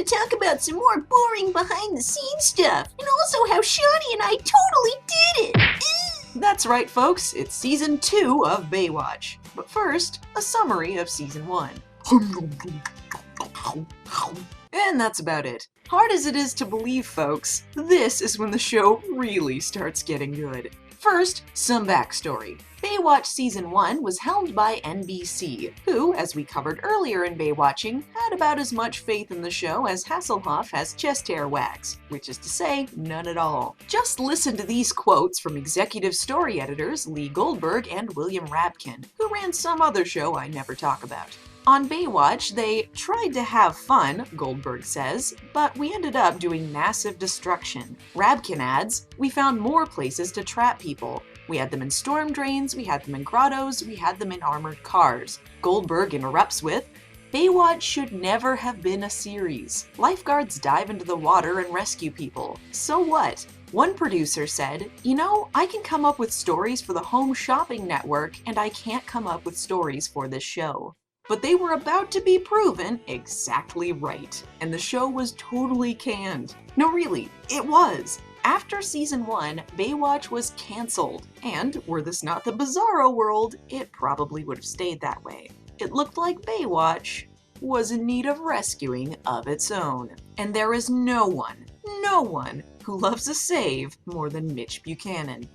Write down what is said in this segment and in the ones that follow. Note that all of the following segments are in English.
to talk about some more boring behind-the-scenes stuff, and also how Shawnee and I totally did it! That's right, folks, it's Season 2 of Baywatch. But first, a summary of Season 1. And that's about it. Hard as it is to believe, folks, this is when the show really starts getting good. First, some backstory. Baywatch Season 1 was helmed by NBC, who, as we covered earlier in Baywatching, had about as much faith in the show as Hasselhoff has chest hair wax, which is to say, none at all. Just listen to these quotes from executive story editors Lee Goldberg and William Rabkin, who ran some other show I never talk about. On Baywatch, they tried to have fun, Goldberg says, but we ended up doing massive destruction. Rabkin adds, we found more places to trap people. We had them in storm drains, we had them in grottos, we had them in armored cars. Goldberg interrupts with, Baywatch should never have been a series. Lifeguards dive into the water and rescue people. So what? One producer said, you know, I can come up with stories for the Home Shopping Network, and I can't come up with stories for this show. But they were about to be proven exactly right, and the show was totally canned. No, really, it was. After Season 1, Baywatch was cancelled, and were this not the Bizarro world, it probably would have stayed that way. It looked like Baywatch was in need of rescuing of its own. And there is no one who loves a save more than Mitch Buchanan.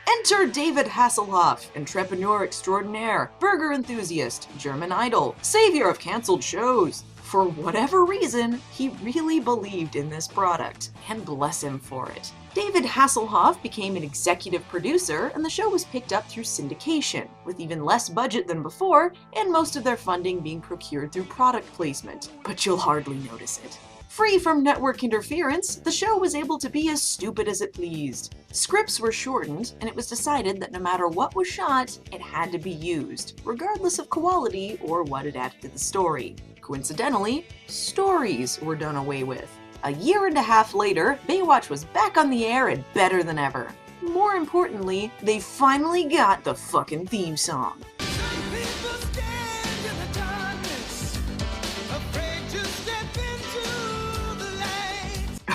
Enter David Hasselhoff, entrepreneur extraordinaire, burger enthusiast, German idol, savior of cancelled shows. For whatever reason, he really believed in this product, and bless him for it. David Hasselhoff became an executive producer, and the show was picked up through syndication, with even less budget than before, and most of their funding being procured through product placement, but you'll hardly notice it. Free from network interference, the show was able to be as stupid as it pleased. Scripts were shortened, and it was decided that no matter what was shot, it had to be used, regardless of quality or what it added to the story. Coincidentally, stories were done away with. A year and a half later, Baywatch was back on the air and better than ever. More importantly, they finally got the fucking theme song.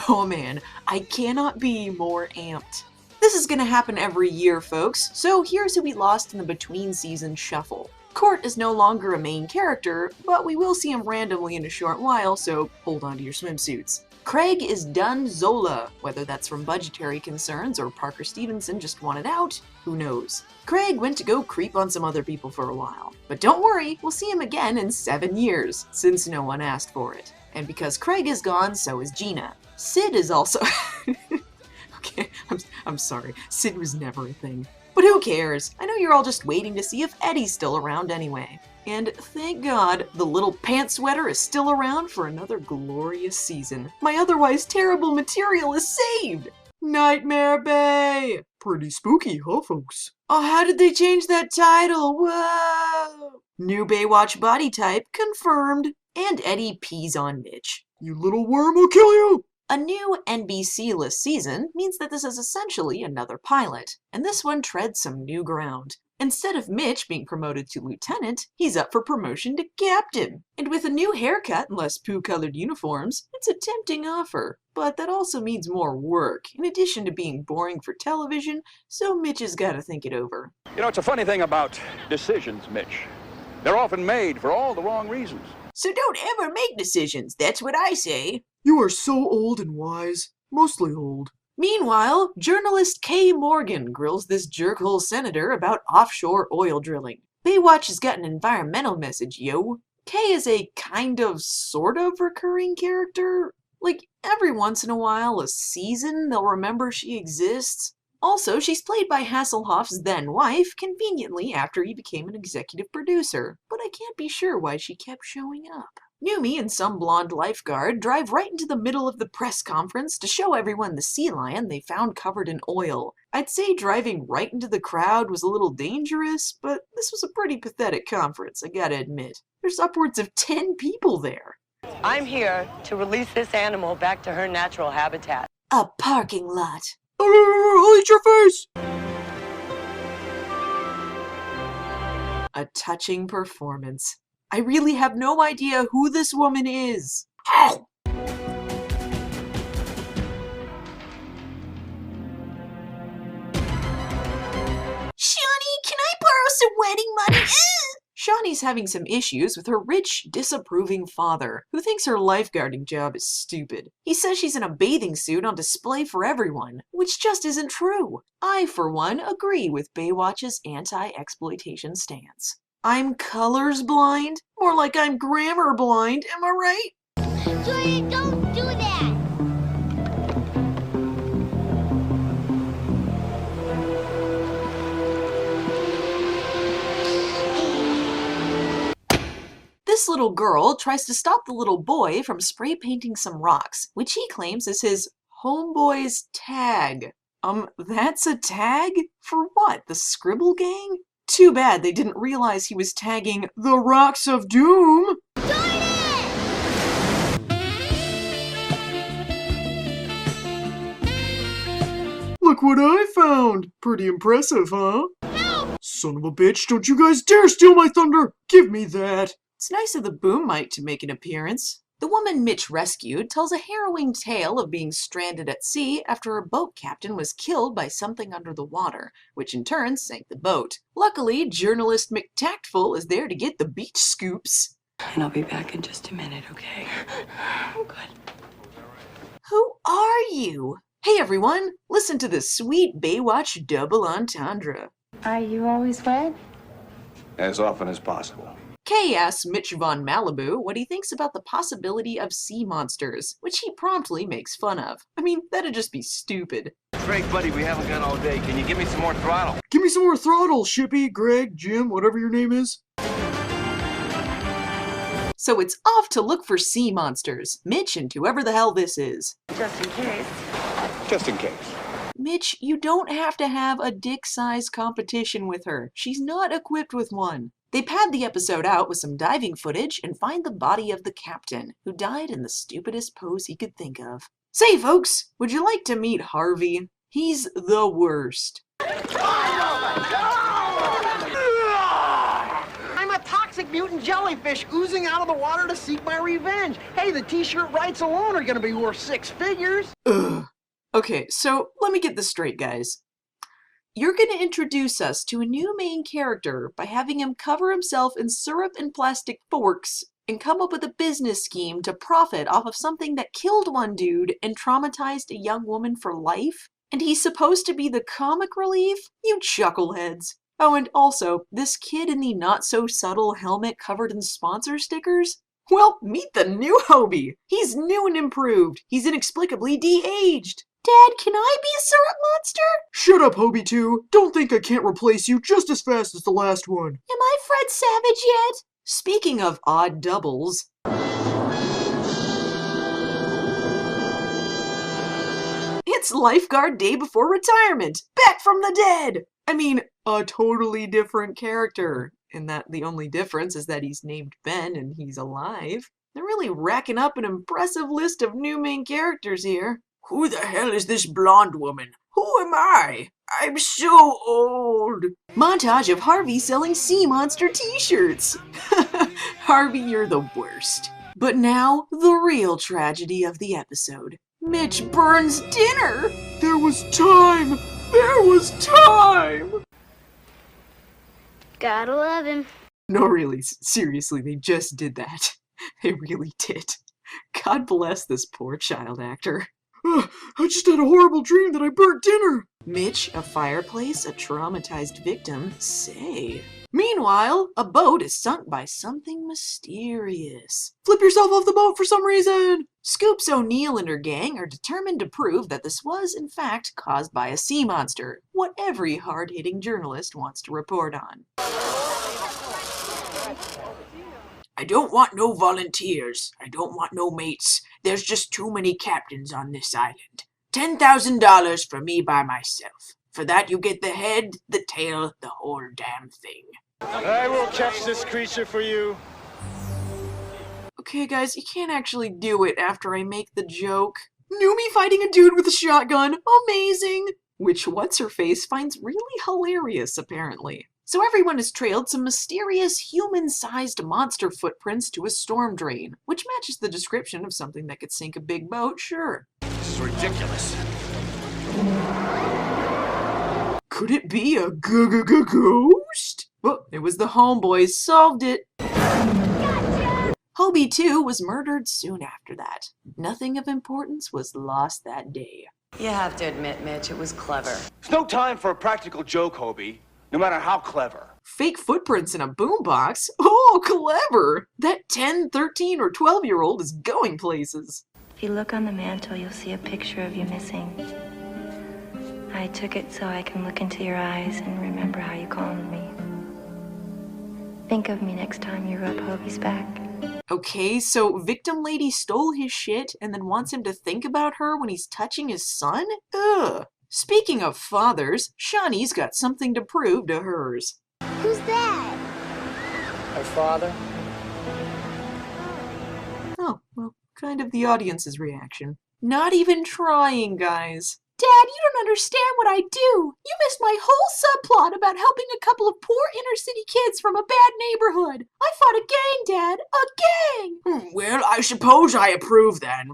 Oh man, I cannot be more amped. This is gonna happen every year, folks, so here's who we lost in the between-season shuffle. Court is no longer a main character, but we will see him randomly in a short while, so hold on to your swimsuits. Craig is done Zola, whether that's from budgetary concerns or Parker Stevenson just wanted out, who knows. Craig went to go creep on some other people for a while. But don't worry, we'll see him again in 7 years, since no one asked for it. And because Craig is gone, so is Gina. Sid is also... Okay, I'm sorry. Sid was never a thing. But who cares? I know you're all just waiting to see if Eddie's still around anyway. And thank God, the little pant sweater is still around for another glorious season. My otherwise terrible material is saved! Nightmare Bay! Pretty spooky, huh, folks? Oh, how did they change that title? Whoa! New Baywatch body type confirmed. And Eddie pees on Mitch. You little worm will kill you! A new NBC-less season means that this is essentially another pilot, and this one treads some new ground. Instead of Mitch being promoted to lieutenant, he's up for promotion to captain. And with a new haircut and less poo-colored uniforms, it's a tempting offer. But that also means more work, in addition to being boring for television, so Mitch has got to think it over. You know, it's a funny thing about decisions, Mitch. They're often made for all the wrong reasons. So don't ever make decisions, that's what I say. You are so old and wise. Mostly old. Meanwhile, journalist Kay Morgan grills this jerkhole senator about offshore oil drilling. Baywatch has got an environmental message, yo. Kay is a kind of, sort of recurring character. Like, every once in a while, a season, they'll remember she exists. Also, she's played by Hasselhoff's then-wife, conveniently after he became an executive producer. But I can't be sure why she kept showing up. Numi and some blonde lifeguard drive right into the middle of the press conference to show everyone the sea lion they found covered in oil. I'd say driving right into the crowd was a little dangerous, but this was a pretty pathetic conference, I gotta admit. There's upwards of 10 people there. I'm here to release this animal back to her natural habitat. A parking lot. I'll eat your face! A touching performance. I really have no idea who this woman is. Ow! Shawnee, can I borrow some wedding money? Shawnee's having some issues with her rich, disapproving father, who thinks her lifeguarding job is stupid. He says she's in a bathing suit on display for everyone, which just isn't true. I, for one, agree with Baywatch's anti-exploitation stance. I'm colors blind? More like I'm grammar blind, am I right? Julia, don't do that! This little girl tries to stop the little boy from spray painting some rocks, which he claims is his homeboy's tag. That's a tag? For what, the Scribble Gang? Too bad they didn't realize he was tagging the Rocks of Doom. Look what I found! Pretty impressive, huh? No! Son of a bitch, don't you guys dare steal my thunder! Give me that! It's nice of the boom mic to make an appearance. The woman Mitch rescued tells a harrowing tale of being stranded at sea after her boat captain was killed by something under the water, which in turn sank the boat. Luckily, journalist McTactful is there to get the beach scoops. And I'll be back in just a minute, okay? Oh, good. Who are you? Hey everyone, listen to this sweet Baywatch double entendre. Are you always wet? As often as possible. Kay asks Mitch Von Malibu what he thinks about the possibility of sea monsters, which he promptly makes fun of. I mean, that'd just be stupid. Frank, buddy, we haven't got all day. Can you give me some more throttle? Give me some more throttle, Shippy, Greg, Jim, whatever your name is. So it's off to look for sea monsters. Mitch and whoever the hell this is. Just in case. Just in case. Mitch, you don't have to have a dick-size competition with her. She's not equipped with one. They pad the episode out with some diving footage and find the body of the captain, who died in the stupidest pose he could think of. Say, folks, would you like to meet Harvey? He's the worst. I'm a toxic mutant jellyfish oozing out of the water to seek my revenge. Hey, the t-shirt rights alone are gonna be worth 6 figures. Ugh. Okay, so let me get this straight, guys. You're going to introduce us to a new main character by having him cover himself in syrup and plastic forks and come up with a business scheme to profit off of something that killed one dude and traumatized a young woman for life? And he's supposed to be the comic relief? You chuckleheads. Oh, and also, this kid in the not-so-subtle helmet covered in sponsor stickers? Well, meet the new Hobie. He's new and improved. He's inexplicably de-aged. Dad, can I be a syrup monster? Shut up, Hobie 2. Don't think I can't replace you just as fast as the last one. Am I Fred Savage yet? Speaking of odd doubles... It's lifeguard day before retirement! Back from the dead! I mean, a totally different character. In that the only difference is that he's named Ben and he's alive. They're really racking up an impressive list of new main characters here. Who the hell is this blonde woman? Who am I? I'm so old. Montage of Harvey selling sea monster t-shirts. Harvey, you're the worst. But now, the real tragedy of the episode. Mitch burns dinner. There was time. There was time. Gotta love him. No, really, seriously, they just did that. They really did. God bless this poor child actor. I just had a horrible dream that I burnt dinner. Mitch, a fireplace, a traumatized victim, say. Meanwhile, a boat is sunk by something mysterious. Flip yourself off the boat for some reason! Scoops O'Neill and her gang are determined to prove that this was, in fact, caused by a sea monster, what every hard-hitting journalist wants to report on. I don't want no volunteers. I don't want no mates. There's just too many captains on this island. $10,000 for me by myself. For that you get the head, the tail, the whole damn thing. I will catch this creature for you. Okay, guys, you can't actually do it after I make the joke. Numi fighting a dude with a shotgun. Amazing! Which What's-Her-Face finds really hilarious, apparently. So everyone has trailed some mysterious human-sized monster footprints to a storm drain, which matches the description of something that could sink a big boat, sure. This is ridiculous. Could it be a ghost? Oh, it was the homeboys, solved it. Hobie, too, was murdered soon after that. Nothing of importance was lost that day. You have to admit, Mitch, it was clever. It's no time for a practical joke, Hobie. No matter how clever. Fake footprints in a boombox? Oh, clever! That 10, 13, or 12-year-old is going places. If you look on the mantle, you'll see a picture of you missing. I took it so I can look into your eyes and remember how you calmed me. Think of me next time you rub Hobie's back. Okay, so Victim Lady stole his shit and then wants him to think about her when he's touching his son? Ugh. Speaking of fathers, Shawnee's got something to prove to hers. Who's that? Her father? Oh, well, kind of the audience's reaction. Not even trying, guys. Dad, you don't understand what I do. You missed my whole subplot about helping a couple of poor inner-city kids from a bad neighborhood. I fought a gang, Dad. A gang! Well, I suppose I approve then.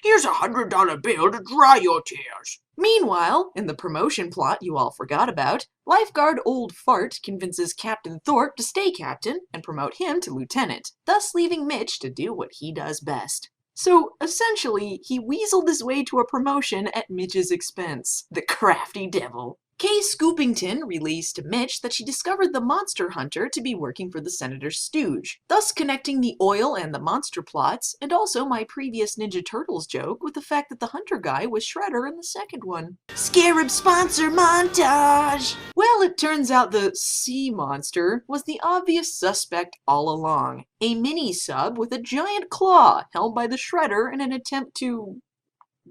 Here's $100 bill to dry your tears. Meanwhile, in the promotion plot you all forgot about, lifeguard Old Fart convinces Captain Thorpe to stay captain and promote him to lieutenant, thus leaving Mitch to do what he does best. So, essentially, he weaseled his way to a promotion at Mitch's expense. The crafty devil. Kay Scoopington relays to Mitch that she discovered the monster hunter to be working for the Senator's stooge, thus connecting the oil and the monster plots, and also my previous Ninja Turtles joke with the fact that the hunter guy was Shredder in the second one. Scarab sponsor montage! Well, it turns out the sea monster was the obvious suspect all along. A mini-sub with a giant claw held by the Shredder in an attempt to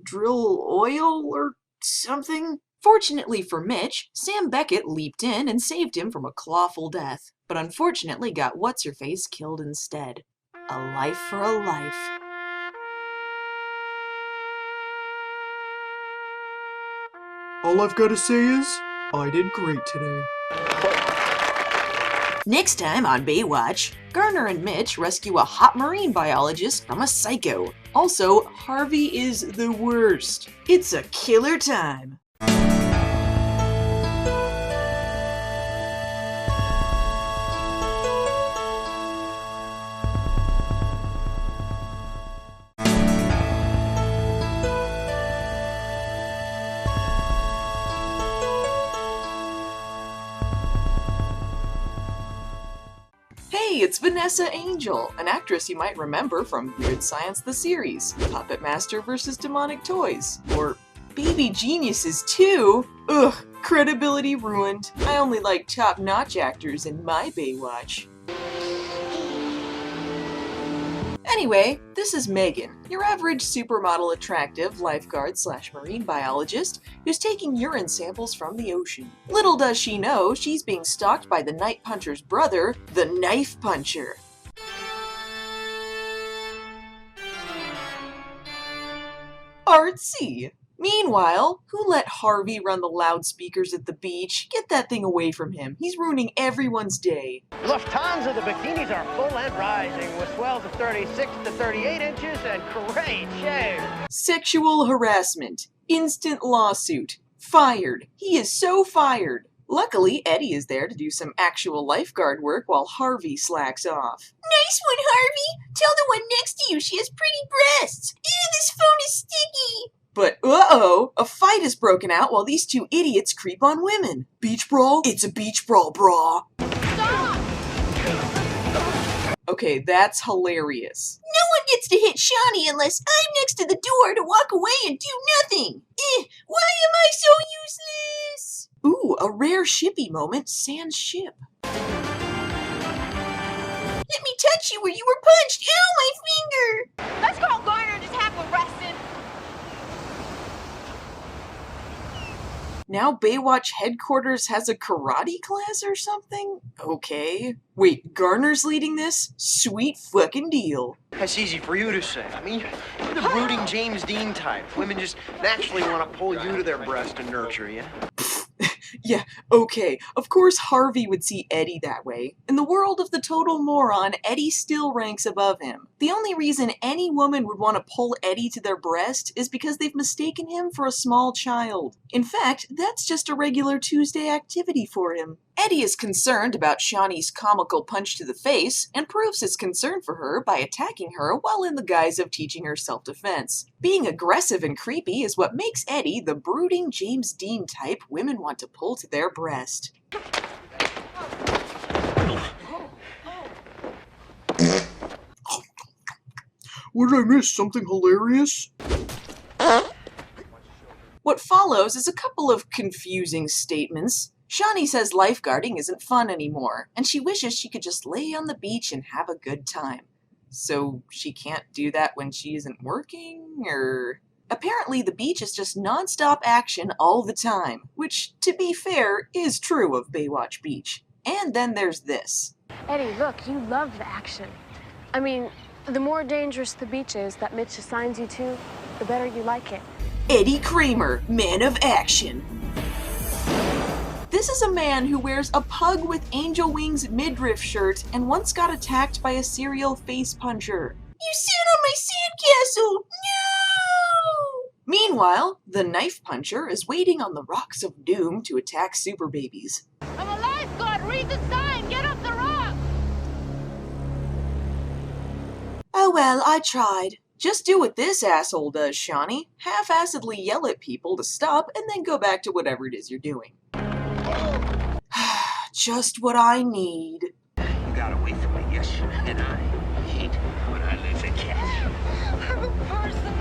drill oil or something? Fortunately for Mitch, Sam Beckett leaped in and saved him from a clawful death, but unfortunately got What's-Her-Face killed instead. A life for a life. All I've got to say is, I did great today. Next time on Baywatch, Garner and Mitch rescue a hot marine biologist from a psycho. Also, Harvey is the worst. It's a killer time. Hey, it's Vanessa Angel, an actress you might remember from Weird Science the series, Puppet Master vs. Demonic Toys, or Baby Geniuses 2. Ugh, credibility ruined. I only like top-notch actors in my Baywatch. Anyway, this is Megan, your average supermodel attractive lifeguard/marine biologist who's taking urine samples from the ocean. Little does she know, she's being stalked by the Night Puncher's brother, the Knife Puncher. Artsy! Meanwhile, who let Harvey run the loudspeakers at the beach? Get that thing away from him. He's ruining everyone's day. Lufthansa, the bikinis are full and rising with swells of 36 to 38 inches and great shade. Sexual harassment. Instant lawsuit. Fired. He is so fired. Luckily, Eddie is there to do some actual lifeguard work while Harvey slacks off. Nice one, Harvey. Tell the one next to you she has pretty breasts. Ew, this phone is sticky. But uh-oh, a fight has broken out while these two idiots creep on women. Beach brawl? It's a beach brawl, brah. Stop! Okay, that's hilarious. No one gets to hit Shawnee unless I'm next to the door to walk away and do nothing. Why am I so useless? Ooh, a rare shippy moment, sans ship. Let me touch you where you were punched. Ew, my finger. Let's call Garner and just have him arrested. Now Baywatch headquarters has a karate class or something? Okay. Wait, Garner's leading this? Sweet fucking deal. That's easy for you to say. I mean, you're the brooding James Dean type. Women just naturally want to pull you to their breast and nurture you. Yeah, okay, of course Harvey would see Eddie that way. In the world of the total moron, Eddie still ranks above him. The only reason any woman would want to pull Eddie to their breast is because they've mistaken him for a small child. In fact, that's just a regular Tuesday activity for him. Eddie is concerned about Shawnee's comical punch to the face and proves his concern for her by attacking her while in the guise of teaching her self-defense. Being aggressive and creepy is what makes Eddie the brooding James Dean type women want to pull to their breast. What did I miss? Something hilarious? What follows is a couple of confusing statements. Shawnee says lifeguarding isn't fun anymore, and she wishes she could just lay on the beach and have a good time. So she can't do that when she isn't working, or... Apparently the beach is just non-stop action all the time, which, to be fair, is true of Baywatch Beach. And then there's this. Eddie, look, you love the action. I mean, the more dangerous the beach is that Mitch assigns you to, the better you like it. Eddie Kramer, man of action. This is a man who wears a Pug with Angel Wings midriff shirt and once got attacked by a serial face puncher. You sat on my sandcastle! No! Meanwhile, the knife puncher is waiting on the rocks of doom to attack super babies. I'm a lifeguard. Read the sign. Get off the rock. Oh well, I tried. Just do what this asshole does, Shawnee. Half-assedly yell at people to stop and then go back to whatever it is you're doing. Just what I need. You got away from me, yes, and I hate when I lose a cat. I'm a person.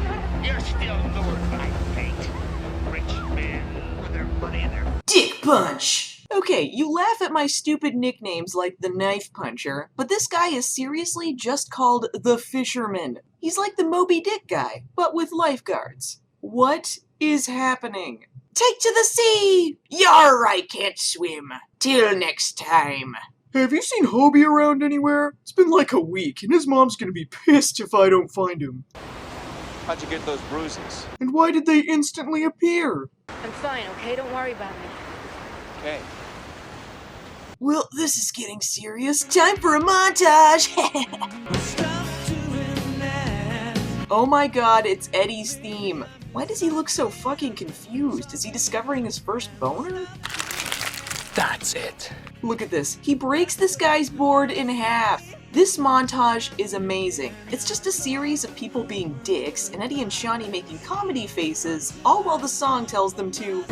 You're still lured by fate. Rich men with their money in their... Dick Punch! Okay, you laugh at my stupid nicknames like the Knife Puncher, but this guy is seriously just called the Fisherman. He's like the Moby Dick guy, but with lifeguards. What is happening? Take to the sea! Yar, I can't swim. Till next time. Have you seen Hobie around anywhere? It's been like a week, and his mom's gonna be pissed if I don't find him. How'd you get those bruises? And why did they instantly appear? I'm fine, okay? Don't worry about me. Okay. Well, this is getting serious. Time for a montage! Oh my god, it's Eddie's theme. Why does he look so fucking confused? Is he discovering his first boner? That's it. Look at this. He breaks this guy's board in half. This montage is amazing. It's just a series of people being dicks and Eddie and Shawnee making comedy faces, all while the song tells them to...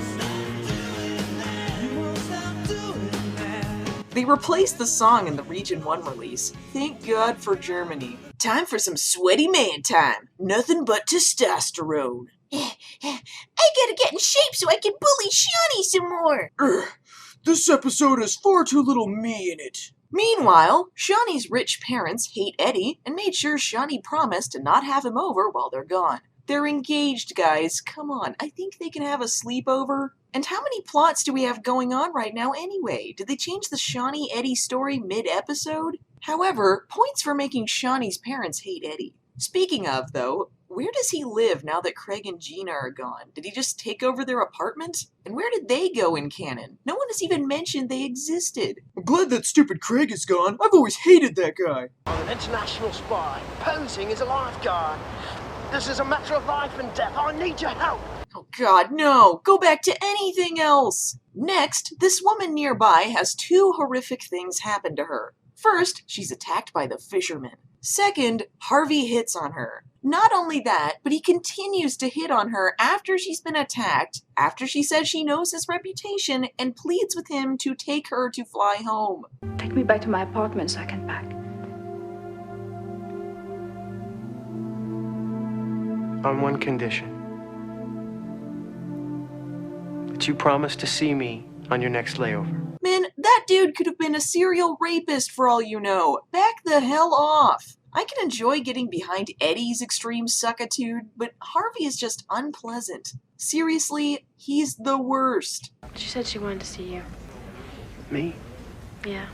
They replaced the song in the Region 1 release. Thank God for Germany. Time for some sweaty man time. Nothing but testosterone. I gotta get in shape so I can bully Shawnee some more. This episode has far too little me in it. Meanwhile, Shawnee's rich parents hate Eddie and made sure Shawnee promised to not have him over while they're gone. They're engaged, guys. Come on, I think they can have a sleepover. And how many plots do we have going on right now anyway? Did they change the Shawnee-Eddie story mid-episode? However, points for making Shawnee's parents hate Eddie. Speaking of, though, where does he live now that Craig and Gina are gone? Did he just take over their apartment? And where did they go in canon? No one has even mentioned they existed. I'm glad that stupid Craig is gone. I've always hated that guy. I'm an international spy, posing as a lifeguard. This is a matter of life and death. I need your help. Oh god, no! Go back to anything else! Next, this woman nearby has two horrific things happen to her. First, she's attacked by the fisherman. Second, Harvey hits on her. Not only that, but he continues to hit on her after she's been attacked, after she says she knows his reputation, and pleads with him to take her to fly home. Take me back to my apartment so I can pack. On one condition. That you promise to see me on your next layover. Man, that dude could have been a serial rapist for all you know. Back the hell off. I can enjoy getting behind Eddie's extreme suckitude, but Harvey is just unpleasant. Seriously, he's the worst. She said she wanted to see you. Me? Yeah.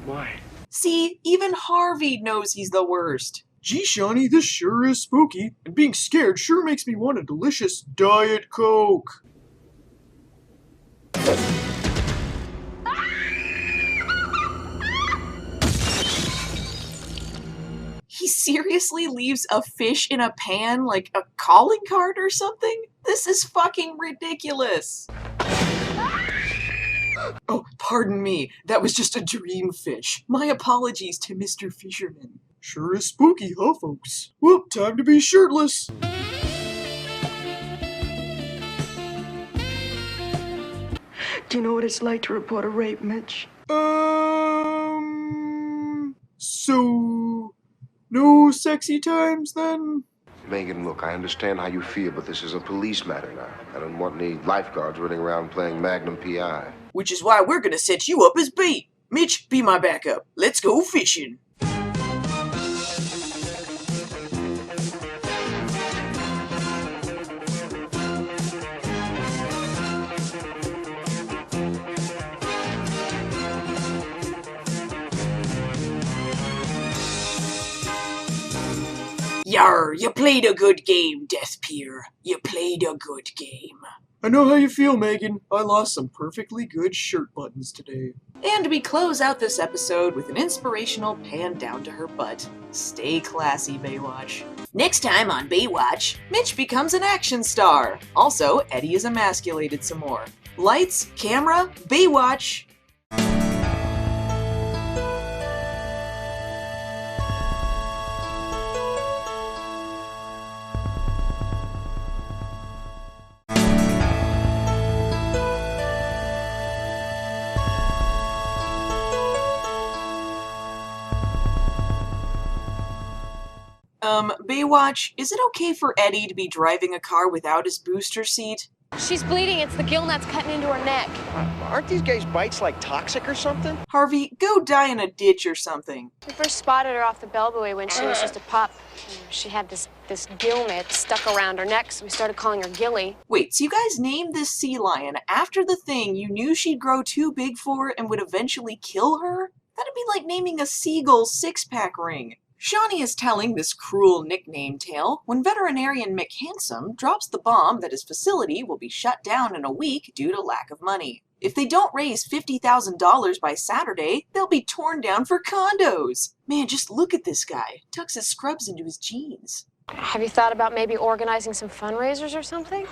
Why? See, even Harvey knows he's the worst. Gee, Shawnee, this sure is spooky. And being scared sure makes me want a delicious Diet Coke. He seriously leaves a fish in a pan like a calling card or something? This is fucking ridiculous. Oh, pardon me. That was just a dream fish. My apologies to Mr. Fisherman. Sure is spooky, huh, folks? Well, time to be shirtless. Do you know what it's like to report a rape, Mitch? So... no sexy times, then? Megan, look, I understand how you feel, but this is a police matter now. I don't want any lifeguards running around playing Magnum P.I. Which is why we're gonna set you up as bait. Mitch, be my backup. Let's go fishing. Yar, you played a good game, Deathpeer. You played a good game. I know how you feel, Megan. I lost some perfectly good shirt buttons today. And we close out this episode with an inspirational pan down to her butt. Stay classy, Baywatch. Next time on Baywatch, Mitch becomes an action star. Also, Eddie is emasculated some more. Lights, camera, Baywatch. Baywatch, is it okay for Eddie to be driving a car without his booster seat? She's bleeding. It's the gill nut's cutting into her neck. Aren't these guys' bites like toxic or something? Harvey, go die in a ditch or something. We first spotted her off the Bellbuoy when she was just a pup. She had this gill mitt stuck around her neck, so we started calling her Gilly. Wait, so you guys named this sea lion after the thing you knew she'd grow too big for and would eventually kill her? That'd be like naming a seagull six-pack ring. Shawnee is telling this cruel nickname tale when veterinarian Mick Handsome drops the bomb that his facility will be shut down in a week due to lack of money. If they don't raise $50,000 by Saturday, they'll be torn down for condos. Man, just look at this guy. Tucks his scrubs into his jeans. Have you thought about maybe organizing some fundraisers or something?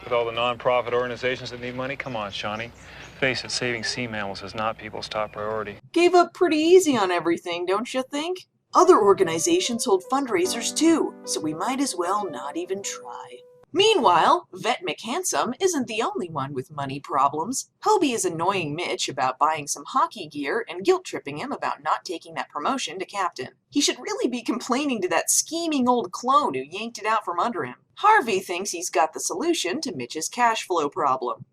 With all the non-profit organizations that need money? Come on, Shawnee. Face it, saving sea mammals is not people's top priority. Gave up pretty easy on everything, don't you think? Other organizations hold fundraisers too, so we might as well not even try. Meanwhile, Vet McHandsome isn't the only one with money problems. Hobie is annoying Mitch about buying some hockey gear and guilt-tripping him about not taking that promotion to captain. He should really be complaining to that scheming old clone who yanked it out from under him. Harvey thinks he's got the solution to Mitch's cash flow problem.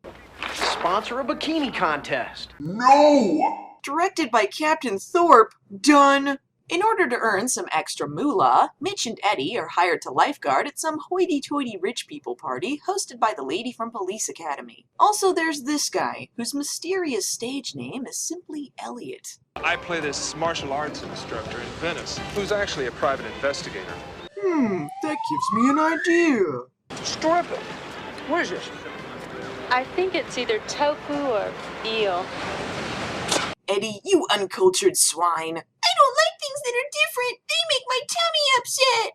Sponsor a bikini contest. No! Directed by Captain Thorpe, done! In order to earn some extra moolah, Mitch and Eddie are hired to lifeguard at some hoity-toity rich people party hosted by the lady from Police Academy. Also, there's this guy, whose mysterious stage name is simply Elliot. I play this martial arts instructor in Venice, who's actually a private investigator. That gives me an idea. Strip it. What is this? I think it's either tofu or eel. Eddie, you uncultured swine. I don't like things that are different. They make my tummy upset.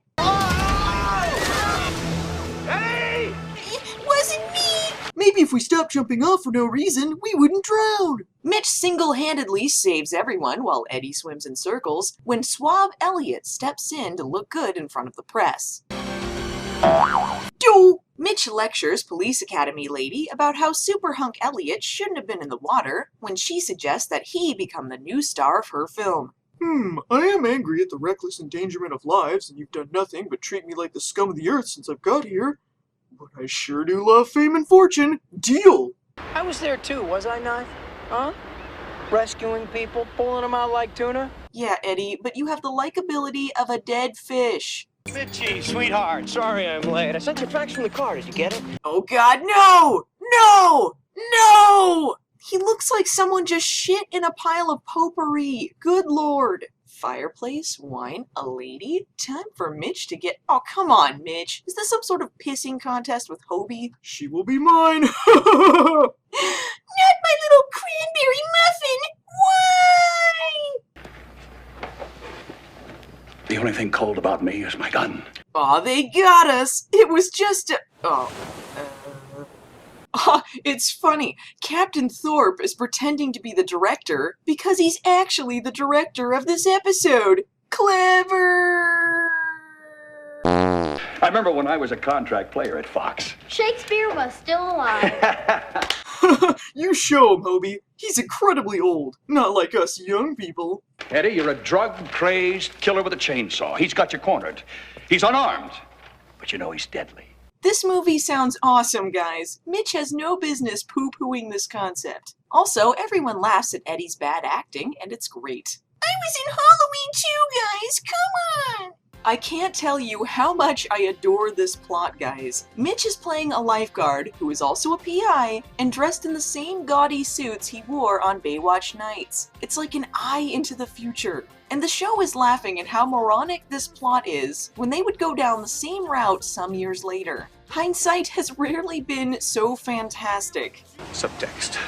Hey! It wasn't me. Maybe if we stopped jumping off for no reason, we wouldn't drown. Mitch single-handedly saves everyone while Eddie swims in circles when suave Elliot steps in to look good in front of the press. Mitch lectures Police Academy lady about how super hunk Elliot shouldn't have been in the water when she suggests that he become the new star of her film. I am angry at the reckless endangerment of lives, and you've done nothing but treat me like the scum of the earth since I've got here. But I sure do love fame and fortune. Deal! I was there too, was I not? Huh? Rescuing people, pulling them out like tuna? Yeah, Eddie, but you have the likability of a dead fish. Mitchie, sweetheart, sorry I'm late. I sent you fax from the car. Did you get it? Oh God, no! No! No! He looks like someone just shit in a pile of potpourri. Good Lord. Fireplace, wine, a lady? Time for Mitch to get— Oh, come on, Mitch. Is this some sort of pissing contest with Hobie? She will be mine! Not my little cranberry muffin! Why? The only thing cold about me is my gun. Aw, they got us! It was just a— it's funny. Captain Thorpe is pretending to be the director because he's actually the director of this episode. Clever! I remember when I was a contract player at Fox. Shakespeare was still alive. You show him, Hobie. He's incredibly old, not like us young people. Eddie, you're a drug-crazed killer with a chainsaw. He's got you cornered. He's unarmed, but you know he's deadly. This movie sounds awesome, guys. Mitch has no business poo-pooing this concept. Also, everyone laughs at Eddie's bad acting, and it's great. I was in Halloween too, guys. Come on. I can't tell you how much I adore this plot, guys. Mitch is playing a lifeguard who is also a PI and dressed in the same gaudy suits he wore on Baywatch Nights. It's like an eye into the future. And the show is laughing at how moronic this plot is when they would go down the same route some years later. Hindsight has rarely been so fantastic. Subtext.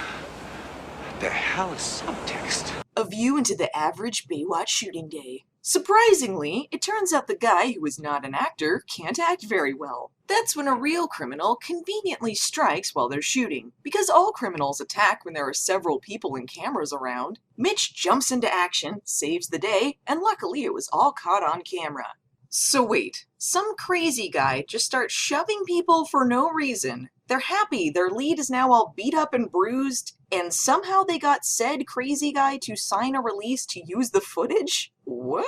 The hell is subtext? A view into the average Baywatch shooting day. Surprisingly, it turns out the guy who is not an actor can't act very well. That's when a real criminal conveniently strikes while they're shooting. Because all criminals attack when there are several people and cameras around, Mitch jumps into action, saves the day, and luckily it was all caught on camera. So wait, some crazy guy just starts shoving people for no reason. They're happy their lead is now all beat up and bruised, and somehow they got said crazy guy to sign a release to use the footage? What?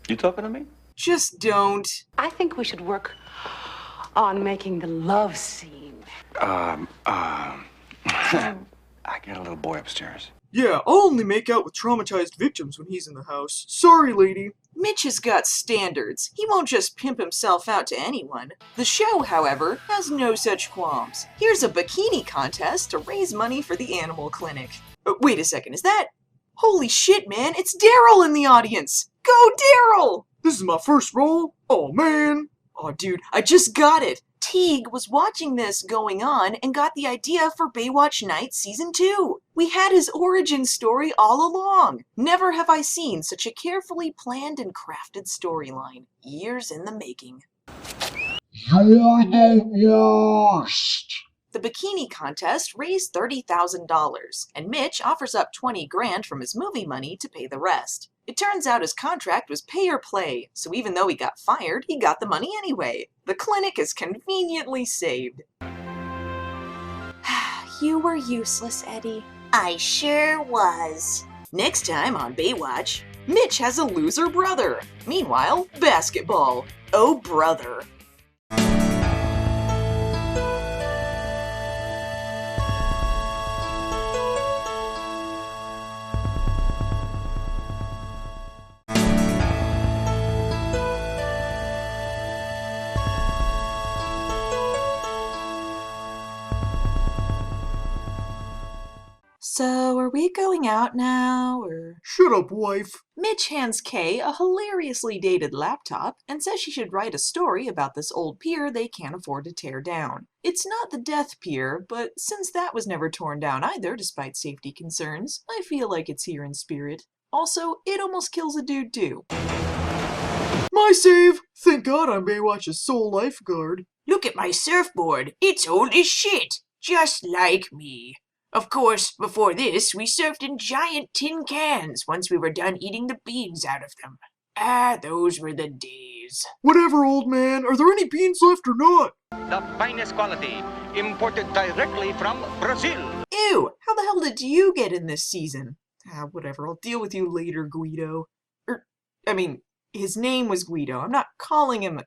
You talking to me? Just don't. I think we should work on making the love scene. I got a little boy upstairs. Yeah, I'll only make out with traumatized victims when he's in the house. Sorry, lady. Mitch has got standards. He won't just pimp himself out to anyone. The show, however, has no such qualms. Here's a bikini contest to raise money for the animal clinic. Wait a second, is that— Holy shit, man, it's Daryl in the audience! Go, Daryl! This is my first role? Oh, man. Oh, dude, I just got it. Teague was watching this going on and got the idea for Baywatch Nights Season 2. We had his origin story all along. Never have I seen such a carefully planned and crafted storyline. Years in the making. You're the worst! The bikini contest raised $30,000, and Mitch offers up $20 grand from his movie money to pay the rest. It turns out his contract was pay or play, so even though he got fired, he got the money anyway. The clinic is conveniently saved. You were useless, Eddie. I sure was. Next time on Baywatch, Mitch has a loser brother. Meanwhile, basketball. Oh, brother. So, are we going out now, or— Shut up, wife. Mitch hands Kay a hilariously dated laptop and says she should write a story about this old pier they can't afford to tear down. It's not the Death Pier, but since that was never torn down either despite safety concerns, I feel like it's here in spirit. Also, it almost kills a dude too. My save! Thank God I'm Baywatch's sole lifeguard. Look at my surfboard. It's old as shit. Just like me. Of course, before this, we surfed in giant tin cans once we were done eating the beans out of them. Ah, those were the days. Whatever, old man. Are there any beans left or not? The finest quality, imported directly from Brazil. Ew! How the hell did you get in this season? Ah, whatever. I'll deal with you later, Guido. His name was Guido. I'm not calling him a—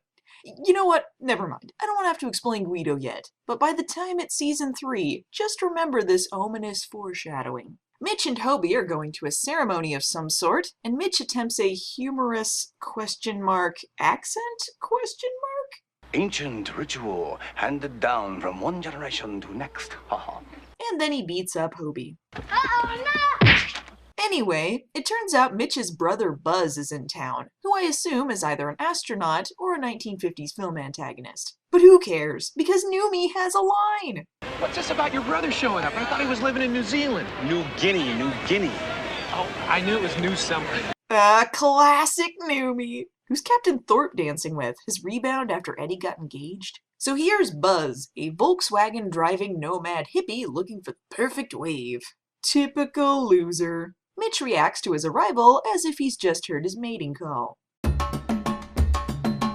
You know what? Never mind. I don't have to explain Guido yet. But by the time it's Season 3, just remember this ominous foreshadowing. Mitch and Hobie are going to a ceremony of some sort, and Mitch attempts a humorous accent? Ancient ritual handed down from one generation to next. And then he beats up Hobie. Uh-oh, no! Anyway, it turns out Mitch's brother Buzz is in town, who I assume is either an astronaut or a 1950s film antagonist. But who cares, because Noomi has a line! What's this about your brother showing up? I thought he was living in New Zealand. New Guinea, New Guinea. Oh, I knew it was New Summer. Classic Noomi! Who's Captain Thorpe dancing with? His rebound after Eddie got engaged? So here's Buzz, a Volkswagen driving nomad hippie looking for the perfect wave. Typical loser. Mitch reacts to his arrival as if he's just heard his mating call.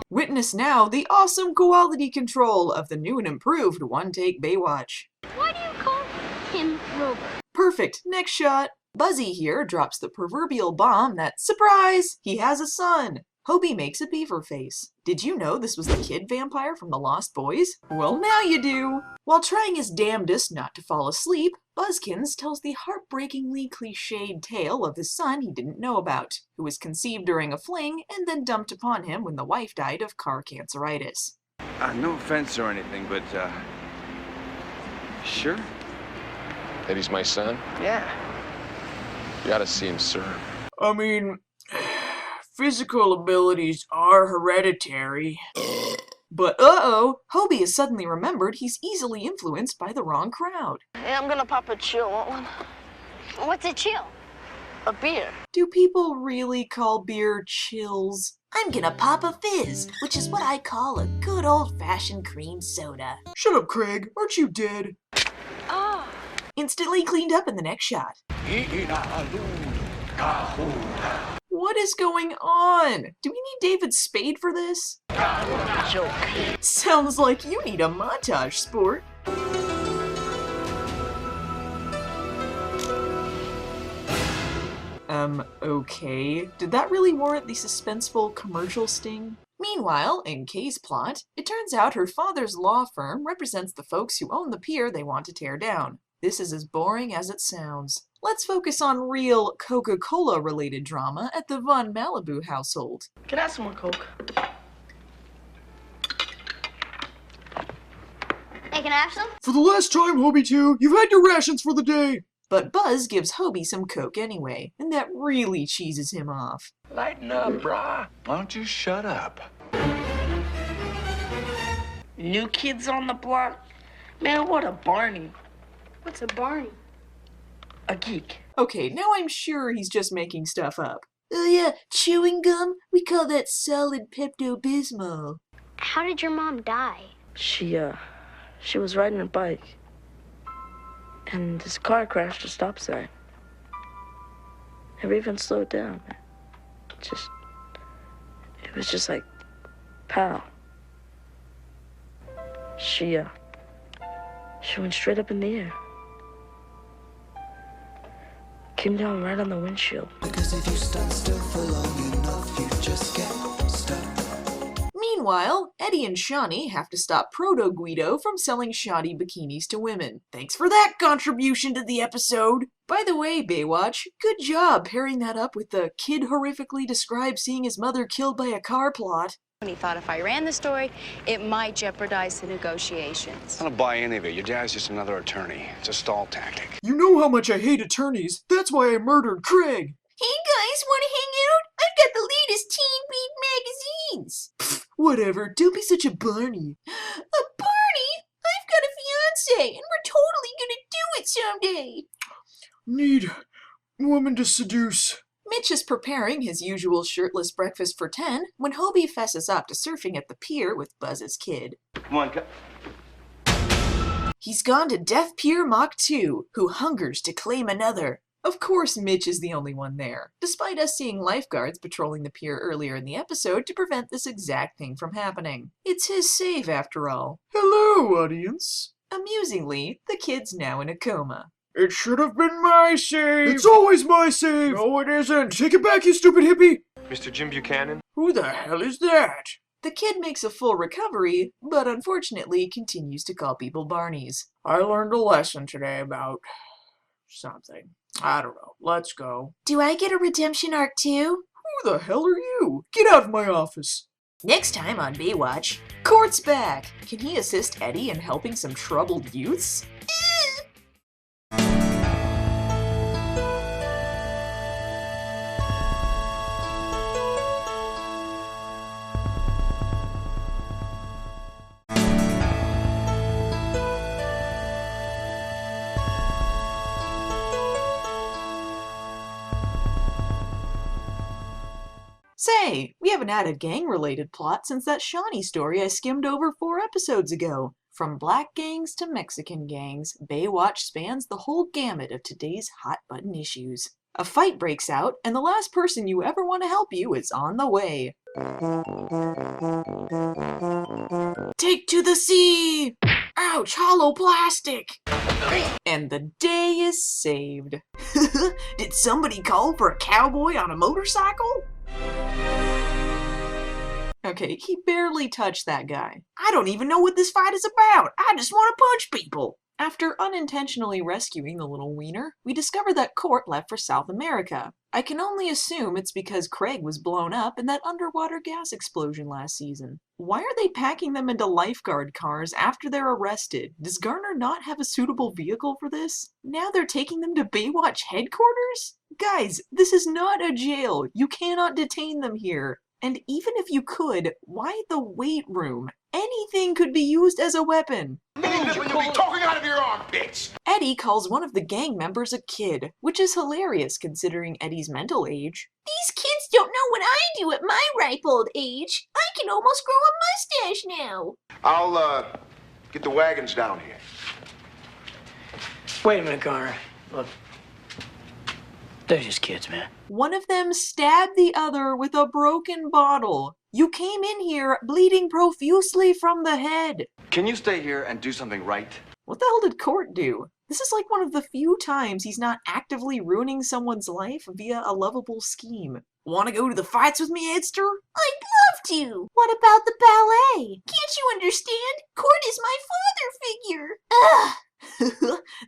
Witness now the awesome quality control of the new and improved one-take Baywatch. Why do you call him Rover? Perfect, next shot. Buzzy here drops the proverbial bomb that, surprise, he has a son. Hobie makes a beaver face. Did you know this was the kid vampire from the Lost Boys? Well, now you do! While trying his damnedest not to fall asleep, Buzzkins tells the heartbreakingly cliched tale of his son he didn't know about, who was conceived during a fling and then dumped upon him when the wife died of car canceritis. No offense or anything, but, sure? Eddie's my son? Yeah. You gotta see him serve. I mean, physical abilities are hereditary. But uh-oh, Hobie has suddenly remembered he's easily influenced by the wrong crowd. Hey, I'm gonna pop a chill. Want one? What's a chill? A beer. Do people really call beer chills? I'm gonna pop a fizz, which is what I call a good old-fashioned cream soda. Shut up, Craig. Aren't you dead? Ah. Instantly cleaned up in the next shot. What is going on? Do we need David Spade for this? Joke. Sounds like you need a montage, sport. Okay. Did that really warrant the suspenseful commercial sting? Meanwhile, in Kay's plot, it turns out her father's law firm represents the folks who own the pier they want to tear down. This is as boring as it sounds. Let's focus on real Coca-Cola related drama at the Von Malibu household. Can I have some more Coke? Hey, can I have some? For the last time, Hobie 2, you've had your rations for the day. But Buzz gives Hobie some Coke anyway, and that really cheeses him off. Lighten up, brah. Why don't you shut up? New kids on the block? Man, what a Barney. What's a Barney? A geek. Okay, now I'm sure he's just making stuff up. Oh yeah, chewing gum? We call that solid Pepto-Bismol. How did your mom die? She was riding her bike. And this car crashed a stop sign. Never even slowed down. It was just like, pow. She went straight up in the air. Came down right on the windshield. Because if you stand still for long enough, you just get stuck. Meanwhile, Eddie and Shawnee have to stop Proto Guido from selling shoddy bikinis to women. Thanks for that contribution to the episode! By the way, Baywatch, good job pairing that up with the kid horrifically described seeing his mother killed by a car plot. He thought if I ran the story, it might jeopardize the negotiations. I don't buy any of it. Your dad's just another attorney. It's a stall tactic. You know how much I hate attorneys. That's why I murdered Craig. Hey guys, wanna hang out? I've got the latest Teen Beat magazines. Pfft, whatever, don't be such a Barney. A Barney? I've got a fiancé, and we're totally gonna do it someday. Need woman to seduce. Mitch is preparing his usual shirtless breakfast for 10 when Hobie fesses up to surfing at the pier with Buzz's kid. Come on, He's gone to Death Pier Mach 2, who hungers to claim another. Of course Mitch is the only one there, despite us seeing lifeguards patrolling the pier earlier in the episode to prevent this exact thing from happening. It's his save after all. Hello, audience. Amusingly, the kid's now in a coma. It should have been my save. It's always my save. No, it isn't. Take it back, you stupid hippie. Mr. Jim Buchanan? Who the hell is that? The kid makes a full recovery, but unfortunately continues to call people Barneys. I learned a lesson today about something. I don't know. Let's go. Do I get a redemption arc too? Who the hell are you? Get out of my office. Next time on Baywatch, Court's back. Can he assist Eddie in helping some troubled youths? Hey, we haven't had a gang-related plot since that Shawnee story I skimmed over 4 episodes ago. From black gangs to Mexican gangs, Baywatch spans the whole gamut of today's hot-button issues. A fight breaks out, and the last person you ever want to help you is on the way. Take to the sea! Ouch, hollow plastic! And the day is saved. Did somebody call for a cowboy on a motorcycle? Okay, he barely touched that guy. I don't even know what this fight is about. I just want to punch people. After unintentionally rescuing the little wiener, we discover that Court left for South America. I can only assume it's because Craig was blown up in that underwater gas explosion last season. Why are they packing them into lifeguard cars after they're arrested? Does Garner not have a suitable vehicle for this? Now they're taking them to Baywatch headquarters? Guys, this is not a jail. You cannot detain them here. And even if you could, why the weight room? Anything could be used as a weapon. You'll be talking out of your armpits! Eddie calls one of the gang members a kid, which is hilarious considering Eddie's mental age. These kids don't know what I do at my ripe old age. I can almost grow a mustache now. I'll, get the wagons down here. Wait a minute, Garner. Look. They're just kids, man. One of them stabbed the other with a broken bottle. You came in here bleeding profusely from the head. Can you stay here and do something right? What the hell did Court do? This is like one of the few times he's not actively ruining someone's life via a lovable scheme. Want to go to the fights with me, Edster? I'd love to. What about the ballet? Can't you understand? Court is my father figure. Ugh.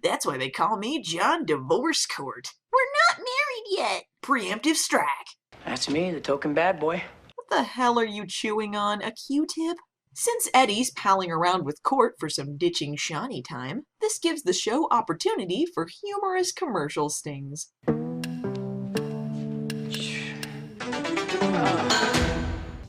That's why they call me John Divorce Court. We're not married yet. Preemptive strike. That's me, the token bad boy. What the hell are you chewing on? A Q-tip? Since Eddie's palling around with Court for some ditching Shawnee time, this gives the show opportunity for humorous commercial stings.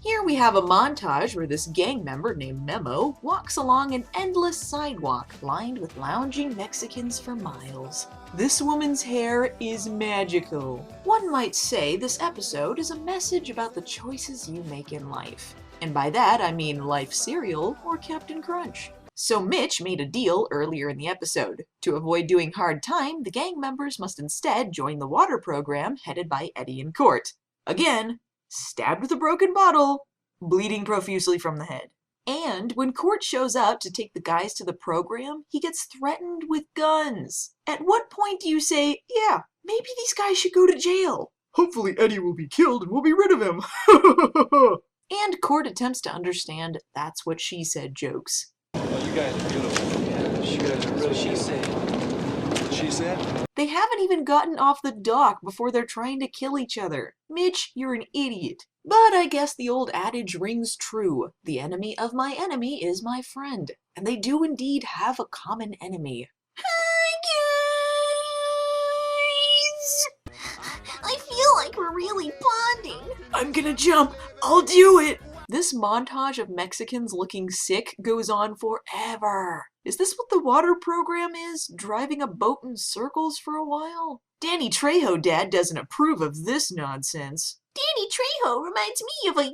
Here we have a montage where this gang member named Memo walks along an endless sidewalk lined with lounging Mexicans for miles. This woman's hair is magical. One might say this episode is a message about the choices you make in life. And by that I mean Life Cereal or Captain Crunch. So Mitch made a deal earlier in the episode. To avoid doing hard time, the gang members must instead join the water program headed by Eddie and Court. Again, stabbed with a broken bottle, bleeding profusely from the head. And when Court shows up to take the guys to the program, he gets threatened with guns. At what point do you say, yeah, maybe these guys should go to jail? Hopefully Eddie will be killed and we'll be rid of him. And Court attempts to understand that's what she said jokes. Well, you guys are beautiful. Yeah, you guys are really she said. What she said? They haven't even gotten off the dock before they're trying to kill each other. Mitch, you're an idiot. But I guess the old adage rings true. The enemy of my enemy is my friend. And they do indeed have a common enemy. Hi, guys! I feel like we're really bonding. I'm gonna jump. I'll do it. This montage of Mexicans looking sick goes on forever. Is this what the water program is? Driving a boat in circles for a while? Danny Trejo Dad doesn't approve of this nonsense. Danny Trejo reminds me of a young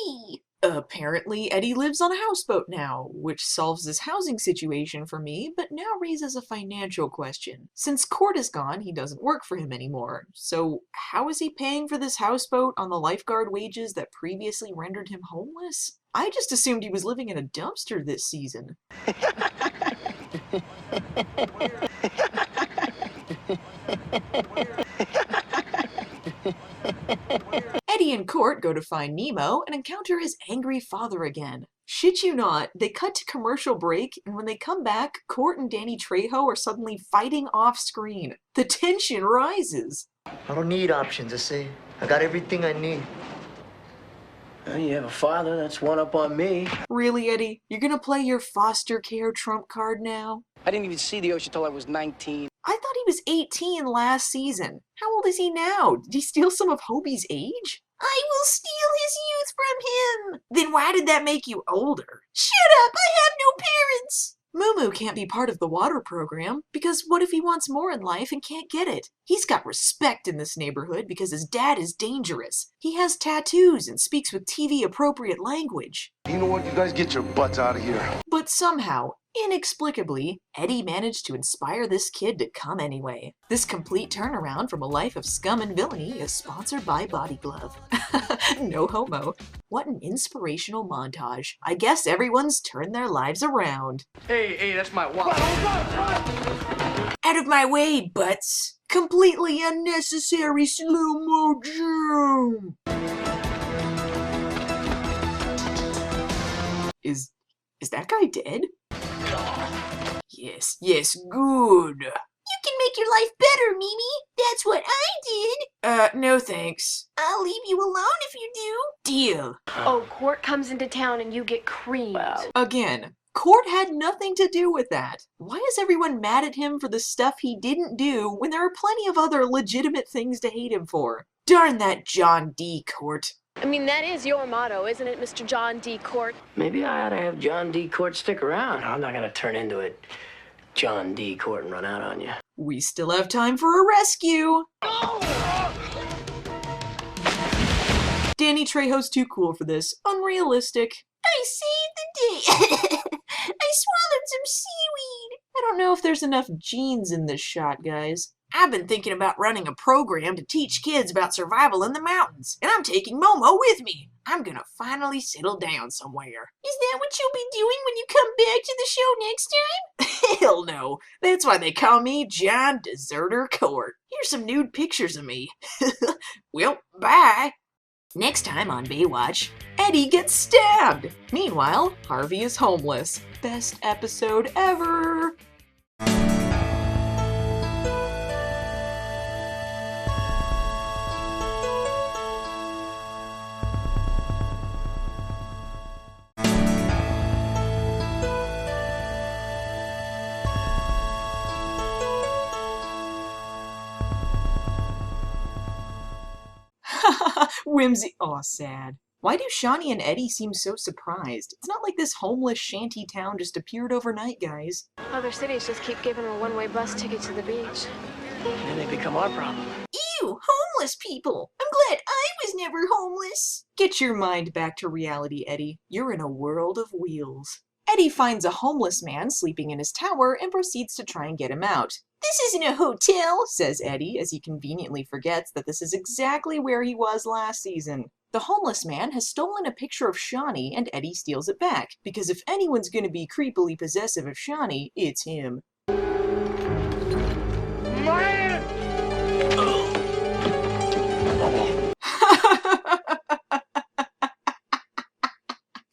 me. Apparently, Eddie lives on a houseboat now, which solves this housing situation for me, but now raises a financial question. Since Court is gone, he doesn't work for him anymore. So how is he paying for this houseboat on the lifeguard wages that previously rendered him homeless? I just assumed he was living in a dumpster this season. Eddie and Court go to find Nemo and encounter his angry father again. Shit you not, they cut to commercial break, and when they come back, Court and Danny Trejo are suddenly fighting off screen. The tension rises. I don't need options, I see. I got everything I need. Well, you have a father, that's one up on me. Really, Eddie? You're gonna play your foster care trump card now? I didn't even see the ocean till I was 19. I thought he was 18 last season. How old is he now? Did he steal some of Hobie's age? I will steal his youth from him. Then why did that make you older? Shut up, I have no parents. Moo Moo can't be part of the water program, because what if he wants more in life and can't get it? He's got respect in this neighborhood because his dad is dangerous. He has tattoos and speaks with TV-appropriate language. You know what? You guys get your butts out of here. But somehow, inexplicably, Eddie managed to inspire this kid to come anyway. This complete turnaround from a life of scum and villainy is sponsored by Body Glove. No homo. What an inspirational montage. I guess everyone's turned their lives around. Hey, that's my wallet. Out of my way, butts. Completely unnecessary slow-mo jump. Is that guy dead? Yes, good. You can make your life better, Mimi. That's what I did. No thanks. I'll leave you alone if you do. Deal. Oh, Court comes into town and you get creamed. Again, Court had nothing to do with that. Why is everyone mad at him for the stuff he didn't do when there are plenty of other legitimate things to hate him for? Darn that John D. Court. I mean, that is your motto, isn't it, Mr. John D. Court? Maybe I ought to have John D. Court stick around. I'm not gonna turn into it John D. Court and run out on you. We still have time for a rescue. Danny Trejo's too cool for this. Unrealistic. I saved the day. I swallowed some seaweed. I don't know if there's enough genes in this shot, guys. I've been thinking about running a program to teach kids about survival in the mountains, and I'm taking Momo with me. I'm gonna finally settle down somewhere. Is that what you'll be doing when you come back to the show next time? Hell no. That's why they call me John Deserter Court. Here's some nude pictures of me. Well, bye. Next time on Baywatch, Eddie gets stabbed. Meanwhile, Harvey is homeless. Best episode ever. Whimsy. Aw, sad. Why do Shawnee and Eddie seem so surprised? It's not like this homeless shanty town just appeared overnight, guys. Other cities just keep giving them a one-way bus ticket to the beach. And they become our problem. Ew, homeless people. I'm glad I was never homeless. Get your mind back to reality, Eddie. You're in a world of wheels. Eddie finds a homeless man sleeping in his tower and proceeds to try and get him out. This isn't a hotel, says Eddie as he conveniently forgets that this is exactly where he was last season. The homeless man has stolen a picture of Shawnee and Eddie steals it back, because if anyone's gonna be creepily possessive of Shawnee, it's him.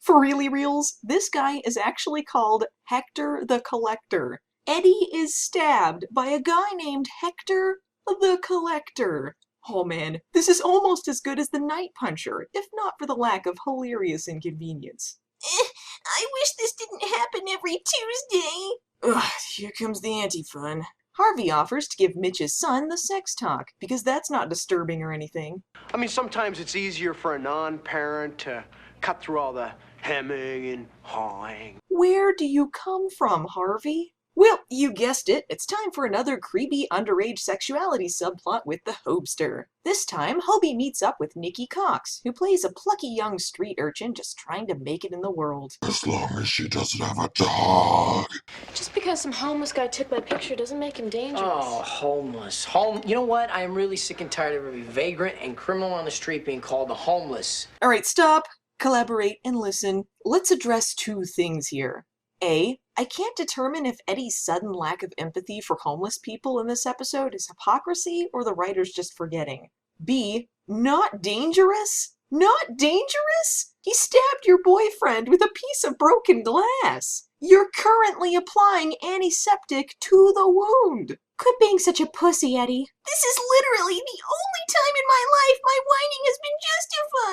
For really reals, this guy is actually called Hector the Collector. Eddie is stabbed by a guy named Hector the Collector. Oh man, this is almost as good as the Night Puncher, if not for the lack of hilarious inconvenience. I wish this didn't happen every Tuesday. Ugh, here comes the anti-fun. Harvey offers to give Mitch's son the sex talk, because that's not disturbing or anything. I mean, sometimes it's easier for a non-parent to cut through all the hemming and hawing. Where do you come from, Harvey? Well, you guessed it, it's time for another creepy underage sexuality subplot with the Hobster. This time, Hobie meets up with Nikki Cox, who plays a plucky young street urchin just trying to make it in the world. As long as she doesn't have a dog. Just because some homeless guy took my picture doesn't make him dangerous. Oh, homeless. You know what? I am really sick and tired of every vagrant and criminal on the street being called the homeless. Alright, stop, collaborate, and listen. Let's address two things here. A, I can't determine if Eddie's sudden lack of empathy for homeless people in this episode is hypocrisy or the writer's just forgetting. B, not dangerous? Not dangerous? He stabbed your boyfriend with a piece of broken glass. You're currently applying antiseptic to the wound. Quit being such a pussy, Eddie. This is literally the only time in my life my whining has been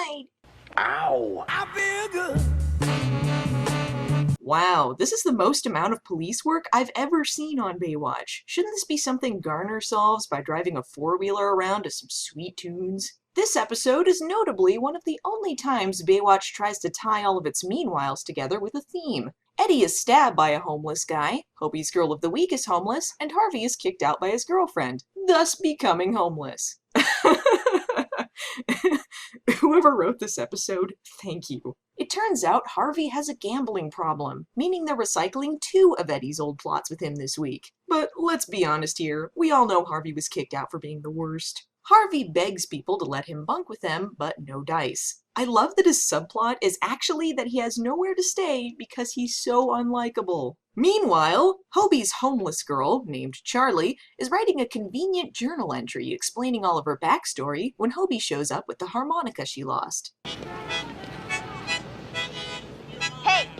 justified. Ow. I feel good. Wow, this is the most amount of police work I've ever seen on Baywatch. Shouldn't this be something Garner solves by driving a four-wheeler around to some sweet tunes? This episode is notably one of the only times Baywatch tries to tie all of its meanwhiles together with a theme. Eddie is stabbed by a homeless guy, Hobie's Girl of the Week is homeless, and Harvey is kicked out by his girlfriend, thus becoming homeless. Whoever wrote this episode, thank you. It turns out Harvey has a gambling problem, meaning they're recycling 2 of Eddie's old plots with him this week. But let's be honest here, we all know Harvey was kicked out for being the worst. Harvey begs people to let him bunk with them, but no dice. I love that his subplot is actually that he has nowhere to stay because he's so unlikable. Meanwhile, Hobie's homeless girl, named Charlie, is writing a convenient journal entry explaining all of her backstory when Hobie shows up with the harmonica she lost. Hey,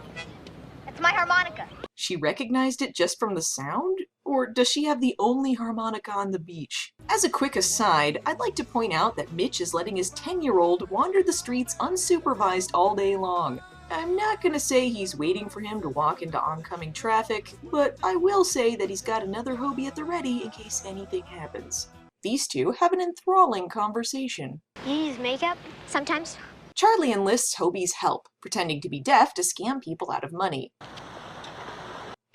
it's my harmonica. She recognized it just from the sound? Or does she have the only harmonica on the beach? As a quick aside, I'd like to point out that Mitch is letting his 10-year-old wander the streets unsupervised all day long. I'm not gonna say he's waiting for him to walk into oncoming traffic, but I will say that he's got another Hobie at the ready in case anything happens. These two have an enthralling conversation. You use makeup sometimes? Charlie enlists Hobie's help, pretending to be deaf to scam people out of money.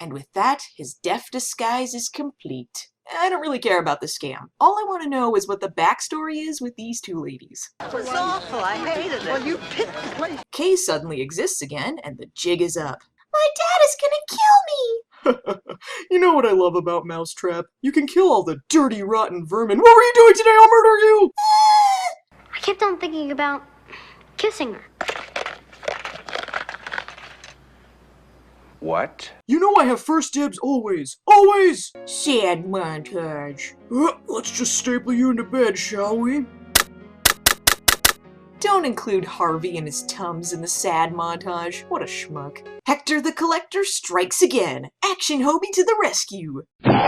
And with that, his deaf disguise is complete. I don't really care about the scam. All I want to know is what the backstory is with these 2 ladies. It was awful. I hated it. Well, you picked the place. Kay suddenly exists again, and the jig is up. My dad is gonna kill me! You know what I love about Mousetrap? You can kill all the dirty, rotten vermin. What were you doing today? I'll murder you! I kept on thinking about kissing her. What? You know I have first dibs always. Always! Sad montage. Let's just staple you into bed, shall we? Don't include Harvey and his Tums in the sad montage. What a schmuck. Hector the Collector strikes again. Action Hobie to the rescue. Anyway,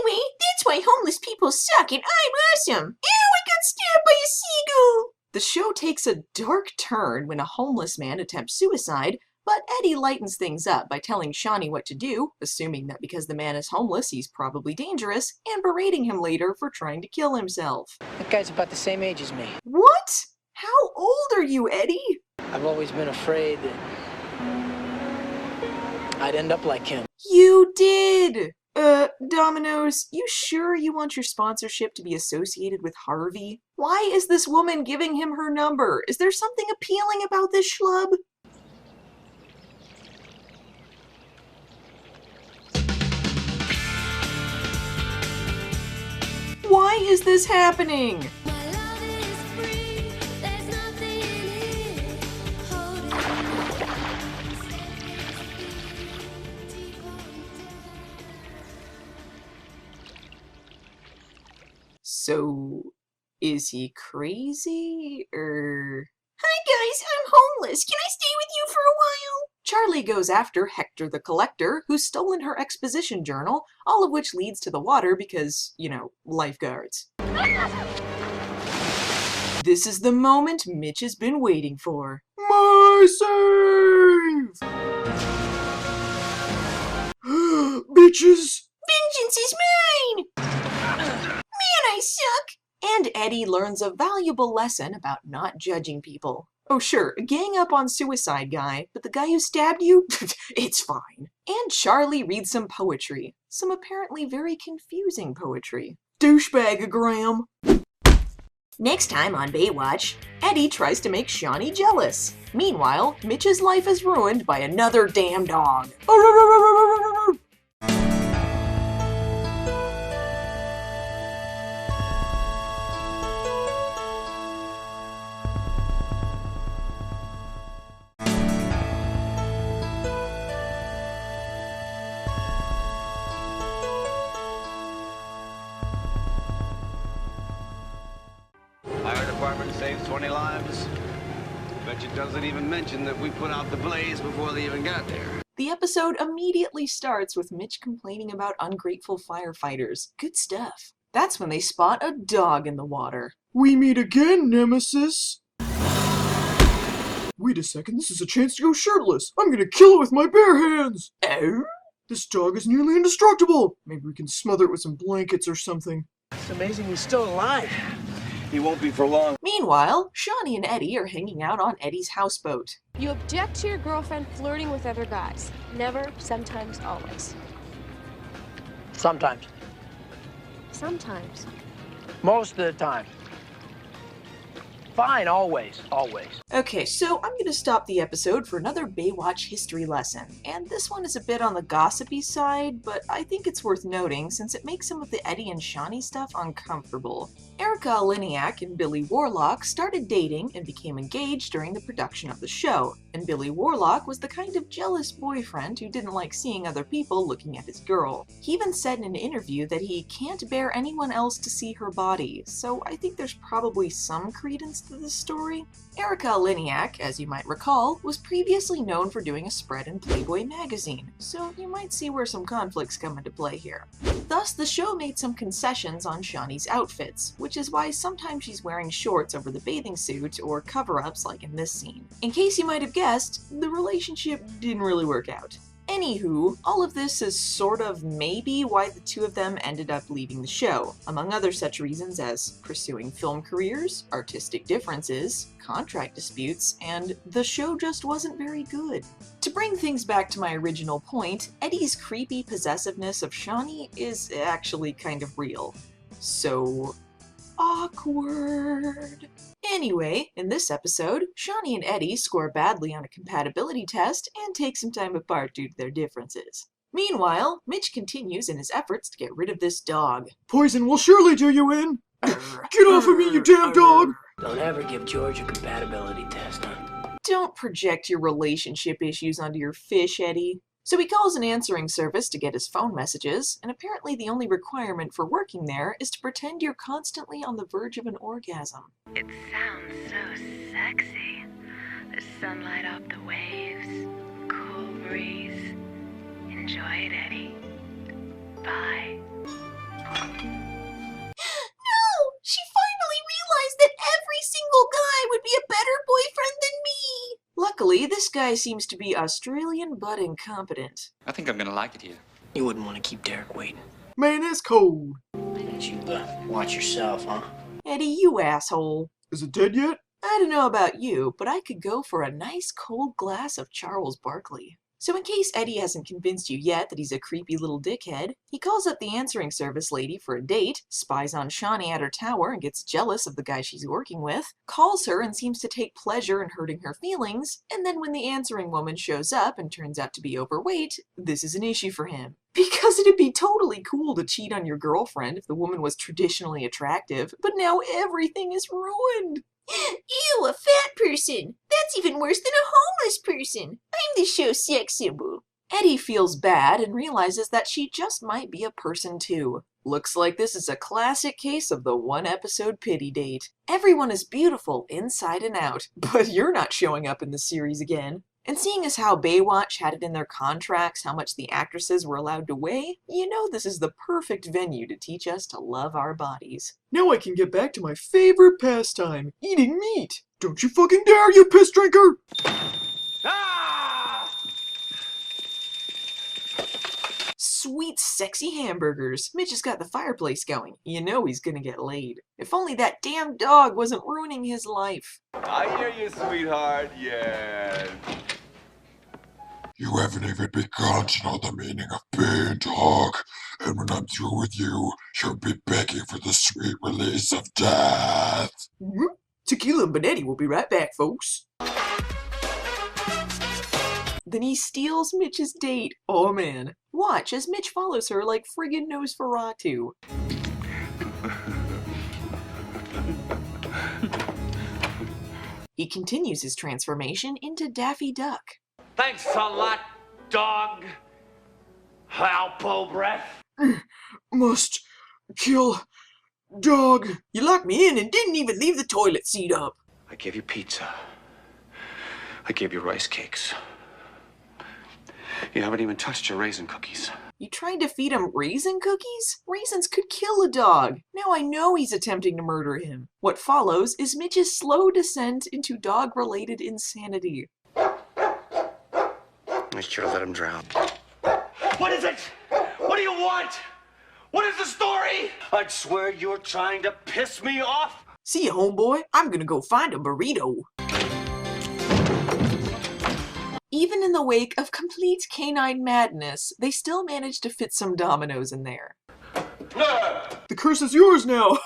that's why homeless people suck and I'm awesome. Ew, I got stabbed by a seagull. The show takes a dark turn when a homeless man attempts suicide, but Eddie lightens things up by telling Shawnee what to do, assuming that because the man is homeless, he's probably dangerous, and berating him later for trying to kill himself. That guy's about the same age as me. What? How old are you, Eddie? I've always been afraid that I'd end up like him. You did! Domino's, you sure you want your sponsorship to be associated with Harvey? Why is this woman giving him her number? Is there something appealing about this schlub? Why is this happening? So, is he crazy, or... Hi guys, I'm homeless. Can I stay with you for a while? Charlie goes after Hector the Collector, who's stolen her exposition journal, all of which leads to the water because, you know, lifeguards. This is the moment Mitch has been waiting for. My save! Bitches! Vengeance is mine! Man, I suck! And Eddie learns a valuable lesson about not judging people. Oh sure, gang up on suicide guy, but the guy who stabbed you? It's fine. And Charlie reads some poetry. Some apparently very confusing poetry. Douchebag-agram. Next time on Baywatch, Eddie tries to make Shawnee jealous. Meanwhile, Mitch's life is ruined by another damn dog. Fire department saves 20 lives. Bet you doesn't even mention that we put out the blaze before they even got there. The episode immediately starts with Mitch complaining about ungrateful firefighters. Good stuff. That's when they spot a dog in the water. We meet again, Nemesis. Wait a second, this is a chance to go shirtless. I'm gonna kill it with my bare hands. Oh? This dog is nearly indestructible. Maybe we can smother it with some blankets or something. It's amazing he's still alive. He won't be for long. Meanwhile, Shawnee and Eddie are hanging out on Eddie's houseboat. You object to your girlfriend flirting with other guys. Never, sometimes, always. Sometimes. Sometimes. Most of the time. Fine, always. Okay, so I'm gonna stop the episode for another Baywatch history lesson. And this one is a bit on the gossipy side, but I think it's worth noting since it makes some of the Eddie and Shawnee stuff uncomfortable. Erica Aliniak and Billy Warlock started dating and became engaged during the production of the show, and Billy Warlock was the kind of jealous boyfriend who didn't like seeing other people looking at his girl. He even said in an interview that he can't bear anyone else to see her body, so I think there's probably some credence to this story. Erica Aliniak, as you might recall, was previously known for doing a spread in Playboy magazine, so you might see where some conflicts come into play here. Thus, the show made some concessions on Shawnee's outfits, which is why sometimes she's wearing shorts over the bathing suit or cover-ups like in this scene. In case you might have guessed, the relationship didn't really work out. Anywho, all of this is sort of maybe why the two of them ended up leaving the show, among other such reasons as pursuing film careers, artistic differences, contract disputes, and the show just wasn't very good. To bring things back to my original point, Eddie's creepy possessiveness of Shawnee is actually kind of real. So awkward. Anyway, in this episode, Shawnee and Eddie score badly on a compatibility test and take some time apart due to their differences. Meanwhile, Mitch continues in his efforts to get rid of this dog. Poison will surely do you in! Get off of me, you damn dog! Don't ever give George a compatibility test, huh? Don't project your relationship issues onto your fish, Eddie. So he calls an answering service to get his phone messages, and apparently the only requirement for working there is to pretend you're constantly on the verge of an orgasm. It sounds so sexy. The sunlight off the waves, cool breeze. Enjoy it, Eddie. Bye. No! She finally realized that every single guy would be a better boyfriend than me! Luckily, this guy seems to be Australian but incompetent. I think I'm gonna like it here. You wouldn't want to keep Derek waiting. Man, it's cold. You watch yourself, huh? Eddie, you asshole. Is it dead yet? I don't know about you, but I could go for a nice cold glass of Charles Barkley. So in case Eddie hasn't convinced you yet that he's a creepy little dickhead, he calls up the answering service lady for a date, spies on Shawnee at her tower and gets jealous of the guy she's working with, calls her and seems to take pleasure in hurting her feelings, and then when the answering woman shows up and turns out to be overweight, this is an issue for him. Because it'd be totally cool to cheat on your girlfriend if the woman was traditionally attractive, but now everything is ruined. Ew, a fat person! That's even worse than a homeless person! I'm the show's sex symbol. Eddie feels bad and realizes that she just might be a person too. Looks like this is a classic case of the one-episode pity date. Everyone is beautiful inside and out, but you're not showing up in the series again. And seeing as how Baywatch had it in their contracts how much the actresses were allowed to weigh, you know this is the perfect venue to teach us to love our bodies. Now I can get back to my favorite pastime, eating meat. Don't you fucking dare, you piss drinker! Ah! Sweet, sexy hamburgers. Mitch has got the fireplace going. You know he's gonna get laid. If only that damn dog wasn't ruining his life. I hear you, sweetheart. Yes. You haven't even begun to know the meaning of being dog, and when I'm through with you, you'll be begging for the sweet release of death. Tequila and Benetti will be right back, folks. Then he steals Mitch's date. Oh man. Watch as Mitch follows her like friggin' Nosferatu. He continues his transformation into Daffy Duck. Thanks a lot, dog. Alpo breath. Must kill dog. You locked me in and didn't even leave the toilet seat up. I gave you pizza. I gave you rice cakes. You haven't even touched your raisin cookies. You tried to feed him raisin cookies? Raisins could kill a dog. Now I know he's attempting to murder him. What follows is Mitch's slow descent into dog-related insanity. I should have let him drown. What is it? What do you want? What is the story? I'd swear you're trying to piss me off. See ya, homeboy. I'm gonna go find a burrito. Even in the wake of complete canine madness, they still managed to fit some dominoes in there. The curse is yours now!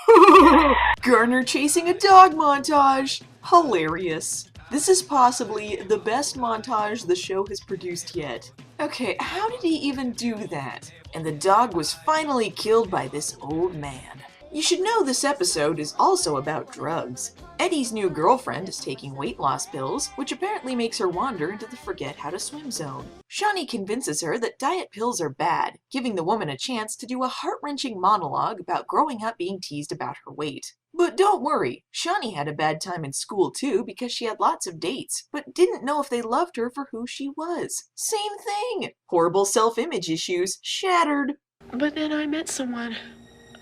Garner chasing a dog montage! Hilarious. This is possibly the best montage the show has produced yet. Okay, how did he even do that? And the dog was finally killed by this old man. You should know this episode is also about drugs. Eddie's new girlfriend is taking weight loss pills, which apparently makes her wander into the forget how to swim zone. Shawnee convinces her that diet pills are bad, giving the woman a chance to do a heart-wrenching monologue about growing up being teased about her weight. But don't worry, Shawnee had a bad time in school too because she had lots of dates, but didn't know if they loved her for who she was. Same thing! Horrible self-image issues shattered. But then I met someone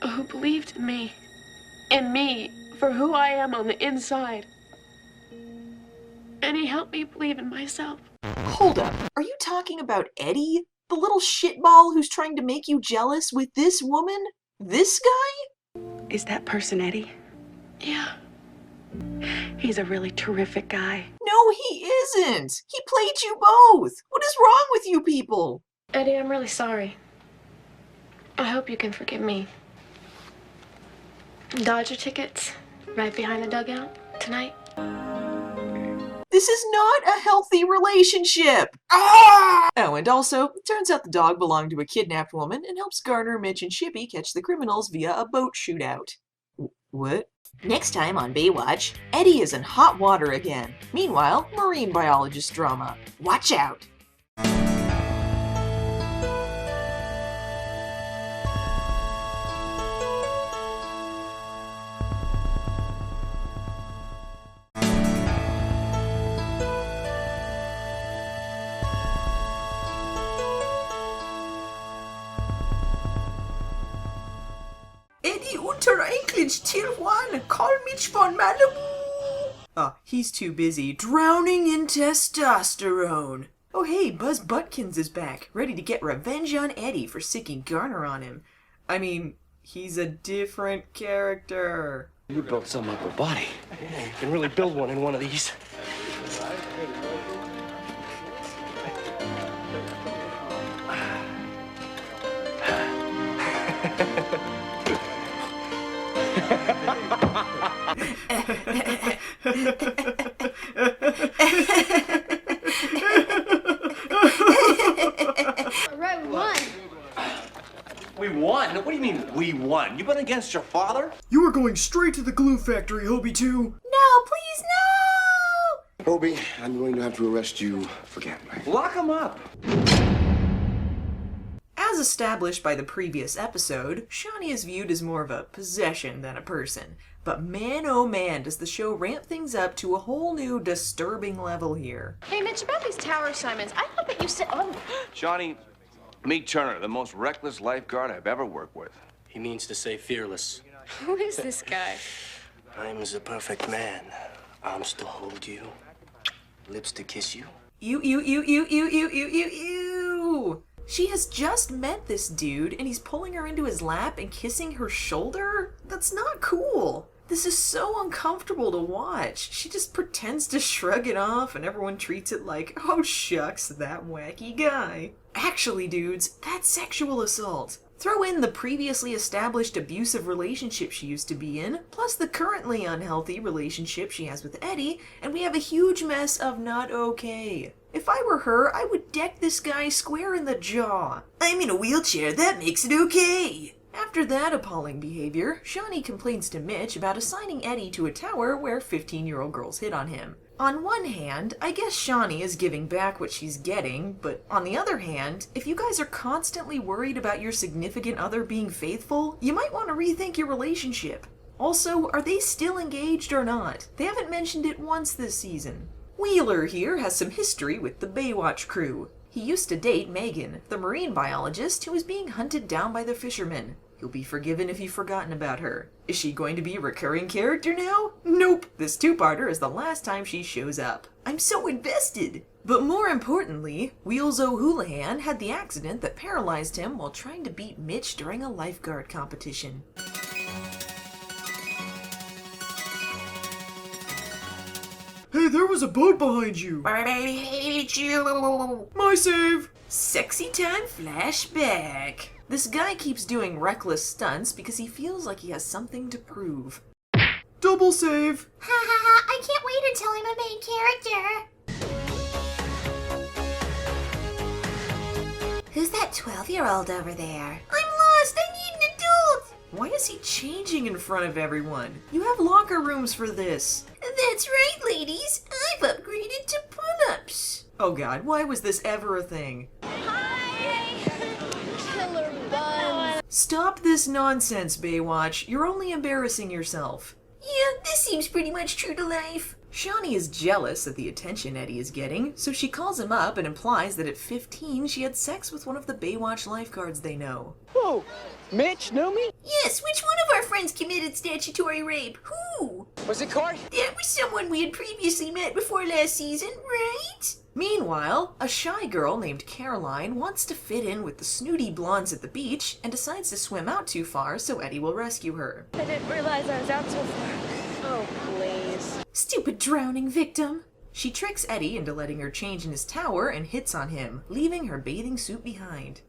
who believed in me for who I am on the inside. And he helped me believe in myself. Hold up, are you talking about Eddie? The little shitball who's trying to make you jealous with this woman? This guy? Is that person Eddie? Yeah. He's a really terrific guy. No, he isn't! He played you both! What is wrong with you people? Eddie, I'm really sorry. I hope you can forgive me. Dodger tickets right behind the dugout tonight. This is not a healthy relationship! Ah! Oh, and also, it turns out the dog belonged to a kidnapped woman and helps Garner, Mitch, and Shippy catch the criminals via a boat shootout. What? Next time on Baywatch, Eddie is in hot water again. Meanwhile, marine biologist drama. Watch out! Eddie unter English Tier 1, call Mitch von Malibu! Ah, he's too busy drowning in testosterone. Oh hey, Buzz Butkins is back, ready to get revenge on Eddie for sicking Garner on him. I mean, he's a different character. You built some upper body. Yeah, you can really build one in one of these. Alright, we won. We won? What do you mean, we won? You been against your father? You are going straight to the glue factory, Hobie 2. No, please, no! Hobie, I'm going to have to arrest you for gambling. Lock him up. As established by the previous episode, Shawnee is viewed as more of a possession than a person. But man oh man does the show ramp things up to a whole new disturbing level here. Hey, Mitch, about these tower assignments, I thought that you said... Oh. Johnny, meet Turner, the most reckless lifeguard I've ever worked with. He means to say fearless. Who is this guy? I'm the perfect man. Arms to hold you. Lips to kiss you. Ew. She has just met this dude and he's pulling her into his lap and kissing her shoulder? That's not cool. This is so uncomfortable to watch. She just pretends to shrug it off and everyone treats it like, oh shucks, that wacky guy. Actually, dudes, that's sexual assault. Throw in the previously established abusive relationship she used to be in, plus the currently unhealthy relationship she has with Eddie, and we have a huge mess of not okay. If I were her, I would deck this guy square in the jaw. I'm in a wheelchair, that makes it okay. After that appalling behavior, Shawnee complains to Mitch about assigning Eddie to a tower where 15-year-old girls hit on him. On one hand, I guess Shawnee is giving back what she's getting, but on the other hand, if you guys are constantly worried about your significant other being faithful, you might want to rethink your relationship. Also, are they still engaged or not? They haven't mentioned it once this season. Wheeler here has some history with the Baywatch crew. He used to date Megan, the marine biologist who was being hunted down by the fishermen. You'll be forgiven if you've forgotten about her. Is she going to be a recurring character now? Nope, this two-parter is the last time she shows up. I'm so invested! But more importantly, Wheels O'Houlihan had the accident that paralyzed him while trying to beat Mitch during a lifeguard competition. Hey, there was a boat behind you. I hate you. My save. Sexy time flashback. This guy keeps doing reckless stunts because he feels like he has something to prove. Double save. Ha ha ha, I can't wait until I'm a main character. Who's that 12-year-old over there? I'm lost, I need an adult. Why is he changing in front of everyone? You have locker rooms for this. That's right, ladies. I've upgraded to pull-ups. Oh god, why was this ever a thing? Killer buns. Stop this nonsense, Baywatch. You're only embarrassing yourself. Yeah, this seems pretty much true to life. Shawnee is jealous at the attention Eddie is getting, so she calls him up and implies that at 15 she had sex with one of the Baywatch lifeguards they know. Whoa, Mitch, know me? Yes, which one of our friends committed statutory rape? Who? Was it Cart? That was someone we had previously met before last season, right? Meanwhile, a shy girl named Caroline wants to fit in with the snooty blondes at the beach and decides to swim out too far so Eddie will rescue her. I didn't realize I was out so far. Oh, please. Stupid drowning victim! She tricks Eddie into letting her change in his tower and hits on him, leaving her bathing suit behind.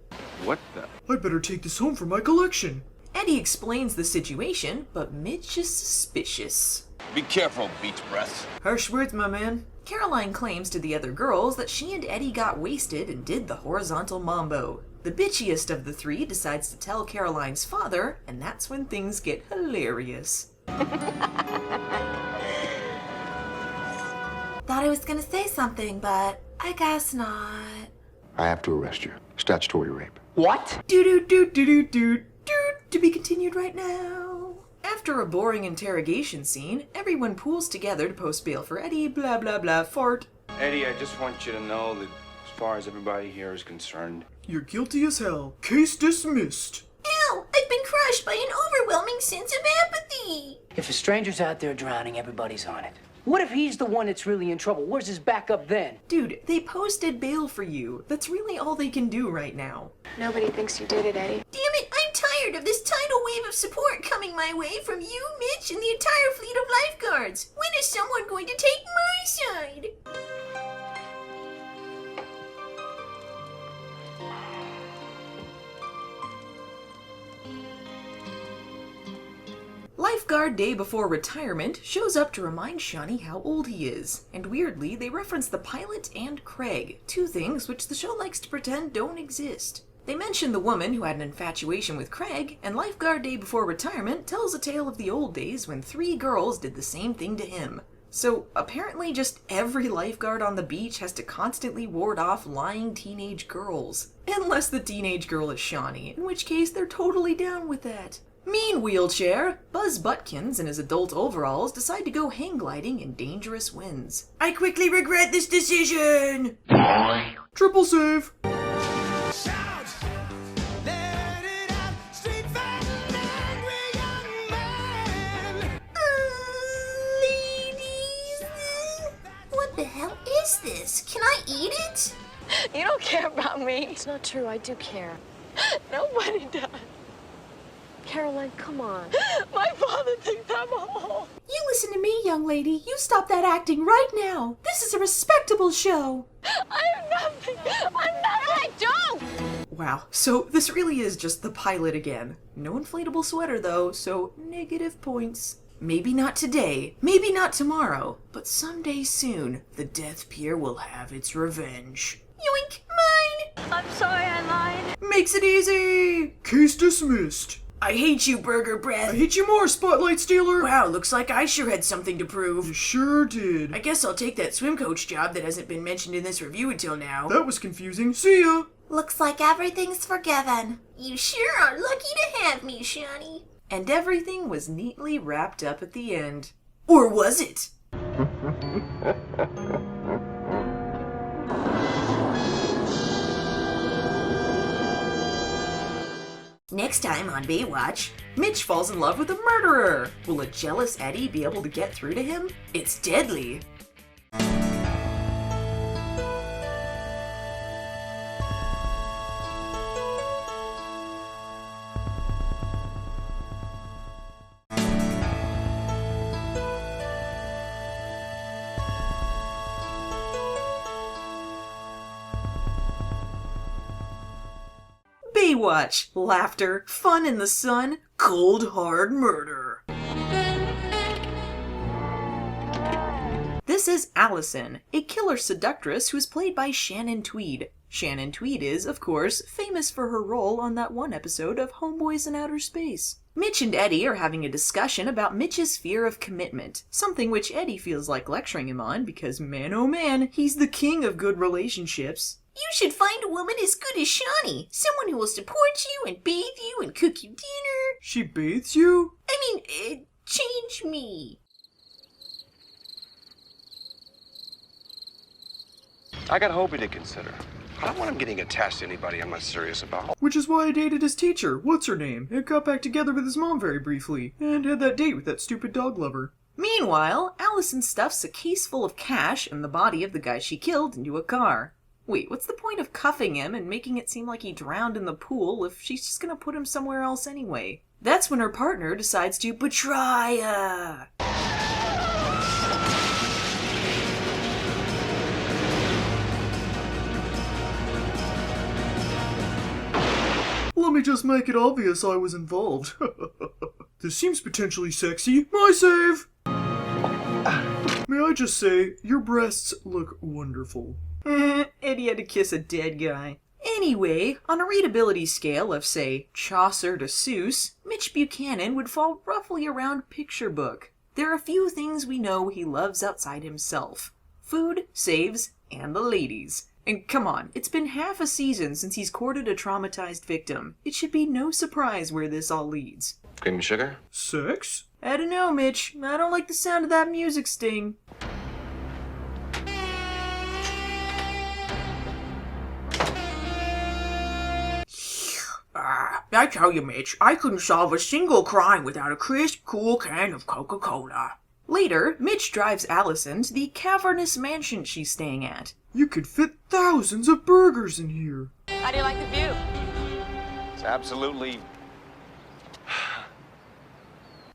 What the? I'd better take this home for my collection. Eddie explains the situation, but Mitch is suspicious. Be careful, beach breath. Harsh words, my man. Caroline claims to the other girls that she and Eddie got wasted and did the horizontal mambo. The bitchiest of the three decides to tell Caroline's father, and that's when things get hilarious. Thought I was gonna say something, but I guess not. I have to arrest you. Statutory rape. What? Do to be continued right now. After a boring interrogation scene, everyone pools together to post bail for Eddie, blah blah blah, fart. Eddie, I just want you to know that as far as everybody here is concerned, you're guilty as hell. Case dismissed. Ow! I've been crushed by an overwhelming sense of apathy. If a stranger's out there drowning, everybody's on it. What if he's the one that's really in trouble? Where's his backup then? Dude, they posted bail for you. That's really all they can do right now. Nobody thinks you did it, Eddie. Damn it, I'm tired of this tidal wave of support coming my way from you, Mitch, and the entire fleet of lifeguards. When is someone going to take my side? Lifeguard day before retirement shows up to remind Shawnee how old he is, and weirdly they reference the pilot and Craig, two things which the show likes to pretend don't exist. They mention the woman who had an infatuation with Craig, and Lifeguard day before retirement tells a tale of the old days when 3 girls did the same thing to him. So apparently just every lifeguard on the beach has to constantly ward off lying teenage girls. Unless the teenage girl is Shawnee, in which case they're totally down with that. Mean wheelchair, Buzz Butkins in his adult overalls decide to go hang gliding in dangerous winds. I quickly regret this decision! Triple save! Ladies, what the hell is this? Can I eat it? You don't care about me. It's not true, I do care. Nobody does. Caroline, come on. My father thinks I'm a hole. You listen to me, young lady. You stop that acting right now. This is a respectable show. I have nothing. I'm not. I don't. Wow, so this really is just the pilot again. No inflatable sweater though, so negative points. Maybe not today, maybe not tomorrow, but someday soon, the Death Pier will have its revenge. Yoink, mine. I'm sorry I lied. Makes it easy. Case dismissed. I hate you, Burger Breath. I hate you more, Spotlight Stealer. Wow, looks like I sure had something to prove. You sure did. I guess I'll take that swim coach job that hasn't been mentioned in this review until now. That was confusing. See ya. Looks like everything's forgiven. You sure are lucky to have me, Shawnee. And everything was neatly wrapped up at the end. Or was it? Next time on Baywatch, Mitch falls in love with a murderer. Will a jealous Eddie be able to get through to him? It's deadly. Baywatch. Laughter, fun in the sun, cold hard murder. This is Allison, a killer seductress who is played by Shannon Tweed. Shannon Tweed is, of course, famous for her role on that one episode of Homeboys in Outer Space. Mitch and Eddie are having a discussion about Mitch's fear of commitment, something which Eddie feels like lecturing him on because, man oh man, he's the king of good relationships. You should find a woman as good as Shawnee. Someone who will support you and bathe you and cook you dinner. She bathes you? I mean, change me. I got Hobie to consider. I don't want him getting attached to anybody I'm not serious about. Which is why I dated his teacher, what's her name, and got back together with his mom very briefly, and had that date with that stupid dog lover. Meanwhile, Allison stuffs a case full of cash and the body of the guy she killed into a car. Wait, what's the point of cuffing him and making it seem like he drowned in the pool if she's just gonna put him somewhere else anyway? That's when her partner decides to betray her. Let me just make it obvious I was involved. This seems potentially sexy. My save! May I just say, your breasts look wonderful. Eddie had to kiss a dead guy. Anyway, on a readability scale of, say, Chaucer to Seuss, Mitch Buchanan would fall roughly around picture book. There are a few things we know he loves outside himself. Food, saves, and the ladies. And come on, it's been half a season since he's courted a traumatized victim. It should be no surprise where this all leads. Cream and sugar? Sex? I don't know, Mitch. I don't like the sound of that music sting. I tell you, Mitch, I couldn't solve a single crime without a crisp, cool can of Coca-Cola. Later, Mitch drives Allison to the cavernous mansion she's staying at. You could fit thousands of burgers in here. How do you like the view? It's absolutely...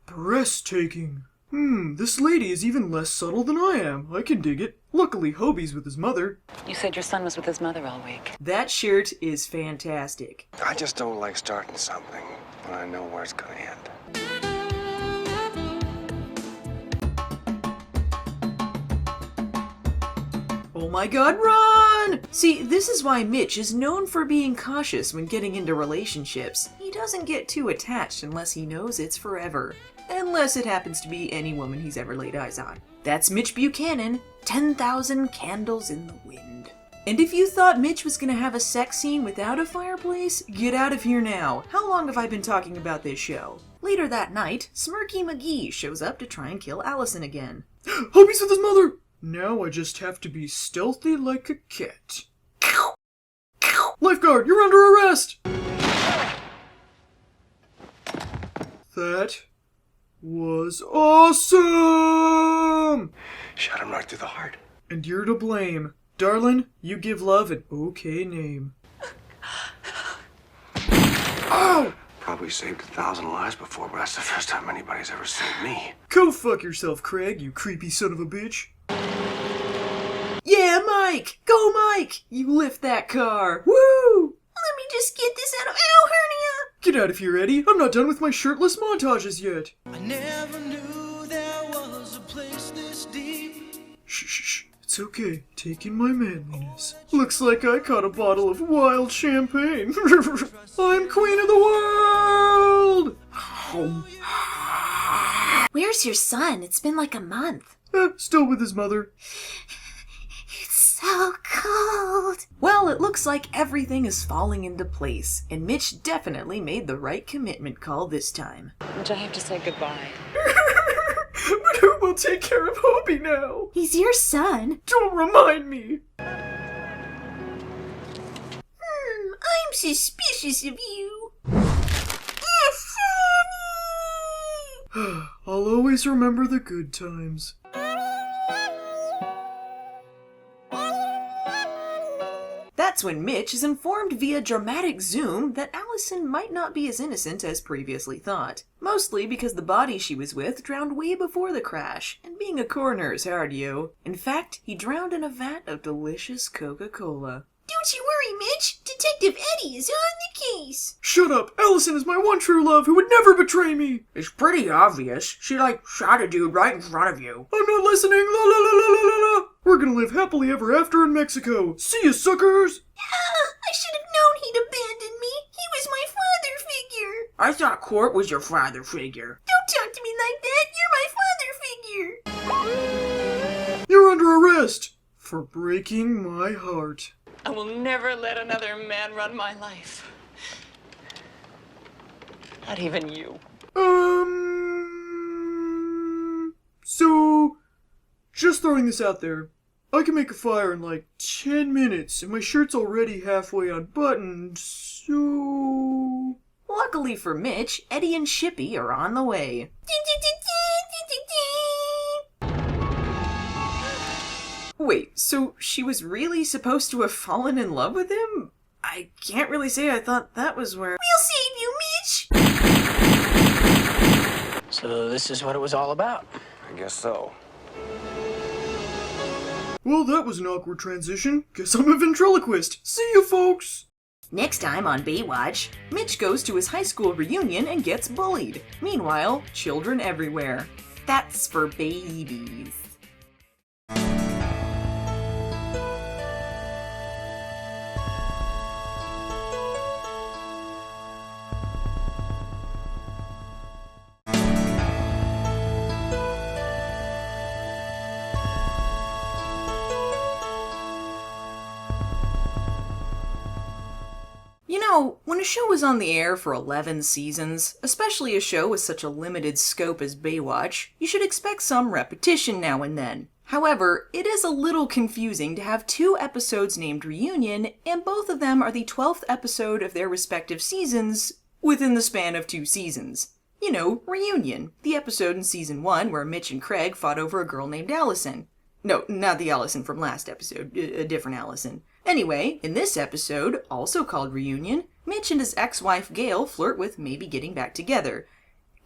breathtaking. This lady is even less subtle than I am. I can dig it. Luckily, Hobie's with his mother. You said your son was with his mother all week. That shirt is fantastic. I just don't like starting something when I know where it's gonna end. Oh my god, run! See, this is why Mitch is known for being cautious when getting into relationships. He doesn't get too attached unless he knows it's forever. Unless it happens to be any woman he's ever laid eyes on. That's Mitch Buchanan, 10,000 Candles in the Wind. And if you thought Mitch was gonna have a sex scene without a fireplace, get out of here now. How long have I been talking about this show? Later that night, Smirky McGee shows up to try and kill Allison again. Hobie's with his mother! Now I just have to be stealthy like a cat. Lifeguard, you're under arrest! That was awesome! Shot him right through the heart. And you're to blame. Darlin', you give love an okay name. Ow! Probably saved 1,000 lives before, but that's the first time anybody's ever saved me. Go fuck yourself, Craig, you creepy son of a bitch. Yeah, Mike! Go, Mike! You lift that car! Woo! Let me just get this out of... Ow, hernia! Get out of here, Eddie. I'm not done with my shirtless montages yet. I never knew there was a place this deep. Shh. It's okay. Take in my manliness. Looks like I caught a bottle of wild champagne. I'm queen of the world! Where's your son? It's been like a month. Still with his mother. So cold. Well, it looks like everything is falling into place, and Mitch definitely made the right commitment call this time. Mitch, I have to say goodbye. But who will take care of Hobie now? He's your son. Don't remind me. I'm suspicious of you. I'll always remember the good times. That's when Mitch is informed via dramatic zoom that Allison might not be as innocent as previously thought. Mostly because the body she was with drowned way before the crash, and being a coroner is hard, yo. In fact, he drowned in a vat of delicious Coca-Cola. Don't you worry, Mitch. Detective Eddie is on the case. Shut up! Allison is my one true love who would never betray me! It's pretty obvious. She, shot a dude right in front of you. I'm not listening! La la la la la la la! We're gonna live happily ever after in Mexico! See ya, suckers! I should have known he'd abandon me. He was my father figure. I thought Court was your father figure. Don't talk to me like that. You're my father figure. You're under arrest for breaking my heart. I will never let another man run my life. Not even you. So, just throwing this out there. I can make a fire in 10 minutes, and my shirt's already halfway unbuttoned, so... Luckily for Mitch, Eddie and Shippy are on the way. Wait, so she was really supposed to have fallen in love with him? I can't really say I thought that was where... We'll save you, Mitch! So this is what it was all about. I guess so. Well, that was an awkward transition. Guess I'm a ventriloquist. See you, folks! Next time on Baywatch, Mitch goes to his high school reunion and gets bullied. Meanwhile, children everywhere. That's for babies. You know, when a show is on the air for 11 seasons, especially a show with such a limited scope as Baywatch, you should expect some repetition now and then. However, it is a little confusing to have 2 episodes named Reunion, and both of them are the 12th episode of their respective seasons within the span of 2 seasons. You know, Reunion, the episode in season 1 where Mitch and Craig fought over a girl named Allison. No, not the Allison from last episode, a different Allison. Anyway, in this episode, also called Reunion, Mitch and his ex-wife Gail flirt with maybe getting back together.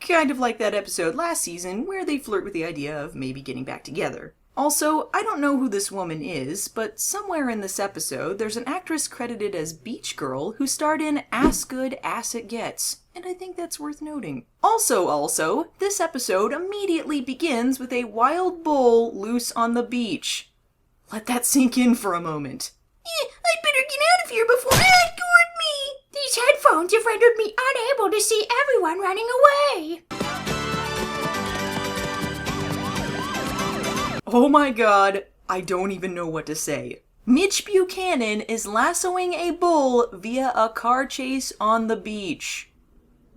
Kind of like that episode last season where they flirt with the idea of maybe getting back together. Also, I don't know who this woman is, but somewhere in this episode there's an actress credited as Beach Girl who starred in Ass Good, Ass It Gets, and I think that's worth noting. Also, this episode immediately begins with a wild bull loose on the beach. Let that sink in for a moment. I'd better get out of here before Ed gored me! These headphones have rendered me unable to see everyone running away! Oh my god, I don't even know what to say. Mitch Buchanan is lassoing a bull via a car chase on the beach.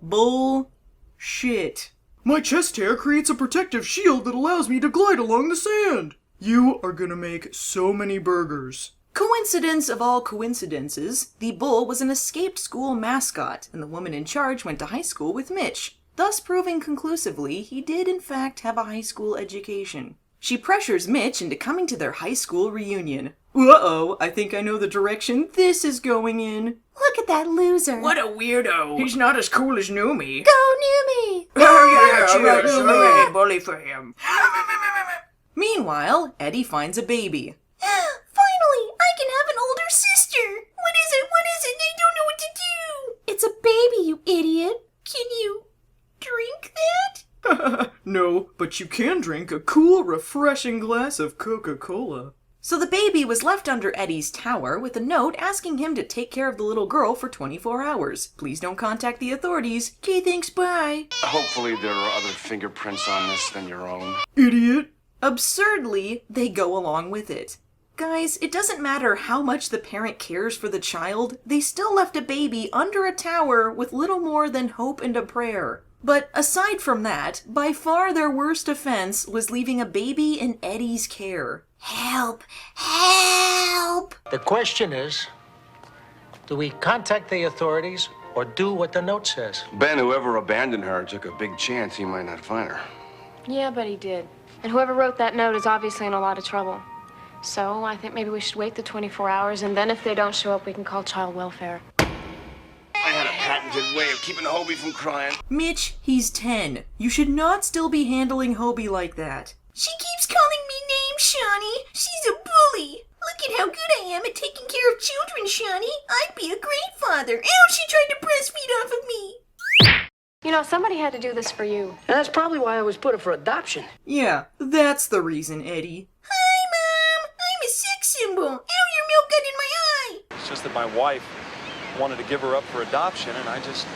Bullshit. My chest hair creates a protective shield that allows me to glide along the sand. You are gonna make so many burgers. Coincidence of all coincidences, the bull was an escaped school mascot, and the woman in charge went to high school with Mitch, thus proving conclusively he did in fact have a high school education. She pressures Mitch into coming to their high school reunion. Uh-oh, I think I know the direction this is going in. Look at that loser. What a weirdo. He's not as cool as Noomi. Go, Noomi! Oh, yeah, bully for him. Meanwhile, Eddie finds a baby. Finally, I can have an older sister. What is it? I don't know what to do. It's a baby, you idiot. Can you drink that? No, but you can drink a cool, refreshing glass of Coca-Cola. So the baby was left under Eddie's tower with a note asking him to take care of the little girl for 24 hours. Please don't contact the authorities. Okay, thanks, bye. Hopefully there are other fingerprints on this than your own. Idiot. Absurdly, they go along with it. Guys, it doesn't matter how much the parent cares for the child, they still left a baby under a tower with little more than hope and a prayer. But aside from that, by far their worst offense was leaving a baby in Eddie's care. Help! Help! The question is, do we contact the authorities or do what the note says? Ben, whoever abandoned her took a big chance he might not find her. Yeah, but he did. And whoever wrote that note is obviously in a lot of trouble. So I think maybe we should wait the 24 hours, and then if they don't show up, we can call child welfare. I had a patented way of keeping Hobie from crying. Mitch, he's 10. You should not still be handling Hobie like that. She keeps calling me names, Shawnee. She's a bully. Look at how good I am at taking care of children, Shawnee. I'd be a great father. Ow, she tried to breastfeed off of me. You know, somebody had to do this for you. And that's probably why I was put up for adoption. Yeah, that's the reason, Eddie. Hi, Mom. I'm a sex symbol. Ow, your milk got in my eye. It's just that my wife wanted to give her up for adoption, and I just...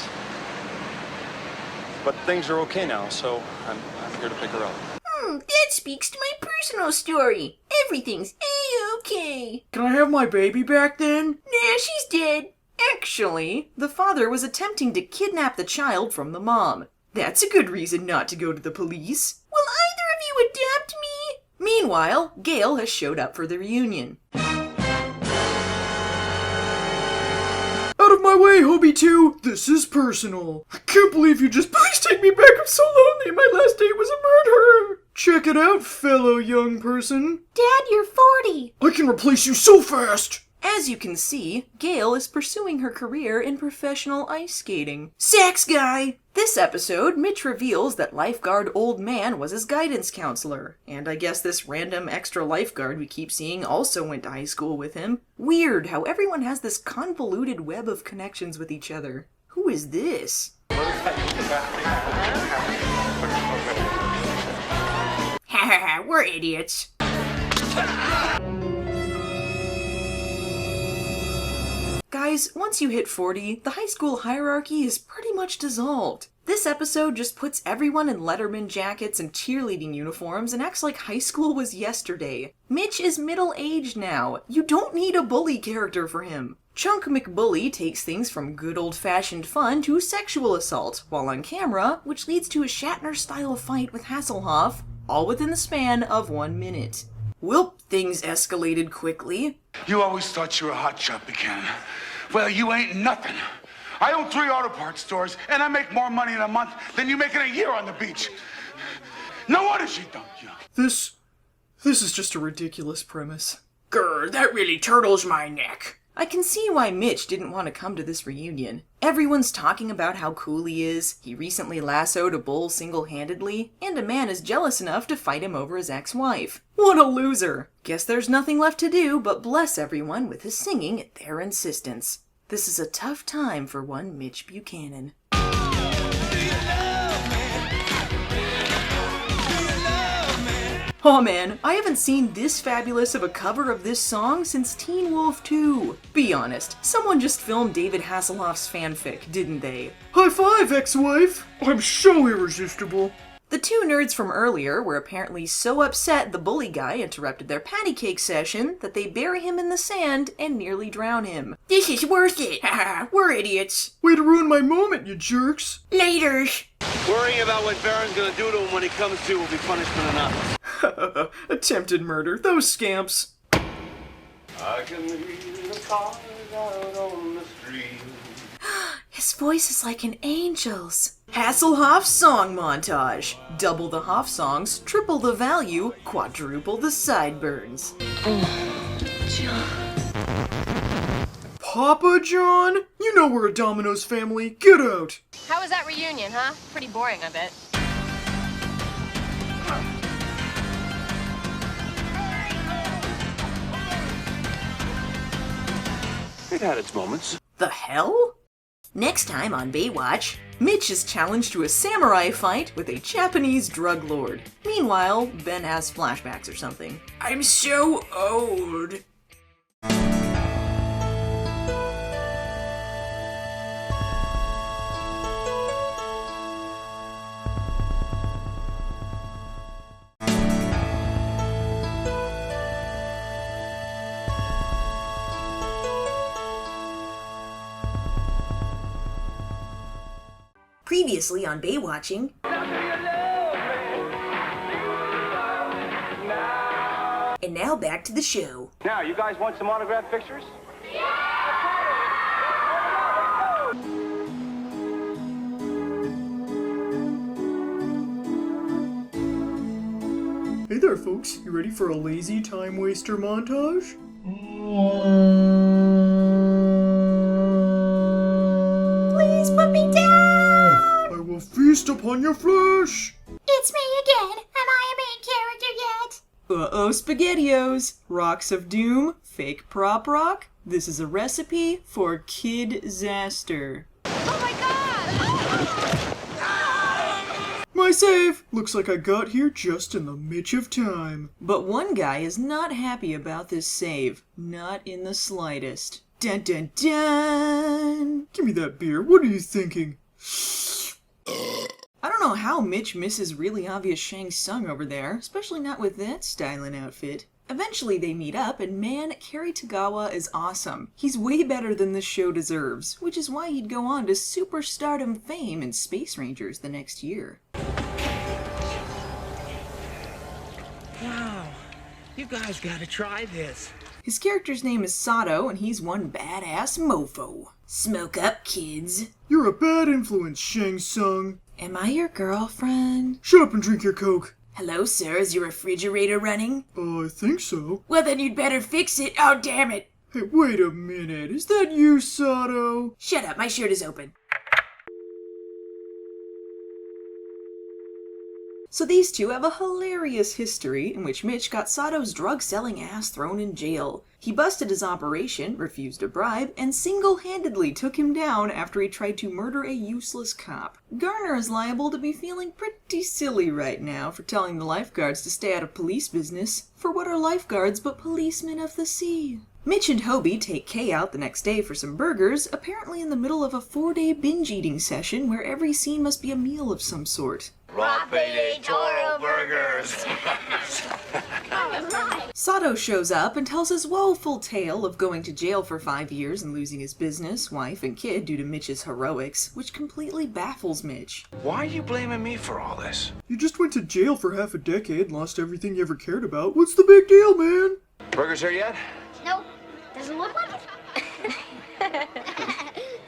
But things are okay now, so I'm here to pick her up. That speaks to my personal story. Everything's A-okay. Can I have my baby back then? Nah, she's dead. Actually, the father was attempting to kidnap the child from the mom. That's a good reason not to go to the police. Will either of you adopt me? Meanwhile, Gail has showed up for the reunion. Out of my way, Hobie 2! This is personal. I can't believe you just... Please take me back, I'm so lonely. My last date was a murder. Check it out, fellow young person. Dad, you're 40. I can replace you so fast. As you can see, Gail is pursuing her career in professional ice skating. Sex guy! This episode, Mitch reveals that lifeguard Old Man was his guidance counselor. And I guess this random extra lifeguard we keep seeing also went to high school with him. Weird how everyone has this convoluted web of connections with each other. Who is this? Hahaha, we're idiots. Guys, once you hit 40, the high school hierarchy is pretty much dissolved. This episode just puts everyone in Letterman jackets and cheerleading uniforms and acts like high school was yesterday. Mitch is middle-aged now. You don't need a bully character for him. Chunk McBully takes things from good old-fashioned fun to sexual assault, while on camera, which leads to a Shatner-style fight with Hasselhoff, all within the span of 1 minute. Welp, things escalated quickly. You always thought you were a hotshot, Buchanan. Well, you ain't nothing. I own 3 auto parts stores, and I make more money in a month than you make in a year on the beach. No wonder she dumped you. This is just a ridiculous premise. Grr, that really turtles my neck. I can see why Mitch didn't want to come to this reunion. Everyone's talking about how cool he is, he recently lassoed a bull single-handedly, and a man is jealous enough to fight him over his ex-wife. What a loser! Guess there's nothing left to do but bless everyone with his singing at their insistence. This is a tough time for one Mitch Buchanan. Oh man, I haven't seen this fabulous of a cover of this song since Teen Wolf 2. Be honest, someone just filmed David Hasselhoff's fanfic, didn't they? High five, ex-wife! I'm so irresistible. The 2 nerds from earlier were apparently so upset the bully guy interrupted their patty cake session that they bury him in the sand and nearly drown him. This is worth it! Haha, we're idiots. Way to ruin my moment, you jerks. Laters. Worrying about what Baron's gonna do to him when he comes to will be punishment enough. Attempted murder, those scamps. I can hear the cars out on the street. His voice is like an angel's. Hasselhoff song montage. Double the Hoff songs, triple the value, quadruple the sideburns. Papa John? You know we're a Domino's family. Get out. How was that reunion, huh? Pretty boring, I bet. It had its moments. The hell? Next time on Baywatch, Mitch is challenged to a samurai fight with a Japanese drug lord. Meanwhile, Ben has flashbacks or something. I'm so old. Previously on Baywatching. And now back to the show. Now, you guys want some autographed pictures? Hey there, folks. You ready for a lazy time waster montage? Please put me down! I will feast upon your flesh! It's me again. Am I a main character yet? Uh-oh, SpaghettiOs! Rocks of Doom, fake prop rock. This is a recipe for Kid-zaster. My save! Looks like I got here just in the mitch of time. But one guy is not happy about this save. Not in the slightest. Dun dun dun! Give me that beer, what are you thinking? I don't know how Mitch misses really obvious Shang Tsung over there, especially not with that styling outfit. Eventually they meet up, and man, Cary Tagawa is awesome. He's way better than this show deserves, which is why he'd go on to superstardom fame in Space Rangers the next year. Wow, you guys gotta try this. His character's name is Sato, and he's one badass mofo. Smoke up, kids. You're a bad influence, Shang Tsung. Am I your girlfriend? Shut up and drink your Coke. Hello, sir. Is your refrigerator running? I think so. Well, then you'd better fix it. Oh, damn it. Hey, wait a minute. Is that you, Sato? Shut up. My shirt is open. So these two have a hilarious history in which Mitch got Sato's drug-selling ass thrown in jail. He busted his operation, refused a bribe, and single-handedly took him down after he tried to murder a useless cop. Garner is liable to be feeling pretty silly right now for telling the lifeguards to stay out of police business. For what are lifeguards but policemen of the sea? Mitch and Hobie take Kay out the next day for some burgers, apparently in the middle of a 4-day binge-eating session where every scene must be a meal of some sort. Rapide Toro Burgers! Sato shows up and tells his woeful tale of going to jail for 5 years and losing his business, wife, and kid due to Mitch's heroics, which completely baffles Mitch. Why are you blaming me for all this? You just went to jail for half a decade and lost everything you ever cared about. What's the big deal, man? Burgers here yet? Nope. Doesn't look like it.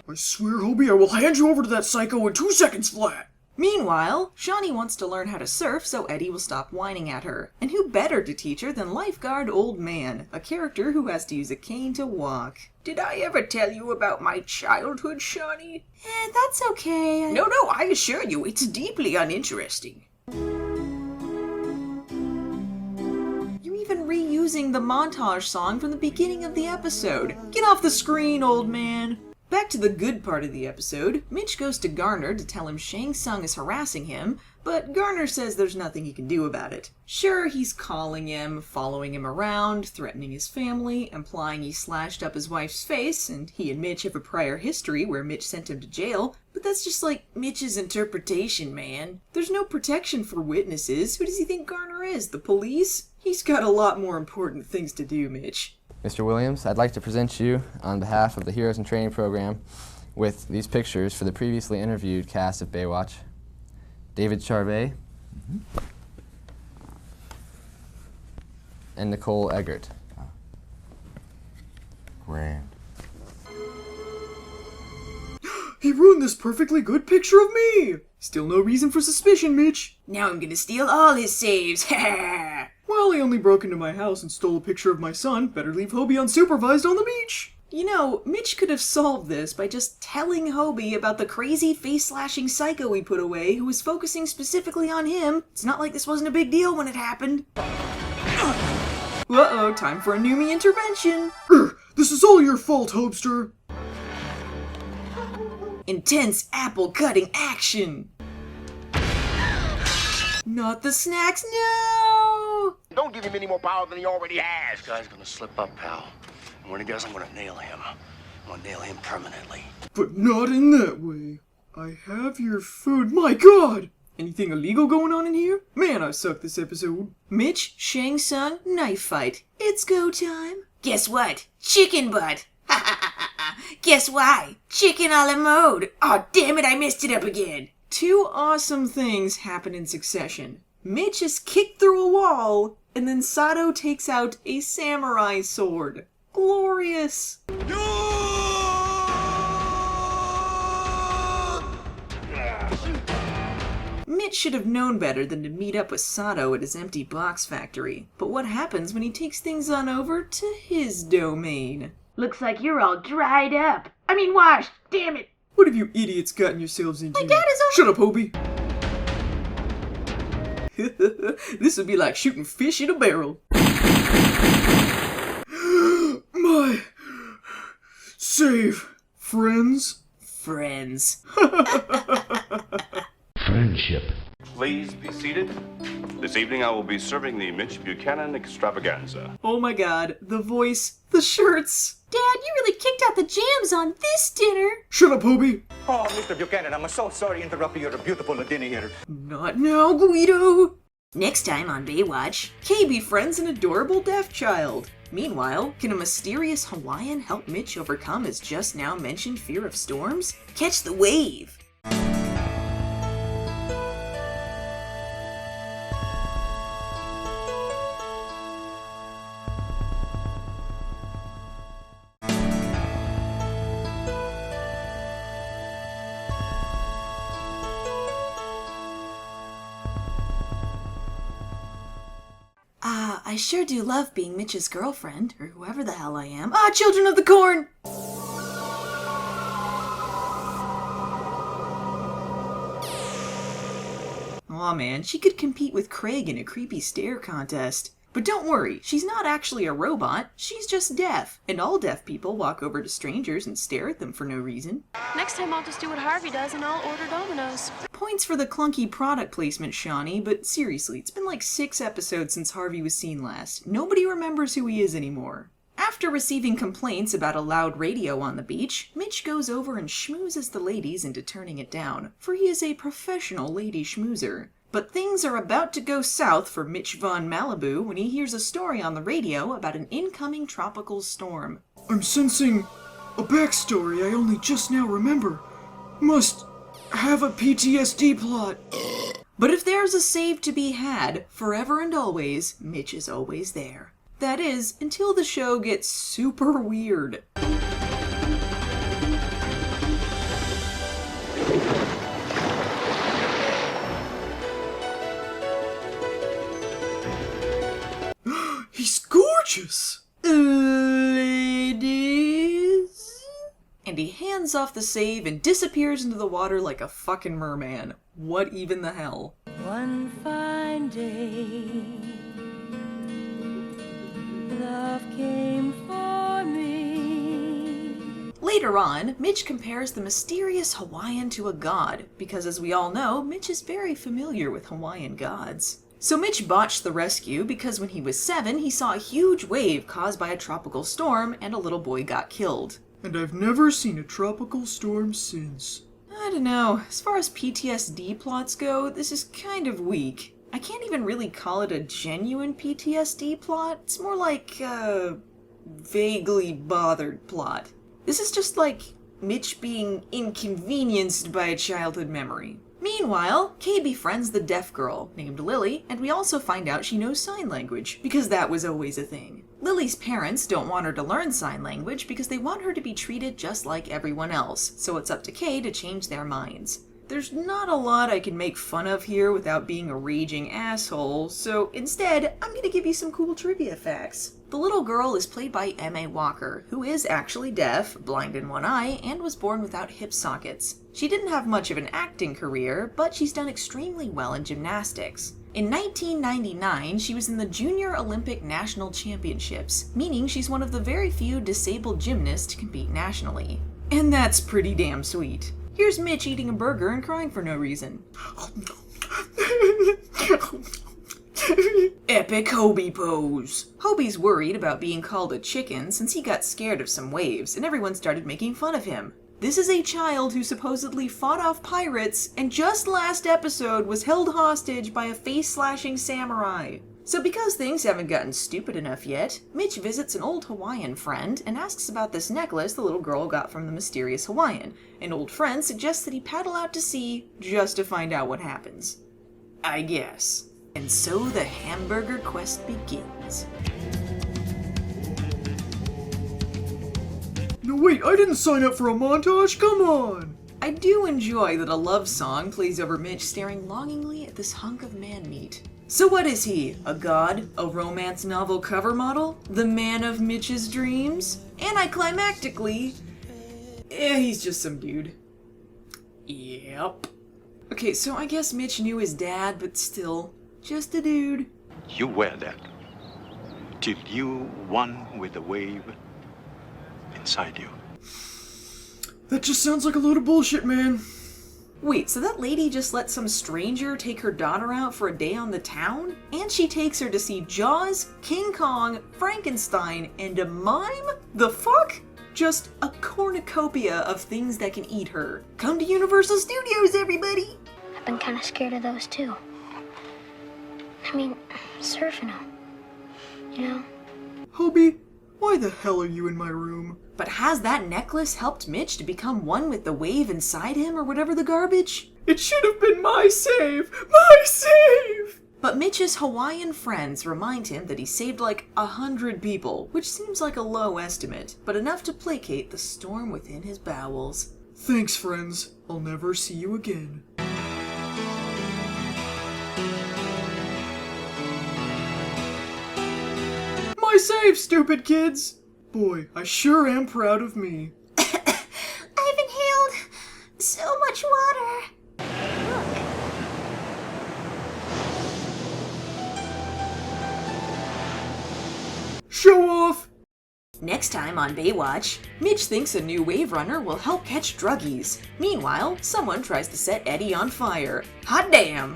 I swear, Hobie, I will hand you over to that psycho in 2 seconds flat. Meanwhile, Shawnee wants to learn how to surf so Eddie will stop whining at her. And who better to teach her than Lifeguard Old Man, a character who has to use a cane to walk. Did I ever tell you about my childhood, Shawnee? That's okay. No, I assure you, it's deeply uninteresting. You're even reusing the montage song from the beginning of the episode. Get off the screen, old man! Back to the good part of the episode, Mitch goes to Garner to tell him Shang Tsung is harassing him, but Garner says there's nothing he can do about it. Sure, he's calling him, following him around, threatening his family, implying he slashed up his wife's face, and he and Mitch have a prior history where Mitch sent him to jail, but that's just like Mitch's interpretation, man. There's no protection for witnesses. Who does he think Garner is? The police? He's got a lot more important things to do, Mitch. Mr. Williams, I'd like to present you, on behalf of the Heroes in Training program, with these pictures for the previously interviewed cast of Baywatch. David Charvet, and Nicole Eggert. Grand. He ruined this perfectly good picture of me! Still no reason for suspicion, Mitch. Now I'm gonna steal all his saves. Ha! Well, he only broke into my house and stole a picture of my son. Better leave Hobie unsupervised on the beach. You know, Mitch could have solved this by just telling Hobie about the crazy face-slashing psycho he put away who was focusing specifically on him. It's not like this wasn't a big deal when it happened. Uh-oh, time for a Numi intervention. This is all your fault, Hobster. Intense apple-cutting action. Not the snacks, no! Don't give him any more power than he already has. This guy's gonna slip up, pal. And when he does, I'm gonna nail him. I'm gonna nail him permanently. But not in that way. I have your food. My God! Anything illegal going on in here? Man, I suck this episode. Mitch, Shang Tsung, knife fight. It's go time. Guess what? Chicken butt. Guess why? Chicken a la mode. Oh, damn it, I messed it up again. 2 awesome things happen in succession. Mitch is kicked through a wall, and then Sato takes out a samurai sword. Glorious! Mitch should have known better than to meet up with Sato at his empty box factory. But what happens when he takes things on over to his domain? Looks like you're all dried up. I mean washed. Damn it. What have you idiots gotten yourselves into? My dad is over. Shut up, Hobie. This would be like shooting fish in a barrel. My save friends. Friends. Friendship. Please be seated. This evening I will be serving the Mitch Buchanan extravaganza. Oh my god, the voice, the shirts. Dad, you really kicked out the jams on this dinner. Shut up, Hobie. Oh, Mr. Buchanan, I'm so sorry to interrupt your beautiful dinner here. Not now, Guido. Next time on Baywatch, Kay befriends an adorable deaf child. Meanwhile, can a mysterious Hawaiian help Mitch overcome his just now mentioned fear of storms? Catch the wave. I sure do love being Mitch's girlfriend, or whoever the hell I am. Children of the Corn! Aw man, she could compete with Craig in a creepy stare contest. But don't worry, she's not actually a robot, she's just deaf. And all deaf people walk over to strangers and stare at them for no reason. Next time I'll just do what Harvey does and I'll order Domino's. Points for the clunky product placement, Shawnee, but seriously, it's been like 6 episodes since Harvey was seen last. Nobody remembers who he is anymore. After receiving complaints about a loud radio on the beach, Mitch goes over and schmoozes the ladies into turning it down, for he is a professional lady schmoozer. But things are about to go south for Mitch Von Malibu when he hears a story on the radio about an incoming tropical storm. I'm sensing a backstory I only just now remember. Must have a PTSD plot. But if there's a save to be had, forever and always, Mitch is always there. That is, until the show gets super weird. He's gorgeous! Ladies? And he hands off the save and disappears into the water like a fucking merman. What even the hell? One fine day, love came for me. Later on, Mitch compares the mysterious Hawaiian to a god, because as we all know, Mitch is very familiar with Hawaiian gods. So Mitch botched the rescue because when he was 7, he saw a huge wave caused by a tropical storm and a little boy got killed. And I've never seen a tropical storm since. I don't know, as far as PTSD plots go, this is kind of weak. I can't even really call it a genuine PTSD plot, it's more like a vaguely bothered plot. This is just like Mitch being inconvenienced by a childhood memory. Meanwhile, Kay befriends the deaf girl, named Lily, and we also find out she knows sign language, because that was always a thing. Lily's parents don't want her to learn sign language because they want her to be treated just like everyone else, so it's up to Kay to change their minds. There's not a lot I can make fun of here without being a raging asshole, so instead, I'm gonna give you some cool trivia facts. The little girl is played by M.A. Walker, who is actually deaf, blind in one eye, and was born without hip sockets. She didn't have much of an acting career, but she's done extremely well in gymnastics. In 1999, she was in the Junior Olympic National Championships, meaning she's one of the very few disabled gymnasts to compete nationally. And that's pretty damn sweet. Here's Mitch eating a burger and crying for no reason. Epic Hobie pose. Hobie's worried about being called a chicken since he got scared of some waves and everyone started making fun of him. This is a child who supposedly fought off pirates and just last episode was held hostage by a face-slashing samurai. So because things haven't gotten stupid enough yet, Mitch visits an old Hawaiian friend and asks about this necklace the little girl got from the mysterious Hawaiian. An old friend suggests that he paddle out to sea just to find out what happens. I guess. And so the hamburger quest begins. No wait, I didn't sign up for a montage, come on! I do enjoy that a love song plays over Mitch staring longingly at this hunk of man meat. So what is he? A god? A romance novel cover model? The man of Mitch's dreams? Anticlimactically, he's just some dude. Yep. Okay, so I guess Mitch knew his dad, but still. Just a dude. You wear that till you one with the wave inside you. That just sounds like a load of bullshit, man. Wait, so that lady just let some stranger take her daughter out for a day on the town? And she takes her to see Jaws, King Kong, Frankenstein, and a mime? The fuck? Just a cornucopia of things that can eat her. Come to Universal Studios, everybody! I've been kind of scared of those too. I mean, surfing them. You know? Hobie, why the hell are you in my room? But has that necklace helped Mitch to become one with the wave inside him or whatever the garbage? It should have been my save! My save! But Mitch's Hawaiian friends remind him that he saved like 100 people, which seems like a low estimate, but enough to placate the storm within his bowels. Thanks, friends. I'll never see you again. My save, stupid kids! Boy, I sure am proud of me. I've inhaled so much water. Look. Show off! Next time on Baywatch, Mitch thinks a new wave runner will help catch druggies. Meanwhile, someone tries to set Eddie on fire. Hot damn!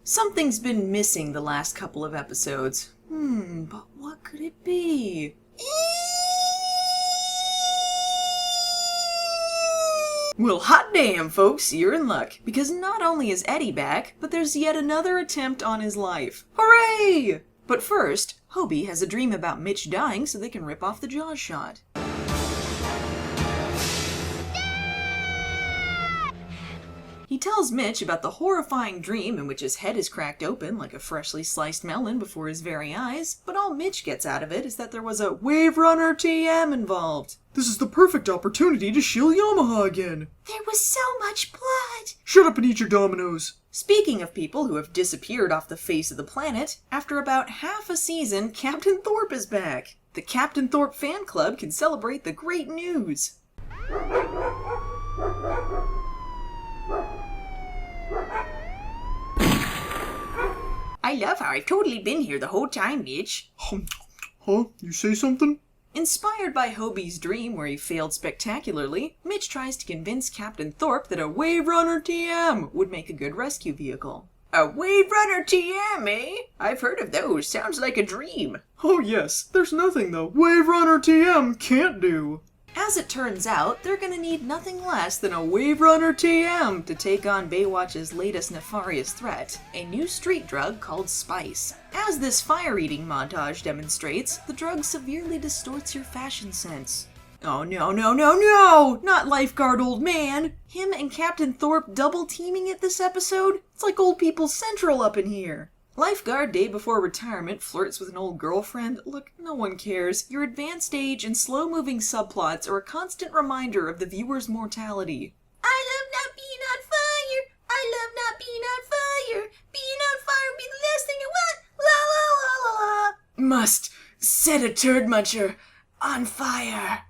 Something's been missing the last couple of episodes. But what could it be? Well, hot damn, folks, you're in luck. Because not only is Eddie back, but there's yet another attempt on his life. Hooray! But first, Hobie has a dream about Mitch dying so they can rip off the Jaws shot. He tells Mitch about the horrifying dream in which his head is cracked open like a freshly sliced melon before his very eyes, but all Mitch gets out of it is that there was a Wave Runner TM involved. This is the perfect opportunity to shill Yamaha again. There was so much blood. Shut up and eat your Dominoes. Speaking of people who have disappeared off the face of the planet, after about half a season, Captain Thorpe is back. The Captain Thorpe fan club can celebrate the great news. I love how I've totally been here the whole time, Mitch. Huh? You say something? Inspired by Hobie's dream where he failed spectacularly, Mitch tries to convince Captain Thorpe that a Wave Runner TM would make a good rescue vehicle. A Wave Runner TM, eh? I've heard of those. Sounds like a dream. Oh yes, there's nothing the Wave Runner TM can't do. As it turns out, they're gonna need nothing less than a Wave Runner TM to take on Baywatch's latest nefarious threat, a new street drug called Spice. As this fire-eating montage demonstrates, the drug severely distorts your fashion sense. Oh no, no, no, no! Not Lifeguard Old Man! Him and Captain Thorpe double-teaming it this episode? It's like Old People Central up in here. Lifeguard day before retirement flirts with an old girlfriend. Look, no one cares. Your advanced age and slow-moving subplots are a constant reminder of the viewer's mortality. I love not being on fire. I love not being on fire. Being on fire would be the last thing I want. La la la la la. Must set a turd muncher on fire.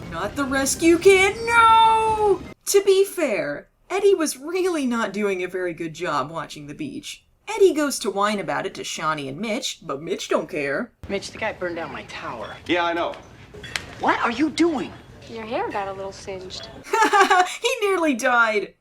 Not the rescue kid, no! To be fair, Eddie was really not doing a very good job watching the beach. Eddie goes to whine about it to Shawnee and Mitch, but Mitch don't care. Mitch, the guy burned down my tower. Yeah, I know. What are you doing? Your hair got a little singed. He nearly died.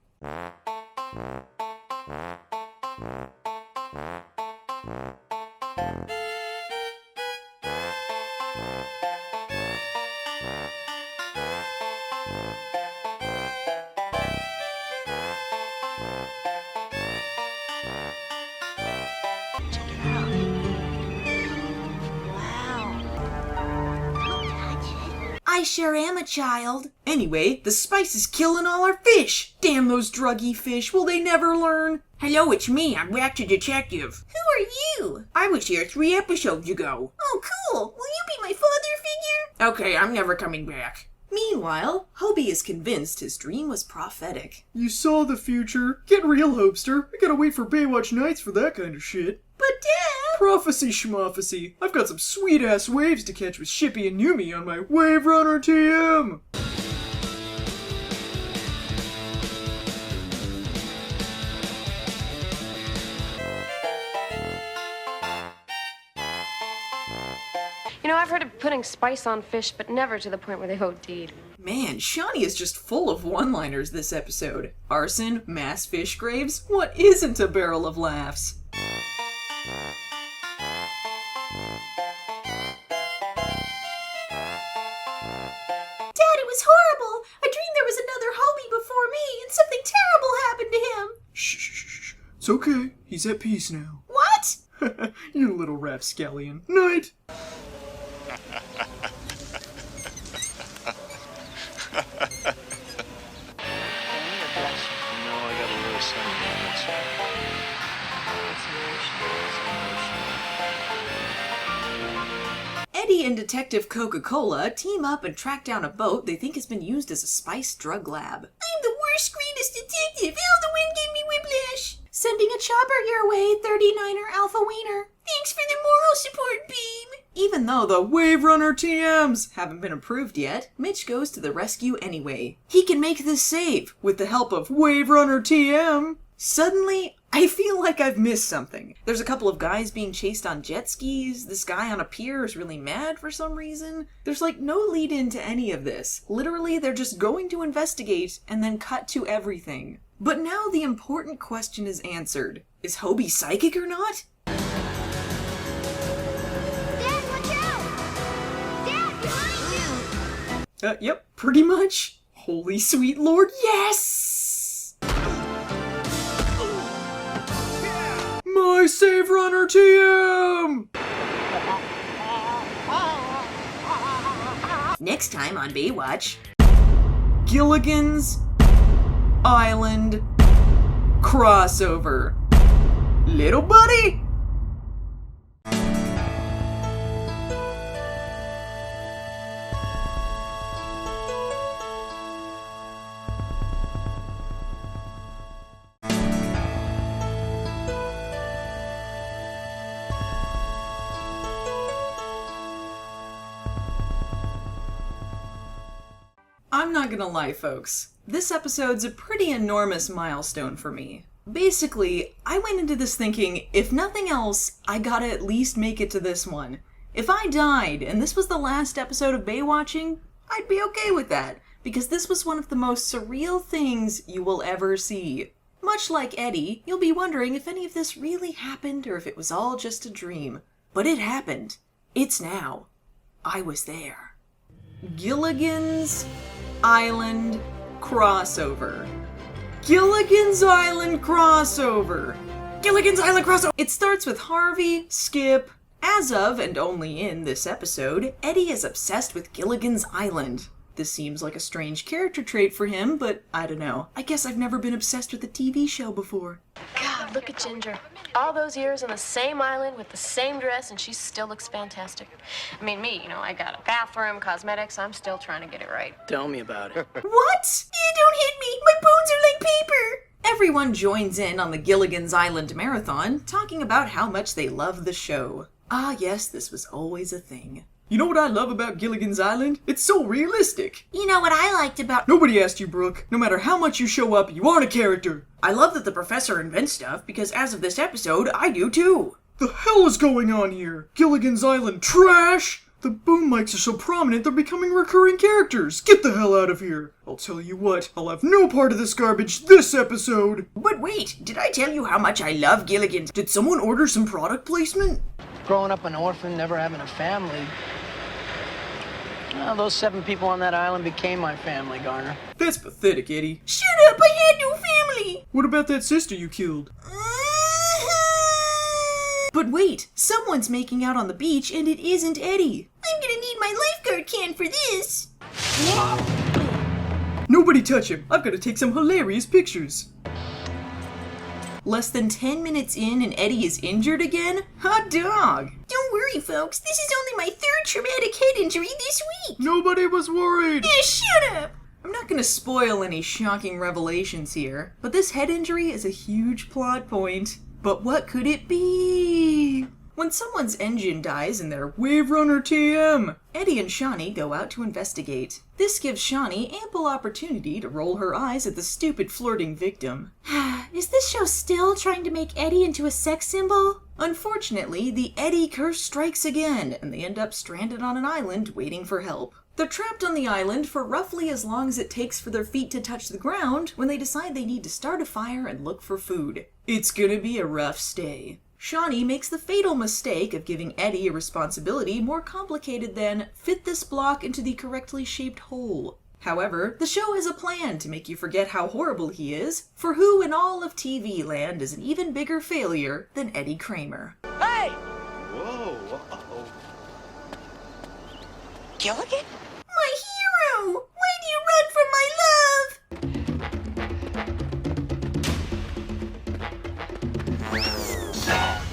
I sure am a child. Anyway, the spice is killing all our fish. Damn those druggy fish, will they never learn? Hello, it's me. I'm back to Detective. Who are you? I was here 3 episodes ago. Oh, cool. Will you be my father figure? Okay, I'm never coming back. Meanwhile, Hobie is convinced his dream was prophetic. You saw the future. Get real, Hopester. I gotta wait for Baywatch Nights for that kind of shit. But Dad! Prophecy schmophecy. I've got some sweet-ass waves to catch with Shippy and Yumi on my Wave Runner TM. You know, I've heard of putting spice on fish, but never to the point where they've OD'd. Man, Shawnee is just full of one-liners this episode. Arson, mass fish graves, what isn't a barrel of laughs? Dad, it was horrible. I dreamed there was another Hobie before me, and something terrible happened to him. Shh. It's okay. He's at peace now. What? You little rapscallion. Night. Eddie and Detective Coca-Cola team up and track down a boat they think has been used as a spice drug lab. I'm the worst, greatest detective. How the wind gave me whiplash. Sending a chopper your way, 39er Alpha Wiener. Thanks for the moral support, babe. Even though the Wave Runner TMs haven't been approved yet, Mitch goes to the rescue anyway. He can make this save with the help of Wave Runner TM. Suddenly, I feel like I've missed something. There's a couple of guys being chased on jet skis. This guy on a pier is really mad for some reason. There's like no lead into any of this. Literally, they're just going to investigate and then cut to everything. But now the important question is answered. Is Hobie psychic or not? Dad, watch out! Dad, behind you! Yep, pretty much. Holy sweet lord, yes! My Save Runner TM! Next time on Baywatch, Gilligan's Island crossover. Little buddy! I'm not gonna lie, folks. This episode's a pretty enormous milestone for me. Basically, I went into this thinking, if nothing else, I gotta at least make it to this one. If I died and this was the last episode of Baywatching, I'd be okay with that, because this was one of the most surreal things you will ever see. Much like Eddie, you'll be wondering if any of this really happened or if it was all just a dream. But it happened. It's now. I was there. Gilligan's Island crossover. Gilligan's Island crossover. Gilligan's Island crossover. It starts with Harvey, Skip. As of, and only in this episode, Eddie is obsessed with Gilligan's Island. This seems like a strange character trait for him, but I don't know. I guess I've never been obsessed with a TV show before. God, look at Ginger. All those years on the same island with the same dress, and she still looks fantastic. I mean, me, you know, I got a bathroom, cosmetics, I'm still trying to get it right. Tell me about it. What? Don't hit me! My bones are like paper! Everyone joins in on the Gilligan's Island marathon, talking about how much they love the show. Ah yes, this was always a thing. You know what I love about Gilligan's Island? It's so realistic. You know what I liked about— Nobody asked you, Brooke. No matter how much you show up, you aren't a character. I love that the professor invents stuff, because as of this episode, I do too. The hell is going on here? Gilligan's Island trash? The boom mics are so prominent they're becoming recurring characters. Get the hell out of here. I'll tell you what, I'll have no part of this garbage this episode. But wait, did I tell you how much I love Gilligan's? Did someone order some product placement? Growing up an orphan, never having a family. Well, those 7 people on that island became my family, Garner. That's pathetic, Eddie. Shut up, I had no family! What about that sister you killed? But wait, someone's making out on the beach and it isn't Eddie. I'm gonna need my lifeguard can for this. Nobody touch him. I've got to take some hilarious pictures. Less than 10 minutes in and Eddie is injured again? Hot dog! Don't worry, folks. This is only my 3rd traumatic head injury this week. Nobody was worried. Yeah, shut up. I'm not gonna spoil any shocking revelations here, but this head injury is a huge plot point. But what could it be? When someone's engine dies in their Wave Runner TM, Eddie and Shawnee go out to investigate. This gives Shawnee ample opportunity to roll her eyes at the stupid flirting victim. Is this show still trying to make Eddie into a sex symbol? Unfortunately, the Eddie curse strikes again, and they end up stranded on an island waiting for help. They're trapped on the island for roughly as long as it takes for their feet to touch the ground when they decide they need to start a fire and look for food. It's gonna be a rough stay. Shawnee makes the fatal mistake of giving Eddie a responsibility more complicated than fit this block into the correctly shaped hole. However, the show has a plan to make you forget how horrible he is, for who in all of TV land is an even bigger failure than Eddie Kramer. Hey! Whoa, uh-oh. Gilligan? My hero! Why do you run from my love?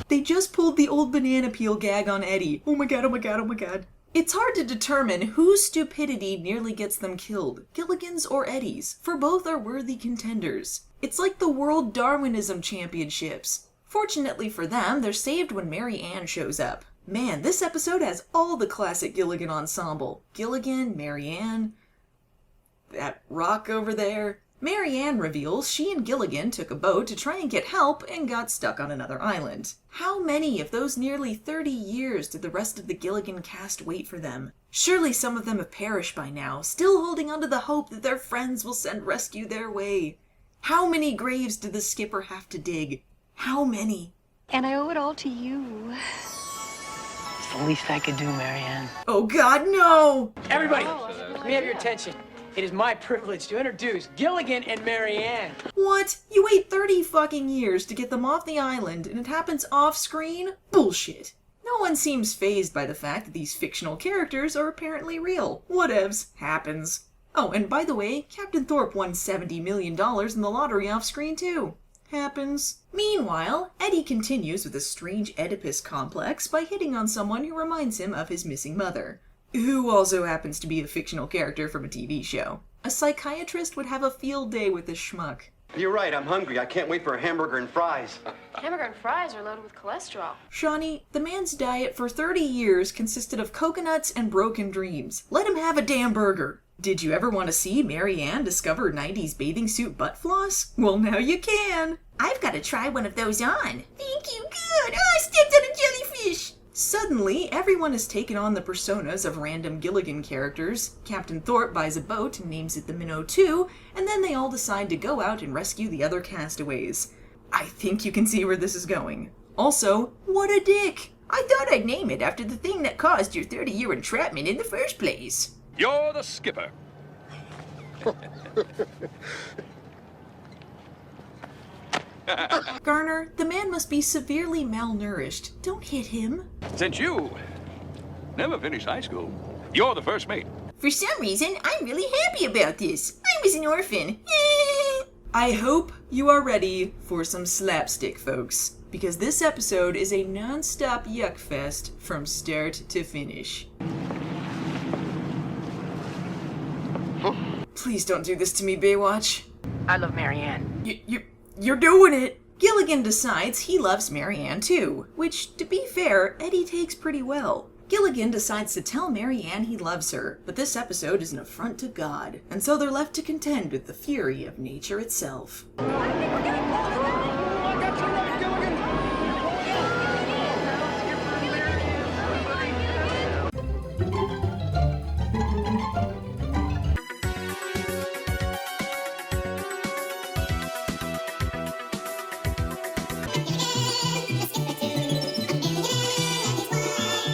They just pulled the old banana peel gag on Eddie. Oh my god, oh my god, oh my god. It's hard to determine whose stupidity nearly gets them killed, Gilligan's or Eddie's, for both are worthy contenders. It's like the World Darwinism Championships. Fortunately for them, they're saved when Mary Ann shows up. Man, this episode has all the classic Gilligan ensemble. Gilligan, Mary Ann, that rock over there. Mary Ann reveals she and Gilligan took a boat to try and get help and got stuck on another island. How many of those nearly 30 years did the rest of the Gilligan cast wait for them? Surely some of them have perished by now, still holding on to the hope that their friends will send rescue their way. How many graves did the skipper have to dig? How many? And I owe it all to you. It's the least I could do, Marianne. Oh God, no! Everybody, let me have your attention. It is my privilege to introduce Gilligan and Marianne. What? You wait 30 fucking years to get them off the island and it happens off screen? Bullshit. No one seems fazed by the fact that these fictional characters are apparently real. Whatevs. Happens. Oh, and by the way, Captain Thorpe won $70 million in the lottery off screen too. Happens. Meanwhile, Eddie continues with a strange Oedipus complex by hitting on someone who reminds him of his missing mother, who also happens to be a fictional character from a TV show. A psychiatrist would have a field day with this schmuck. You're right, I'm hungry. I can't wait for a hamburger and fries. Hamburger and fries are loaded with cholesterol. Shawnee, the man's diet for 30 years consisted of coconuts and broken dreams. Let him have a damn burger. Did you ever want to see Mary Ann discover 90s bathing suit butt floss? Well, now you can. I've got to try one of those on. Thank you, good. Oh, I stepped on a jellyfish. Suddenly, everyone has taken on the personas of random Gilligan characters. Captain Thorpe buys a boat and names it the Minnow 2, and then they all decide to go out and rescue the other castaways. I think you can see where this is going. Also, what a dick! I thought I'd name it after the thing that caused your 30-year entrapment in the first place. You're the skipper. Garner, the man must be severely malnourished. Don't hit him. Since you never finished high school, you're the first mate. For some reason, I'm really happy about this. I was an orphan. I hope you are ready for some slapstick, folks, because this episode is a non-stop yuck fest from start to finish. Please don't do this to me, Baywatch. I love Marianne. You're doing it! Gilligan decides he loves Mary Ann too, which, to be fair, Eddie takes pretty well. Gilligan decides to tell Mary Ann he loves her, but this episode is an affront to God, and so they're left to contend with the fury of nature itself.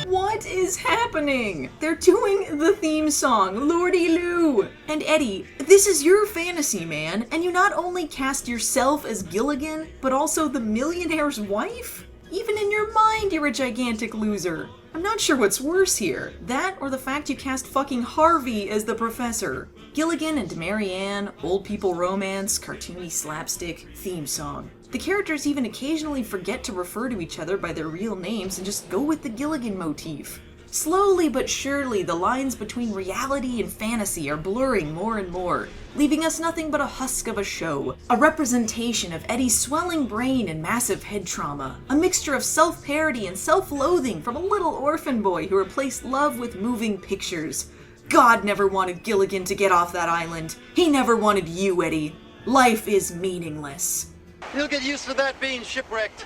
What is happening? They're doing the theme song, Lordy Lou! And Eddie, this is your fantasy, man, and you not only cast yourself as Gilligan, but also the millionaire's wife? Even in your mind, you're a gigantic loser. I'm not sure what's worse here, that or the fact you cast fucking Harvey as the professor. Gilligan and Mary Ann, old people romance, cartoony slapstick, theme song. The characters even occasionally forget to refer to each other by their real names and just go with the Gilligan motif. Slowly but surely, the lines between reality and fantasy are blurring more and more, leaving us nothing but a husk of a show, a representation of Eddie's swelling brain and massive head trauma, a mixture of self-parody and self-loathing from a little orphan boy who replaced love with moving pictures. God never wanted Gilligan to get off that island. He never wanted you, Eddie. Life is meaningless. You'll get used to that being shipwrecked.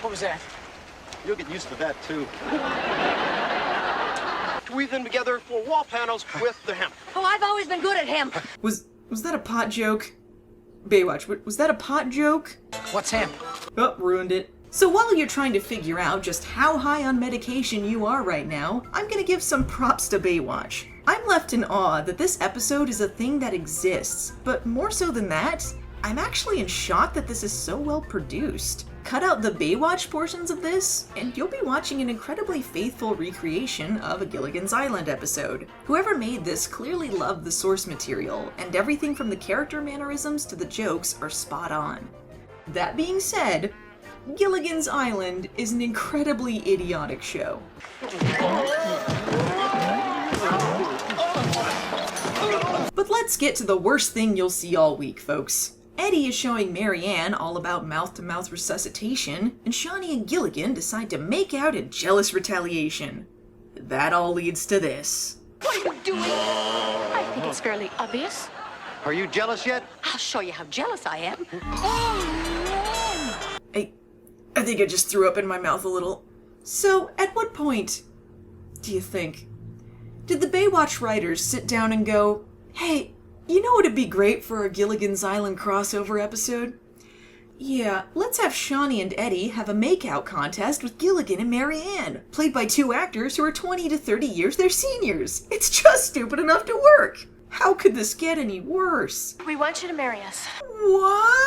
What was that? You'll get used to that, too. Weave them together for wall panels with the hemp. Oh, I've always been good at hemp. Was that a pot joke? Baywatch, was that a pot joke? What's hemp? Oh, ruined it. So while you're trying to figure out just how high on medication you are right now, I'm gonna give some props to Baywatch. I'm left in awe that this episode is a thing that exists, but more so than that, I'm actually in shock that this is so well produced. Cut out the Baywatch portions of this, and you'll be watching an incredibly faithful recreation of a Gilligan's Island episode. Whoever made this clearly loved the source material, and everything from the character mannerisms to the jokes are spot on. That being said, Gilligan's Island is an incredibly idiotic show. But let's get to the worst thing you'll see all week, folks. Eddie is showing Mary Ann all about mouth-to-mouth resuscitation, and Shawnee and Gilligan decide to make out in jealous retaliation. That all leads to this. What are you doing? I think it's fairly obvious. Are you jealous yet? I'll show you how jealous I am. I think I just threw up in my mouth a little. So, at what point do you think? Did the Baywatch writers sit down and go, hey, you know what'd be great for a Gilligan's Island crossover episode? Yeah, let's have Shawnee and Eddie have a make-out contest with Gilligan and Mary Ann, played by two actors who are 20 to 30 years their seniors. It's just stupid enough to work. How could this get any worse? We want you to marry us. What?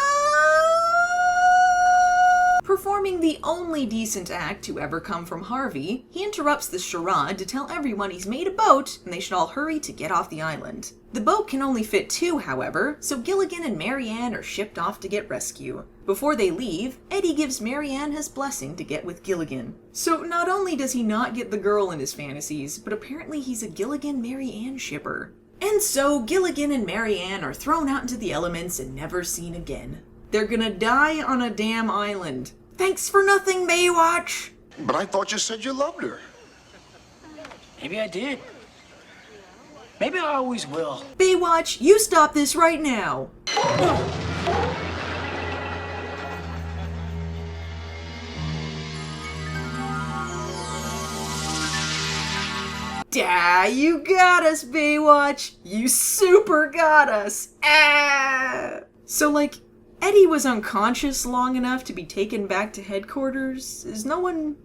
Performing the only decent act to ever come from Harvey, he interrupts the charade to tell everyone he's made a boat and they should all hurry to get off the island. The boat can only fit two, however, so Gilligan and Mary Ann are shipped off to get rescue. Before they leave, Eddie gives Mary Ann his blessing to get with Gilligan. So not only does he not get the girl in his fantasies, but apparently he's a Gilligan-Mary Ann shipper. And so Gilligan and Mary Ann are thrown out into the elements and never seen again. They're gonna die on a damn island. Thanks for nothing, Baywatch! But I thought you said you loved her. Maybe I did. Maybe I always will. Baywatch, you stop this right now! Ah, you got us, Baywatch! You super got us! Ah! So, like, Eddie was unconscious long enough to be taken back to headquarters? Is no one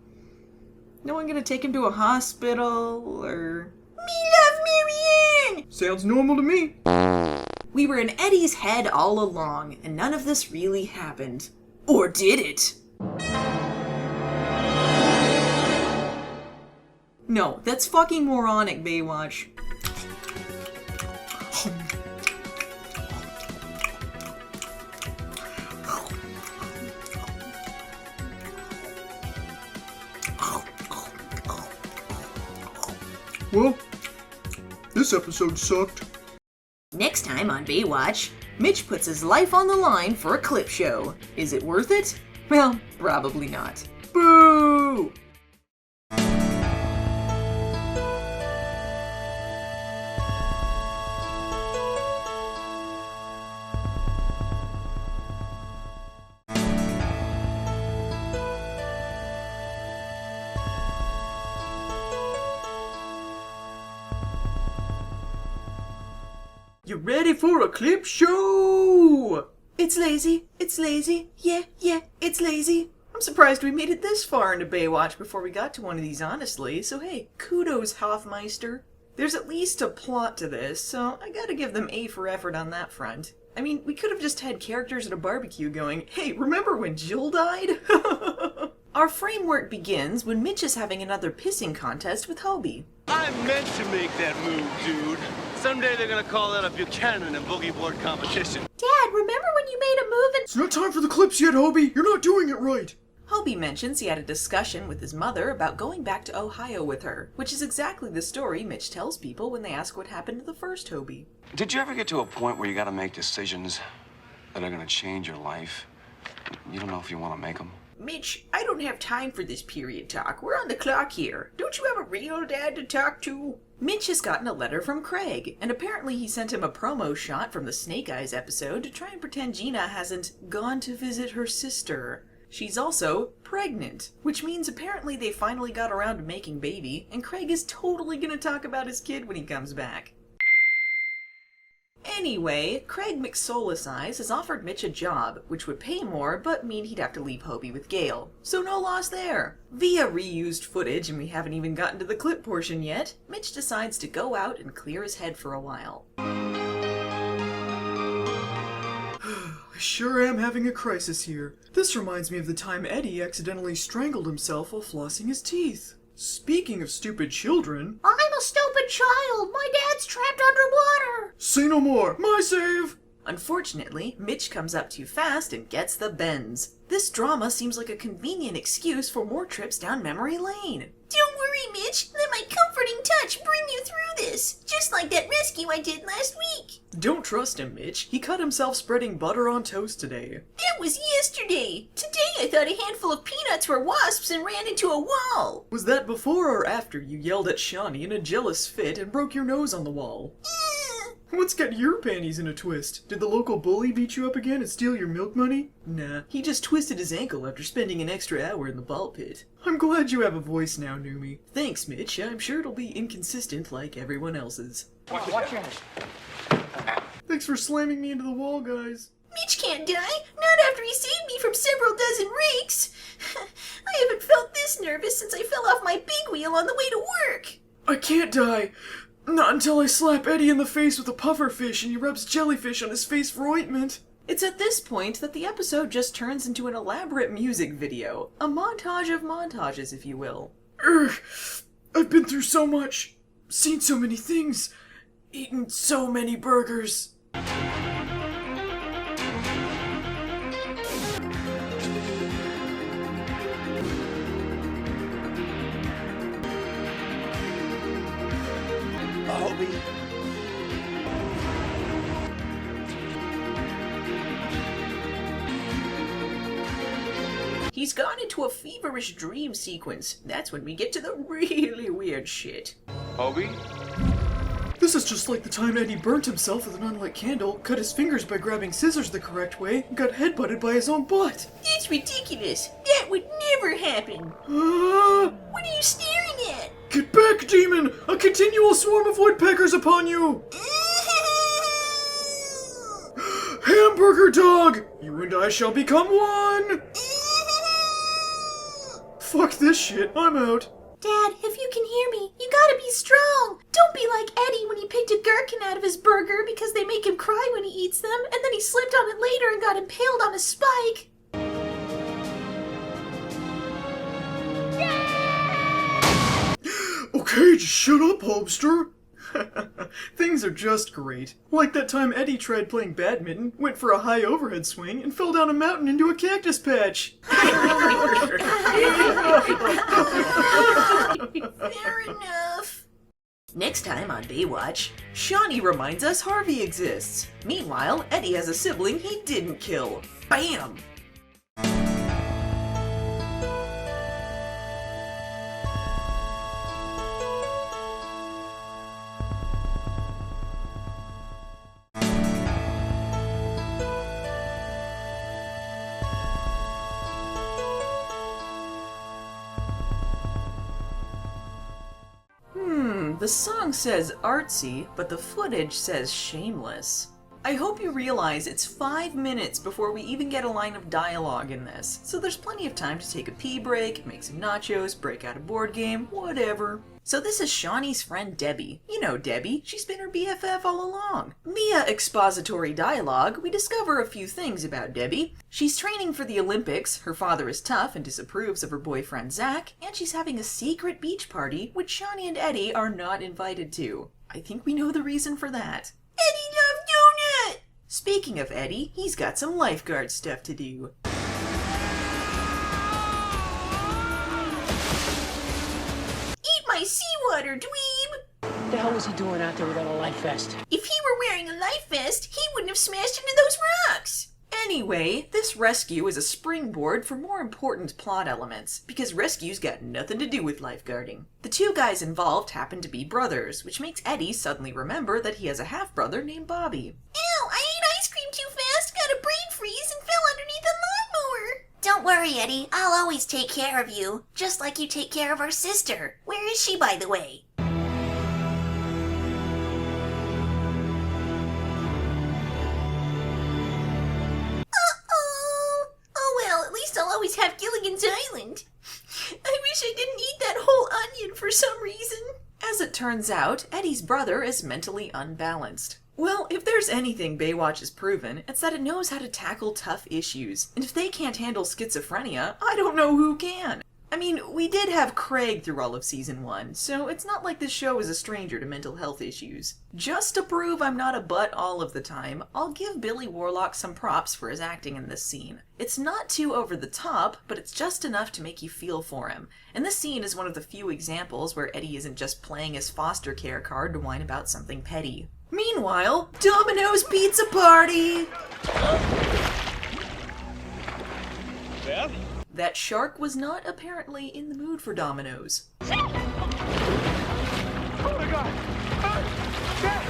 gonna take him to a hospital, or... Me love Mary Ann! Sounds normal to me. We were in Eddie's head all along, and none of this really happened. Or did it? No, that's fucking moronic, Baywatch. Well, this episode sucked. Next time on Baywatch, Mitch puts his life on the line for a clip show. Is it worth it? Well, probably not. Boo! You ready for a clip show? It's lazy, yeah, it's lazy. I'm surprised we made it this far into Baywatch before we got to one of these, honestly, so hey, kudos, Hoffmeister. There's at least a plot to this, so I gotta give them A for effort on that front. I mean, we could have just had characters at a barbecue going, hey, remember when Jill died? Our framework begins when Mitch is having another pissing contest with Hobie. I meant to make that move, dude. Someday they're gonna call that a Buchanan and boogie board competition. Dad, remember when when you made a move and— It's not time for the clips yet, Hobie. You're not doing it right. Hobie mentions he had a discussion with his mother about going back to Ohio with her, which is exactly the story Mitch tells people when they ask what happened to the first Hobie. Did you ever get to a point where you gotta make decisions that are gonna change your life? You don't know if you want to make them? Mitch, I don't have time for this period talk. We're on the clock here. Don't you have a real dad to talk to? Mitch has gotten a letter from Craig, and apparently he sent him a promo shot from the Snake Eyes episode to try and pretend Gina hasn't gone to visit her sister. She's also pregnant, which means apparently they finally got around to making baby, and Craig is totally gonna talk about his kid when he comes back. Anyway, Craig McSoulless Eyes has offered Mitch a job, which would pay more, but mean he'd have to leave Hobie with Gail. So no loss there. Via reused footage, and we haven't even gotten to the clip portion yet, Mitch decides to go out and clear his head for a while. I sure am having a crisis here. This reminds me of the time Eddie accidentally strangled himself while flossing his teeth. Speaking of stupid children... I'm a stupid child! My dad's trapped underwater! Say no more! My save! Unfortunately, Mitch comes up too fast and gets the bends. This drama seems like a convenient excuse for more trips down memory lane. Don't worry, Mitch. Let my comforting touch bring you through this. Just like that rescue I did last week. Don't trust him, Mitch. He cut himself spreading butter on toast today. That was yesterday. Today I thought a handful of peanuts were wasps and ran into a wall. Was that before or after you yelled at Shawnee in a jealous fit and broke your nose on the wall? What's got your panties in a twist? Did the local bully beat you up again and steal your milk money? Nah, he just twisted his ankle after spending an extra hour in the ball pit. I'm glad you have a voice now, Numi. Thanks, Mitch. I'm sure it'll be inconsistent like everyone else's. Watch your head. Thanks for slamming me into the wall, guys. Mitch can't die. Not after he saved me from several dozen rakes. I haven't felt this nervous since I fell off my big wheel on the way to work. I can't die. Not until I slap Eddie in the face with a pufferfish and he rubs jellyfish on his face for ointment. It's at this point that the episode just turns into an elaborate music video. A montage of montages, if you will. I've been through so much. Seen so many things. Eaten so many burgers. Hobie. He's gone into a feverish dream sequence. That's when we get to the really weird shit. Hobie? This is just like the time Eddie burnt himself with an unlit candle, cut his fingers by grabbing scissors the correct way, and got headbutted by his own butt. That's ridiculous. That would never happen. What are you staring at? Get back, demon! A continual swarm of woodpeckers upon you! Hamburger dog! You and I shall become one! Fuck this shit, I'm out. Dad, if you can hear me, you gotta be strong. Don't be like Eddie when he picked a gherkin out of his burger because they make him cry when he eats them, and then he slipped on it later and got impaled on a spike. Okay, just shut up, Hobster. Things are just great. Like that time Eddie tried playing badminton, went for a high overhead swing, and fell down a mountain into a cactus patch. Fair enough. Next time on Baywatch, Shawnee reminds us Harvey exists. Meanwhile, Eddie has a sibling he didn't kill. Bam! The song says artsy, but the footage says shameless. I hope you realize it's 5 minutes before we even get a line of dialogue in this, so there's plenty of time to take a pee break, make some nachos, break out a board game, whatever. So this is Shawnee's friend Debbie. You know Debbie, she's been her BFF all along. Via expository dialogue, we discover a few things about Debbie. She's training for the Olympics, her father is tough and disapproves of her boyfriend Zach, and she's having a secret beach party which Shawnee and Eddie are not invited to. I think we know the reason for that. Eddie loved donut! Speaking of Eddie, he's got some lifeguard stuff to do. Eat my seawater, dweeb! What the hell was he doing out there without a life vest? If he were wearing a life vest, he wouldn't have smashed into those rocks! Anyway, this rescue is a springboard for more important plot elements, because rescue's got nothing to do with lifeguarding. The two guys involved happen to be brothers, which makes Eddie suddenly remember that he has a half-brother named Bobby. Ew, I ate ice cream too fast, got a brain freeze, and fell underneath the lawnmower! Don't worry, Eddie. I'll always take care of you, just like you take care of our sister. Where is she, by the way? I'll always have Gilligan's Island. I wish I didn't eat that whole onion for some reason. As it turns out, Eddie's brother is mentally unbalanced. Well, if there's anything Baywatch has proven, it's that it knows how to tackle tough issues. And if they can't handle schizophrenia, I don't know who can. I mean, we did have Craig through all of season 1, so it's not like this show is a stranger to mental health issues. Just to prove I'm not a butt all of the time, I'll give Billy Warlock some props for his acting in this scene. It's not too over the top, but it's just enough to make you feel for him. And this scene is one of the few examples where Eddie isn't just playing his foster care card to whine about something petty. Meanwhile, Domino's Pizza Party! Dad? That shark was not apparently in the mood for Domino's. Oh my god! Dad!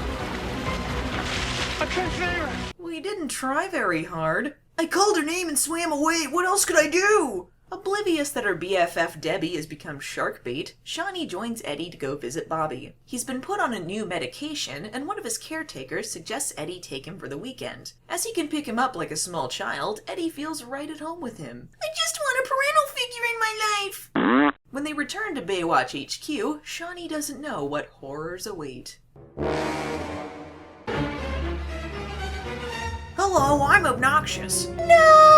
I can't save her! We didn't try very hard. I called her name and swam away. What else could I do? Oblivious that her BFF Debbie has become shark bait, Shawnee joins Eddie to go visit Bobby. He's been put on a new medication, and one of his caretakers suggests Eddie take him for the weekend. As he can pick him up like a small child, Eddie feels right at home with him. I just want a parental figure in my life! When they return to Baywatch HQ, Shawnee doesn't know what horrors await. Hello, I'm obnoxious. No!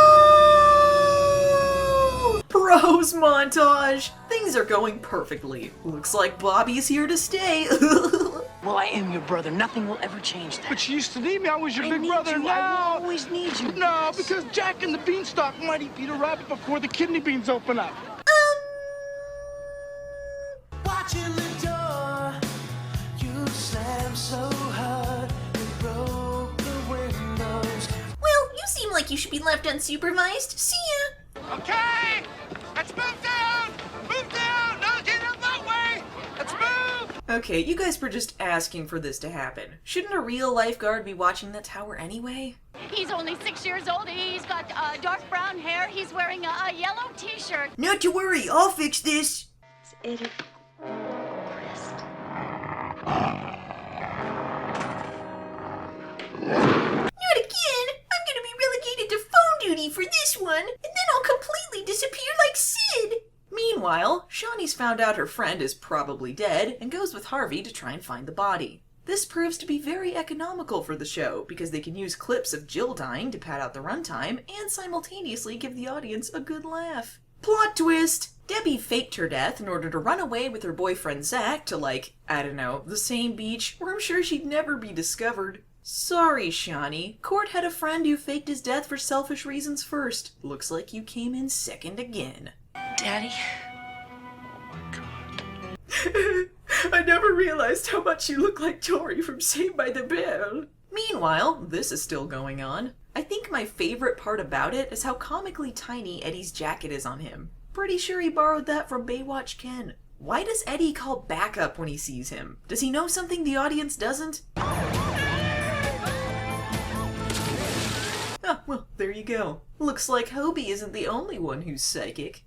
Bros montage! Things are going perfectly. Looks like Bobby's here to stay. Well, I am your brother. Nothing will ever change that. But you used to need me. I was your big brother. You. Now I will always need you. No, because Jack and the Beanstalk might eat Peter Rabbit before the kidney beans open up. Watching the door, you slammed so hard, you broke the windows. Well, you seem like you should be left unsupervised. See ya! Okay! Let's move down! Move down! No, get out that way! Let's move! Okay, you guys were just asking for this to happen. Shouldn't a real lifeguard be watching that tower anyway? He's only 6 years old. He's got dark brown hair. He's wearing a yellow t-shirt. Not to worry, I'll fix this. Not again! I'm gonna be relegated to phone duty for this one, and then I'll completely disappear like Sid! Meanwhile, Shawnee's found out her friend is probably dead and goes with Harvey to try and find the body. This proves to be very economical for the show because they can use clips of Jill dying to pad out the runtime and simultaneously give the audience a good laugh. Plot twist! Debbie faked her death in order to run away with her boyfriend Zach to, like, I don't know, the same beach where I'm sure she'd never be discovered. Sorry, Shawnee. Court had a friend who faked his death for selfish reasons first. Looks like you came in second again. Daddy? I never realized how much you look like Tori from Saved by the Bell. Meanwhile, this is still going on. I think my favorite part about it is how comically tiny Eddie's jacket is on him. Pretty sure he borrowed that from Baywatch Ken. Why does Eddie call backup when he sees him? Does he know something the audience doesn't? Oh, well, there you go. Looks like Hobie isn't the only one who's psychic.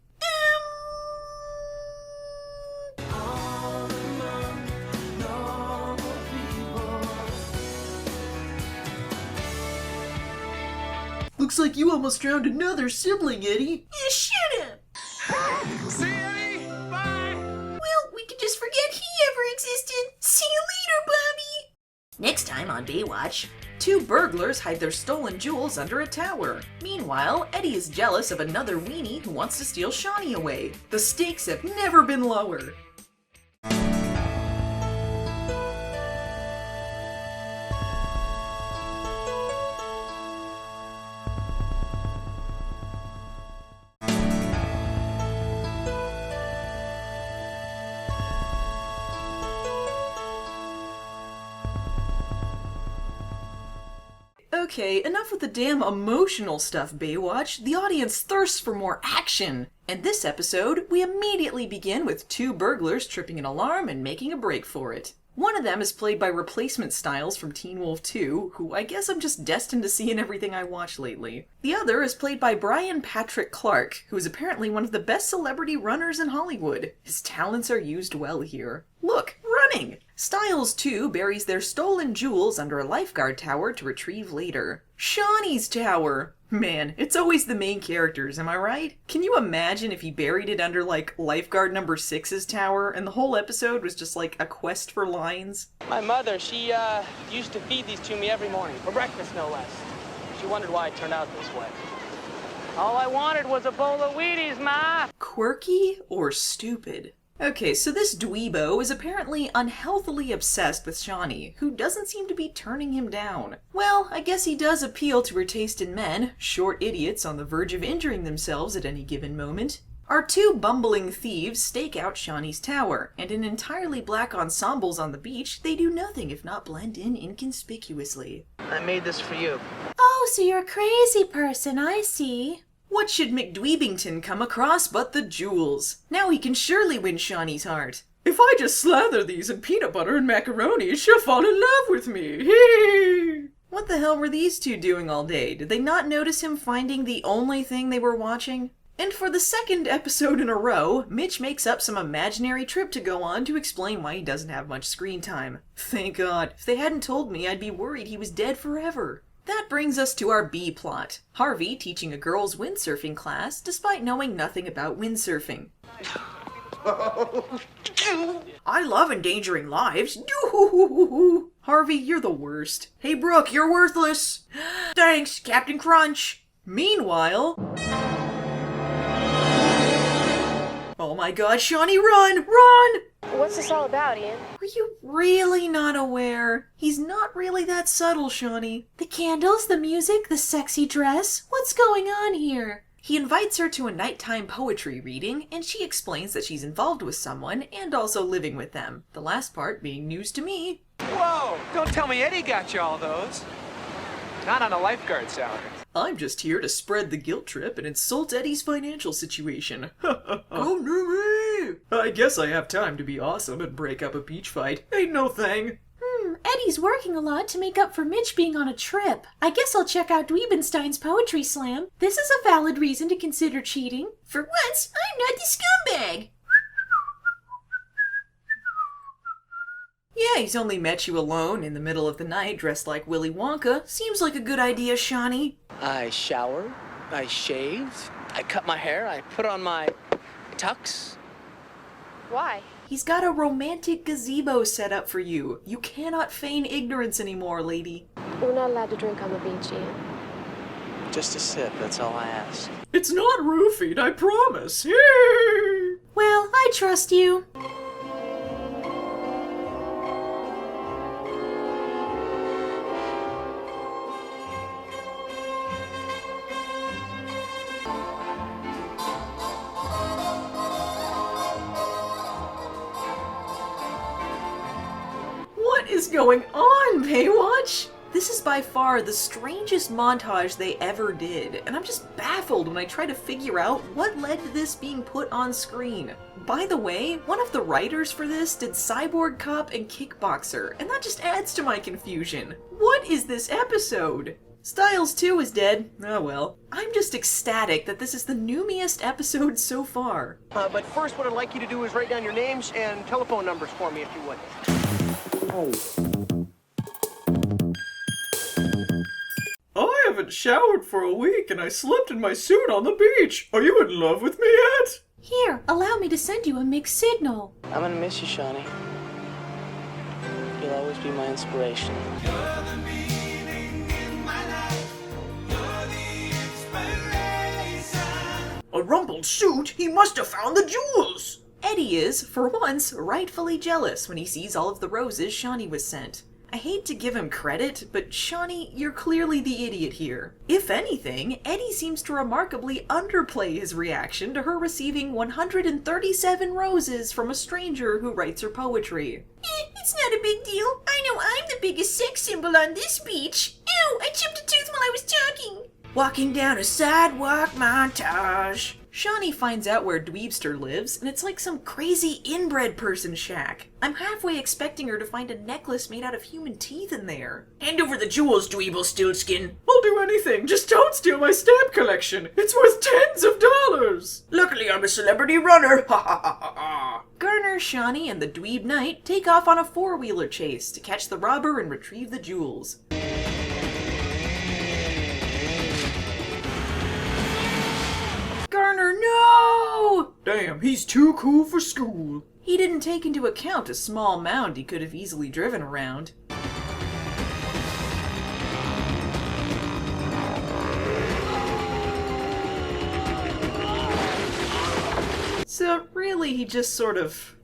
Looks like you almost drowned another sibling, Eddie. Yeah, shut up! See you, Eddie! Bye! Well, we can just forget he ever existed. See you later, Bobby! Next time on Baywatch. Two burglars hide their stolen jewels under a tower. Meanwhile, Eddie is jealous of another weenie who wants to steal Shawnee away. The stakes have never been lower. Okay, enough with the damn emotional stuff, Baywatch. The audience thirsts for more action. And this episode, we immediately begin with two burglars tripping an alarm and making a break for it. One of them is played by replacement Styles from Teen Wolf 2, who I guess I'm just destined to see in everything I watch lately. The other is played by Brian Patrick Clark, who is apparently one of the best celebrity runners in Hollywood. His talents are used well here. Look, running! Styles, too, buries their stolen jewels under a lifeguard tower to retrieve later. Shawnee's tower! Man, it's always the main characters, am I right? Can you imagine if he buried it under, like, lifeguard number 6's tower, and the whole episode was just, like, a quest for lines? My mother, she used to feed these to me every morning, for breakfast no less. She wondered why it turned out this way. All I wanted was a bowl of Wheaties, Ma! Quirky or stupid? Okay, so this dweebo is apparently unhealthily obsessed with Shawnee, who doesn't seem to be turning him down. Well, I guess he does appeal to her taste in men, short idiots on the verge of injuring themselves at any given moment. Our two bumbling thieves stake out Shawnee's tower, and in entirely black ensembles on the beach, they do nothing if not blend in inconspicuously. I made this for you. Oh, so you're a crazy person, I see. What should McDweebington come across but the jewels? Now he can surely win Shawnee's heart. If I just slather these in peanut butter and macaroni, she'll fall in love with me. Hee! What the hell were these two doing all day? Did they not notice him finding the only thing they were watching? And for the second episode in a row, Mitch makes up some imaginary trip to go on to explain why he doesn't have much screen time. Thank God. If they hadn't told me, I'd be worried he was dead forever. That brings us to our B-plot. Harvey teaching a girls' windsurfing class despite knowing nothing about windsurfing. I love endangering lives. Harvey, you're the worst. Hey, Brooke, you're worthless. Thanks, Captain Crunch. Meanwhile... Oh my God, Shawnee, run! Run! What's this all about, Ian? Are you really not aware? He's not really that subtle, Shawnee. The candles, the music, the sexy dress. What's going on here? He invites her to a nighttime poetry reading, and she explains that she's involved with someone and also living with them. The last part being news to me. Whoa! Don't tell me Eddie got you all those. Not on a lifeguard salary. I'm just here to spread the guilt trip and insult Eddie's financial situation. Go me! I guess I have time to be awesome and break up a beach fight. Ain't no thing. Eddie's working a lot to make up for Mitch being on a trip. I guess I'll check out Dweebenstein's poetry slam. This is a valid reason to consider cheating. For once, I'm not the scumbag. Yeah, he's only met you alone in the middle of the night dressed like Willy Wonka. Seems like a good idea, Shawnee. I showered, I shaved, I cut my hair, I put on my tux. Why? He's got a romantic gazebo set up for you. You cannot feign ignorance anymore, lady. We're not allowed to drink on the beach, Ian. Just a sip, that's all I ask. It's not roofied, I promise. Well, I trust you. What is going on, Baywatch? This is by far the strangest montage they ever did, and I'm just baffled when I try to figure out what led to this being put on screen. By the way, one of the writers for this did Cyborg Cop and Kickboxer, and that just adds to my confusion. What is this episode? Styles 2 is dead. Oh well. I'm just ecstatic that this is the noomiest episode so far. But first, what I'd like you to do is write down your names and telephone numbers for me, if you would. I haven't showered for a week and I slept in my suit on the beach. Are you in love with me yet? Here, allow me to send you a mixed signal. I'm gonna miss you, Shawnee. You'll always be my inspiration. A rumpled suit? He must have found the jewels! Eddie is, for once, rightfully jealous when he sees all of the roses Shawnee was sent. I hate to give him credit, but Shawnee, you're clearly the idiot here. If anything, Eddie seems to remarkably underplay his reaction to her receiving 137 roses from a stranger who writes her poetry. It's not a big deal. I know I'm the biggest sex symbol on this beach. Ew, I chipped a tooth while I was talking. Walking down a sidewalk montage. Shawnee finds out where Dweebster lives, and it's like some crazy inbred person shack. I'm halfway expecting her to find a necklace made out of human teeth in there. Hand over the jewels, Dweeblestiltskin. I'll do anything, just don't steal my stamp collection. It's worth tens of dollars. Luckily, I'm a celebrity runner. Ha ha ha ha ha. Garner, Shawnee, and the Dweeb Knight take off on a four-wheeler chase to catch the robber and retrieve the jewels. Garner, no! Damn, he's too cool for school. He didn't take into account a small mound he could have easily driven around. So really, he just sort of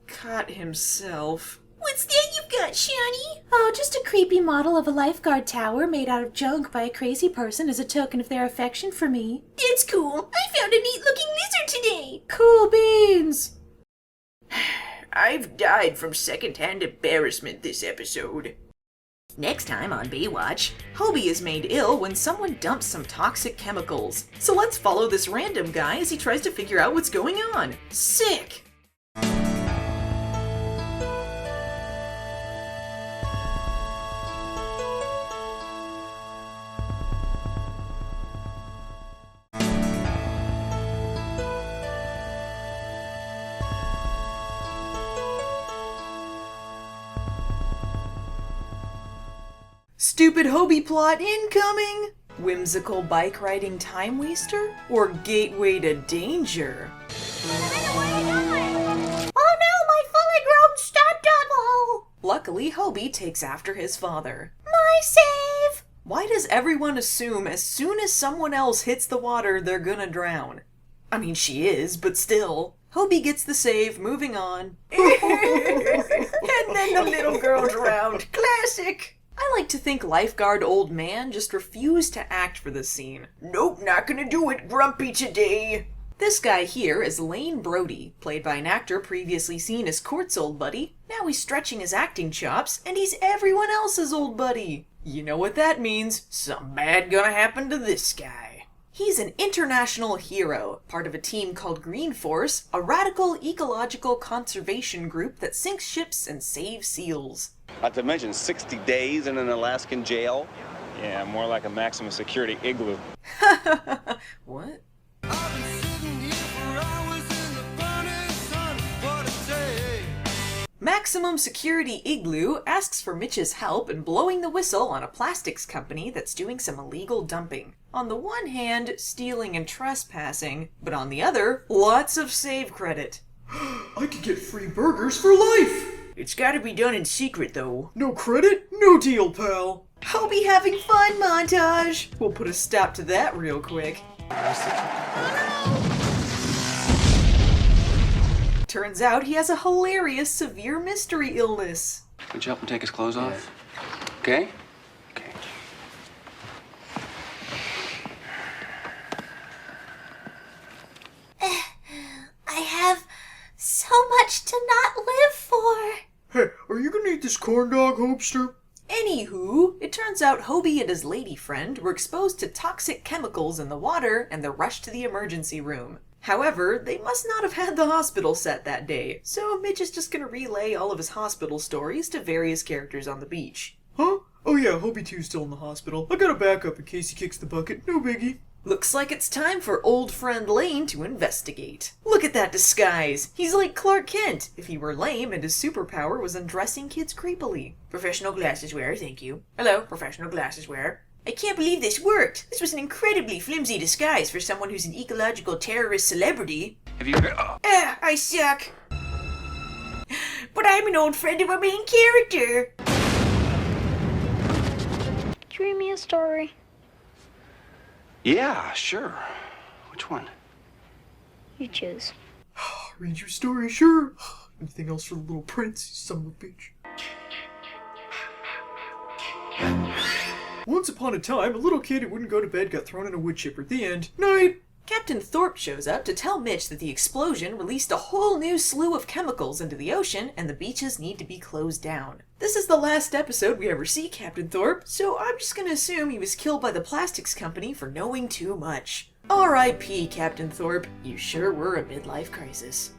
caught himself. What's that you've got, Shawnee? Oh, just a creepy model of a lifeguard tower made out of junk by a crazy person as a token of their affection for me. That's cool. I found a neat-looking lizard today. Cool beans! I've died from secondhand embarrassment this episode. Next time on Baywatch, Hobie is made ill when someone dumps some toxic chemicals. So let's follow this random guy as he tries to figure out what's going on. Sick! Stupid Hobie plot incoming! Whimsical bike riding time waster? Or gateway to danger? Oh no, my fully grown stunt double! Luckily, Hobie takes after his father. My save! Why does everyone assume as soon as someone else hits the water, they're gonna drown? I mean, she is, but still. Hobie gets the save, moving on. And then the little girl drowned. Classic! I like to think lifeguard old man just refused to act for this scene. Nope, not gonna do it, grumpy today. This guy here is Lane Brody, played by an actor previously seen as Court's old buddy. Now he's stretching his acting chops, and he's everyone else's old buddy. You know what that means. Something bad gonna happen to this guy. He's an international hero, part of a team called Green Force, a radical ecological conservation group that sinks ships and saves seals. Not to mention 60 days in an Alaskan jail. Yeah, more like a maximum security igloo. What? Maximum Security Igloo asks for Mitch's help in blowing the whistle on a plastics company that's doing some illegal dumping. On the one hand, stealing and trespassing, but on the other, lots of save credit. I could get free burgers for life! It's gotta be done in secret, though. No credit? No deal, pal. Hobie having fun montage! We'll put a stop to that real quick. Turns out he has a hilarious severe mystery illness. Would you help him take his clothes off? Okay? Okay. I have so much to not live for. Hey, are you gonna eat this corn dog, Hopester? Anywho, it turns out Hobie and his lady friend were exposed to toxic chemicals in the water and they're rushed to the emergency room. However, they must not have had the hospital set that day, so Mitch is just gonna relay all of his hospital stories to various characters on the beach. Huh? Oh yeah, Hobie 2's still in the hospital. I got a backup in case he kicks the bucket, no biggie. Looks like it's time for old friend Lane to investigate. Look at that disguise! He's like Clark Kent, if he were lame and his superpower was undressing kids creepily. Professional glasses wearer, thank you. Hello, professional glasses wearer. I can't believe this worked! This was an incredibly flimsy disguise for someone who's an ecological terrorist celebrity. Have you... I suck! But I'm an old friend of a main character! Could you read me a story? Yeah, sure. Which one? You choose. Read your story, sure. Anything else for the little prince, you son of a bitch? Once upon a time, a little kid who wouldn't go to bed got thrown in a wood chipper. The end. Night! Captain Thorpe shows up to tell Mitch that the explosion released a whole new slew of chemicals into the ocean and the beaches need to be closed down. This is the last episode we ever see Captain Thorpe, so I'm just gonna assume he was killed by the plastics company for knowing too much. R.I.P. Captain Thorpe, you sure were a midlife crisis.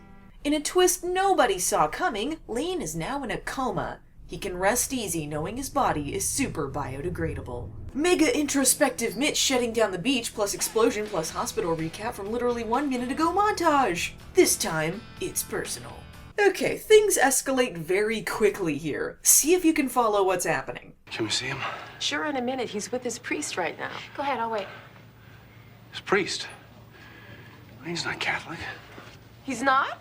In a twist nobody saw coming, Lane is now in a coma. He can rest easy knowing his body is super biodegradable. Mega introspective Mitch shutting down the beach plus explosion plus hospital recap from literally 1 minute ago montage. This time, it's personal. Okay, things escalate very quickly here. See if you can follow what's happening. Can we see him? Sure, in a minute. He's with his priest right now. Go ahead, I'll wait. His priest? He's not Catholic. He's not?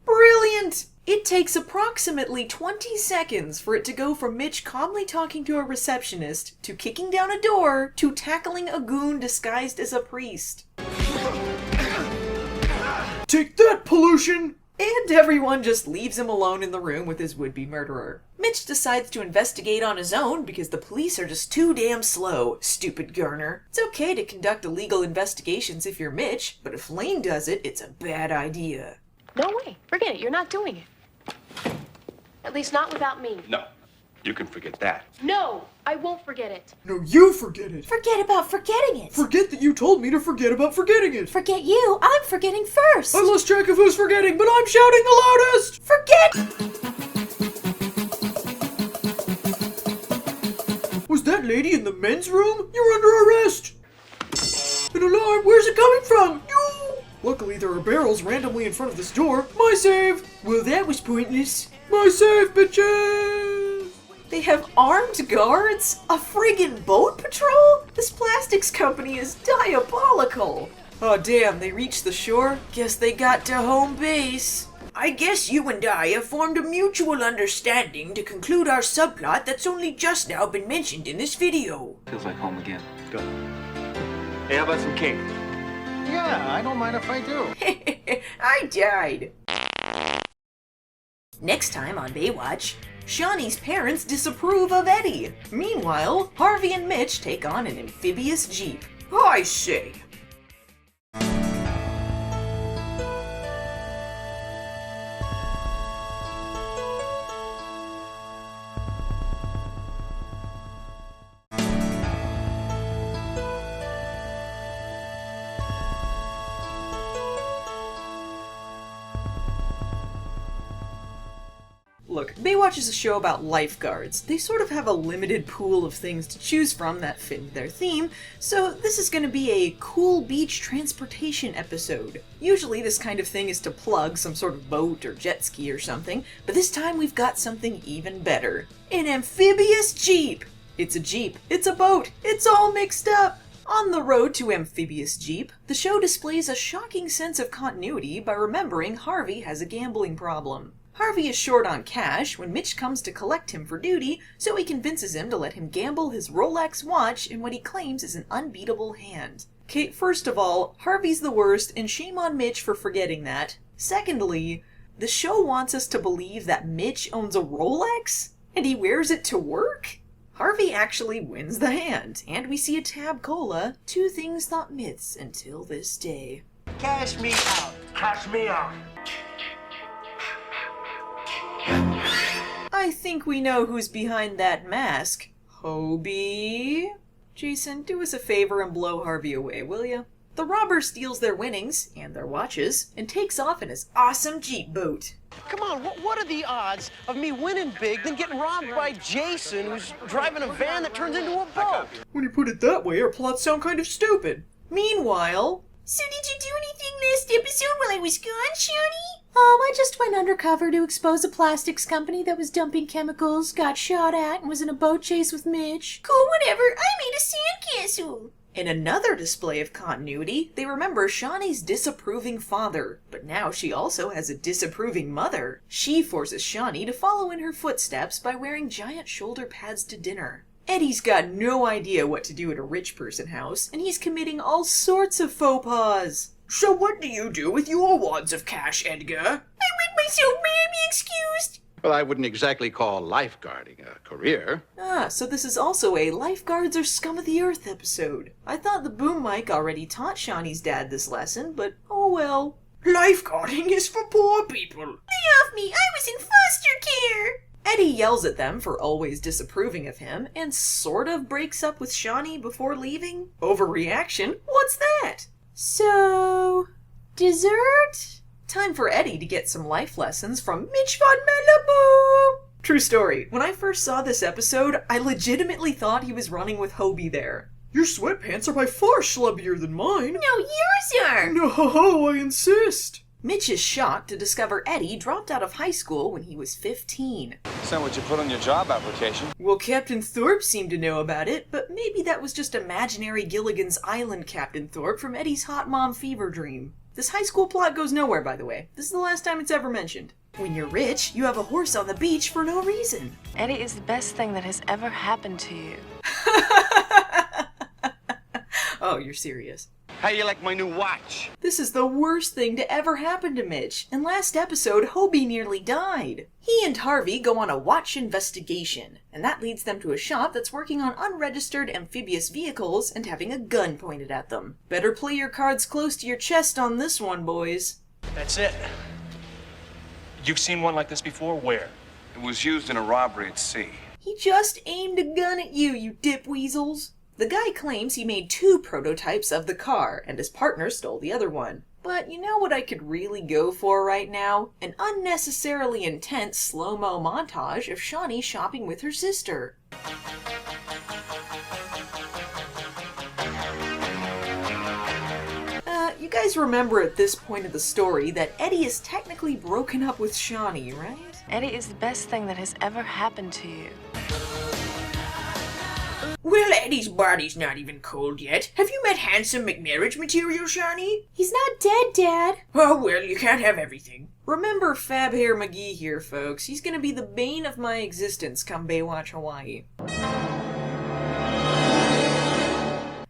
Brilliant! It takes approximately 20 seconds for it to go from Mitch calmly talking to a receptionist, to kicking down a door, to tackling a goon disguised as a priest. Take that, pollution! And everyone just leaves him alone in the room with his would-be murderer. Mitch decides to investigate on his own because the police are just too damn slow, stupid Garner. It's okay to conduct illegal investigations if you're Mitch, but if Lane does it, it's a bad idea. No way. Forget it. You're not doing it. At least not without me. No, you can forget that. No, I won't forget it. No, you forget it. Forget about forgetting it. Forget that you told me to forget about forgetting it. Forget you. I'm forgetting first. I lost track of who's forgetting, but I'm shouting the loudest. Forget. Was that lady in the men's room? You're under arrest. An alarm. Where's it coming from? You. Luckily, there are barrels randomly in front of this door. My save! Well, that was pointless. My save, bitches! They have armed guards? A friggin' boat patrol? This plastics company is diabolical. Oh damn, they reached the shore? Guess they got to home base. I guess you and I have formed a mutual understanding to conclude our subplot that's only just now been mentioned in this video. Feels like home again. Good. Hey, how about some cake? Yeah, I don't mind if I do. I died. Next time on Baywatch, Shawnee's parents disapprove of Eddie. Meanwhile, Harvey and Mitch take on an amphibious jeep. I say. Look, Baywatch is a show about lifeguards. They sort of have a limited pool of things to choose from that fit into their theme, so this is going to be a cool beach transportation episode. Usually this kind of thing is to plug some sort of boat or jet ski or something, but this time we've got something even better. An amphibious jeep! It's a jeep, it's a boat, it's all mixed up! On the road to Amphibious Jeep, the show displays a shocking sense of continuity by remembering Harvey has a gambling problem. Harvey is short on cash when Mitch comes to collect him for duty, so he convinces him to let him gamble his Rolex watch in what he claims is an unbeatable hand. Okay, first of all, Harvey's the worst, and shame on Mitch for forgetting that. Secondly, the show wants us to believe that Mitch owns a Rolex, and he wears it to work? Harvey actually wins the hand, and we see a tab cola, two things thought myths until this day. Cash me out. Cash me out. I think we know who's behind that mask. Hobie? Jason, do us a favor and blow Harvey away, will ya? The robber steals their winnings, and their watches, and takes off in his awesome Jeep boat. Come on, what are the odds of me winning big than getting robbed by Jason, who's driving a van that turns into a boat? When you put it that way, our plots sound kind of stupid. Meanwhile... So did you do anything last episode while I was gone, Shawty? I just went undercover to expose a plastics company that was dumping chemicals, got shot at, and was in a boat chase with Mitch. Cool, whatever. I made a sandcastle. In another display of continuity, they remember Shawnee's disapproving father, but now she also has a disapproving mother. She forces Shawnee to follow in her footsteps by wearing giant shoulder pads to dinner. Eddie's got no idea what to do at a rich person house, and he's committing all sorts of faux pas. So what do you do with your wads of cash, Edgar? I went myself. May I be excused? Well, I wouldn't exactly call lifeguarding a career. Ah, so this is also a Lifeguards are Scum of the Earth episode. I thought the boom mic already taught Shawnee's dad this lesson, but oh well. Lifeguarding is for poor people. Lay off me. I was in foster care. Eddie yells at them for always disapproving of him and sort of breaks up with Shawnee before leaving. Overreaction? What's that? So, dessert? Time for Eddie to get some life lessons from Mitch von Malibu. True story. When I first saw this episode, I legitimately thought he was running with Hobie there. Your sweatpants are by far schlubbier than mine. No, yours are. No, I insist. Mitch is shocked to discover Eddie dropped out of high school when he was 15. That's not what you put on your job application. Well, Captain Thorpe seemed to know about it, but maybe that was just imaginary Gilligan's Island Captain Thorpe from Eddie's hot mom fever dream. This high school plot goes nowhere, by the way. This is the last time it's ever mentioned. When you're rich, you have a horse on the beach for no reason. Eddie is the best thing that has ever happened to you. Oh, you're serious. How you like my new watch? This is the worst thing to ever happen to Mitch. In last episode, Hobie nearly died. He and Harvey go on a watch investigation, and that leads them to a shop that's working on unregistered amphibious vehicles and having a gun pointed at them. Better play your cards close to your chest on this one, boys. That's it. You've seen one like this before? Where? It was used in a robbery at sea. He just aimed a gun at you, you dipweasels. The guy claims he made 2 prototypes of the car, and his partner stole the other one. But you know what I could really go for right now? An unnecessarily intense slow-mo montage of Shawnee shopping with her sister. You guys remember at this point of the story that Eddie is technically broken up with Shawnee, right? Eddie is the best thing that has ever happened to you. Well, Eddie's body's not even cold yet. Have you met handsome McMarriage material, Shawnee? He's not dead, Dad. Oh, well, you can't have everything. Remember Fab Hair McGee here, folks. He's gonna be the bane of my existence come Baywatch Hawaii.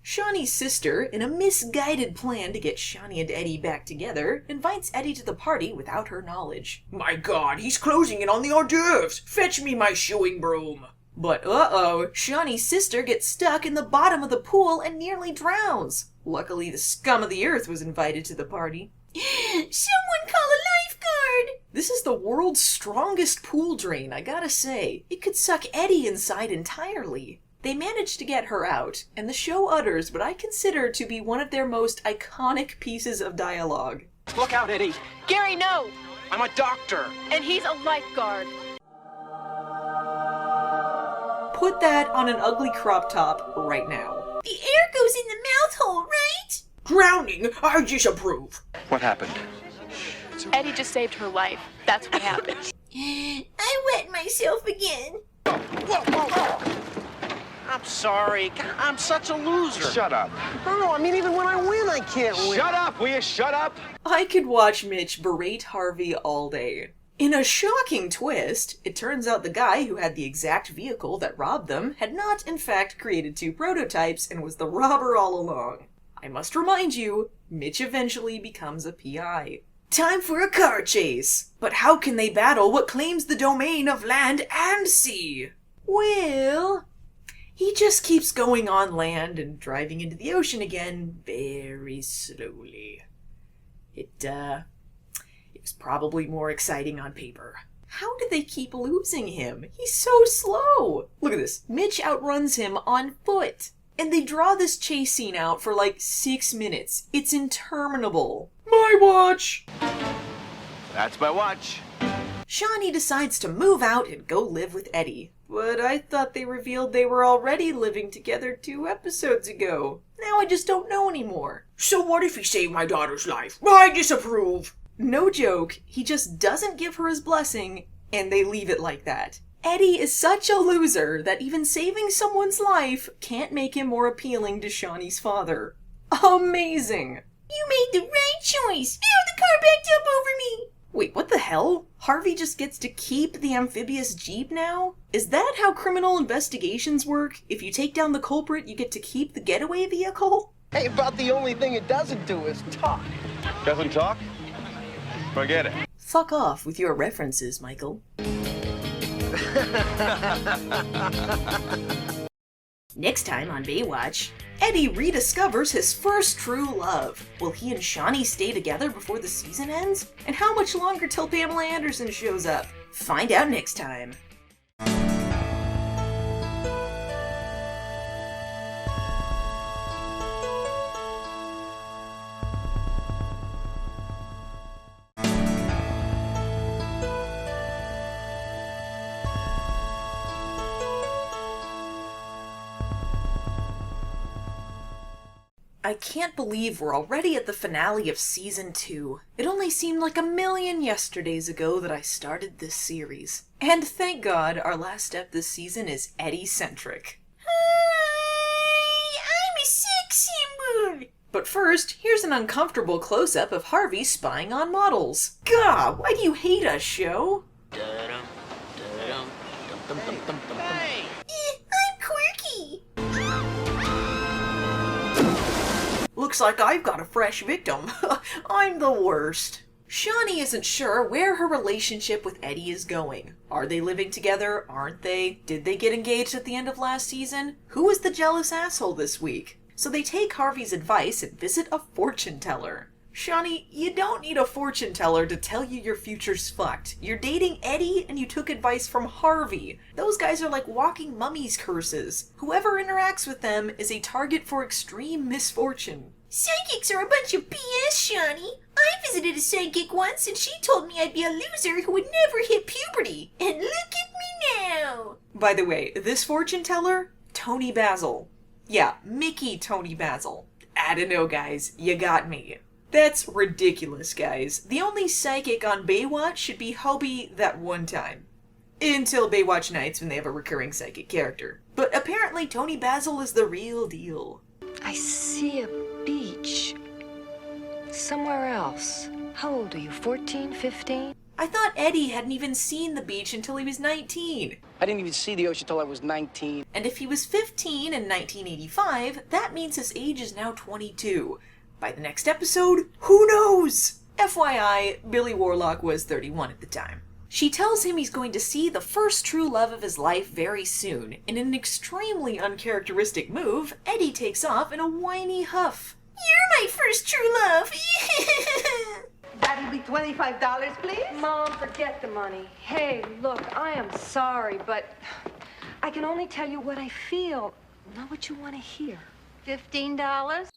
Shawnee's sister, in a misguided plan to get Shawnee and Eddie back together, invites Eddie to the party without her knowledge. My God, he's closing in on the hors d'oeuvres. Fetch me my shoeing broom. But uh-oh, Shawnee's sister gets stuck in the bottom of the pool and nearly drowns. Luckily, the scum of the earth was invited to the party. Someone call a lifeguard! This is the world's strongest pool drain, I gotta say. It could suck Eddie inside entirely. They managed to get her out, and the show utters what I consider to be one of their most iconic pieces of dialogue. Look out, Eddie. Gary, no! I'm a doctor. And he's a lifeguard. Put that on an ugly crop top right now. The air goes in the mouth hole, right? Drowning? I disapprove. What happened? Eddie just saved her life. That's what happened. I wet myself again. I'm sorry. I'm such a loser. Shut up. No, I mean, even when I win, I can't win. Shut up, will you shut up? I could watch Mitch berate Harvey all day. In a shocking twist, it turns out the guy who had the exact vehicle that robbed them had not, in fact, created 2 prototypes and was the robber all along. I must remind you, Mitch eventually becomes a PI. Time for a car chase! But how can they battle what claims the domain of land and sea? Well, he just keeps going on land and driving into the ocean again very slowly. It was probably more exciting on paper. How did they keep losing him? He's so slow! Look at this. Mitch outruns him on foot. And they draw this chase scene out for like 6 minutes. It's interminable. My watch! That's my watch. Shawnee decides to move out and go live with Eddie. But I thought they revealed they were already living together 2 episodes ago. Now I just don't know anymore. So what if he saved my daughter's life? I disapprove. No joke, he just doesn't give her his blessing, and they leave it like that. Eddie is such a loser that even saving someone's life can't make him more appealing to Shawnee's father. Amazing! You made the right choice! Now the car backed up over me! Wait, what the hell? Harvey just gets to keep the amphibious Jeep now? Is that how criminal investigations work? If you take down the culprit, you get to keep the getaway vehicle? Hey, about the only thing it doesn't do is talk. Doesn't talk? Forget it. Fuck off with your references, Michael. Next time on Baywatch, Eddie rediscovers his first true love. Will he and Shawnee stay together before the season ends? And how much longer till Pamela Anderson shows up? Find out next time. I can't believe we're already at the finale of Season 2. It only seemed like a million yesterdays ago that I started this series. And thank God our last step this season is Eddie-centric. Hi, I'm a sex symbol. But first, here's an uncomfortable close-up of Harvey spying on models. Gah, why do you hate us, show? Hey, I'm quirky. Looks like I've got a fresh victim. I'm the worst. Shawnee isn't sure where her relationship with Eddie is going. Are they living together? Aren't they? Did they get engaged at the end of last season? Who is the jealous asshole this week? So they take Harvey's advice and visit a fortune teller. Shawnee, you don't need a fortune teller to tell you your future's fucked. You're dating Eddie and you took advice from Harvey. Those guys are like walking mummy's curses. Whoever interacts with them is a target for extreme misfortune. Psychics are a bunch of BS, Shawnee. I visited a psychic once and she told me I'd be a loser who would never hit puberty. And look at me now. By the way, this fortune teller, Tony Basil. Yeah, Mickey Tony Basil. I don't know, guys. You got me. That's ridiculous, guys. The only psychic on Baywatch should be Hobie that one time. Until Baywatch Nights when they have a recurring psychic character. But apparently Tony Basil is the real deal. I see a beach. Somewhere else. How old are you, 14, 15? I thought Eddie hadn't even seen the beach until he was 19. I didn't even see the ocean till I was 19. And if he was 15 in 1985, that means his age is now 22. By the next episode, who knows? FYI, Billy Warlock was 31 at the time. She tells him he's going to see the first true love of his life very soon. In an extremely uncharacteristic move, Eddie takes off in a whiny huff. You're my first true love. That'll be $25, please? Mom, forget the money. Hey, look, I am sorry, but I can only tell you what I feel, not what you want to hear. $15?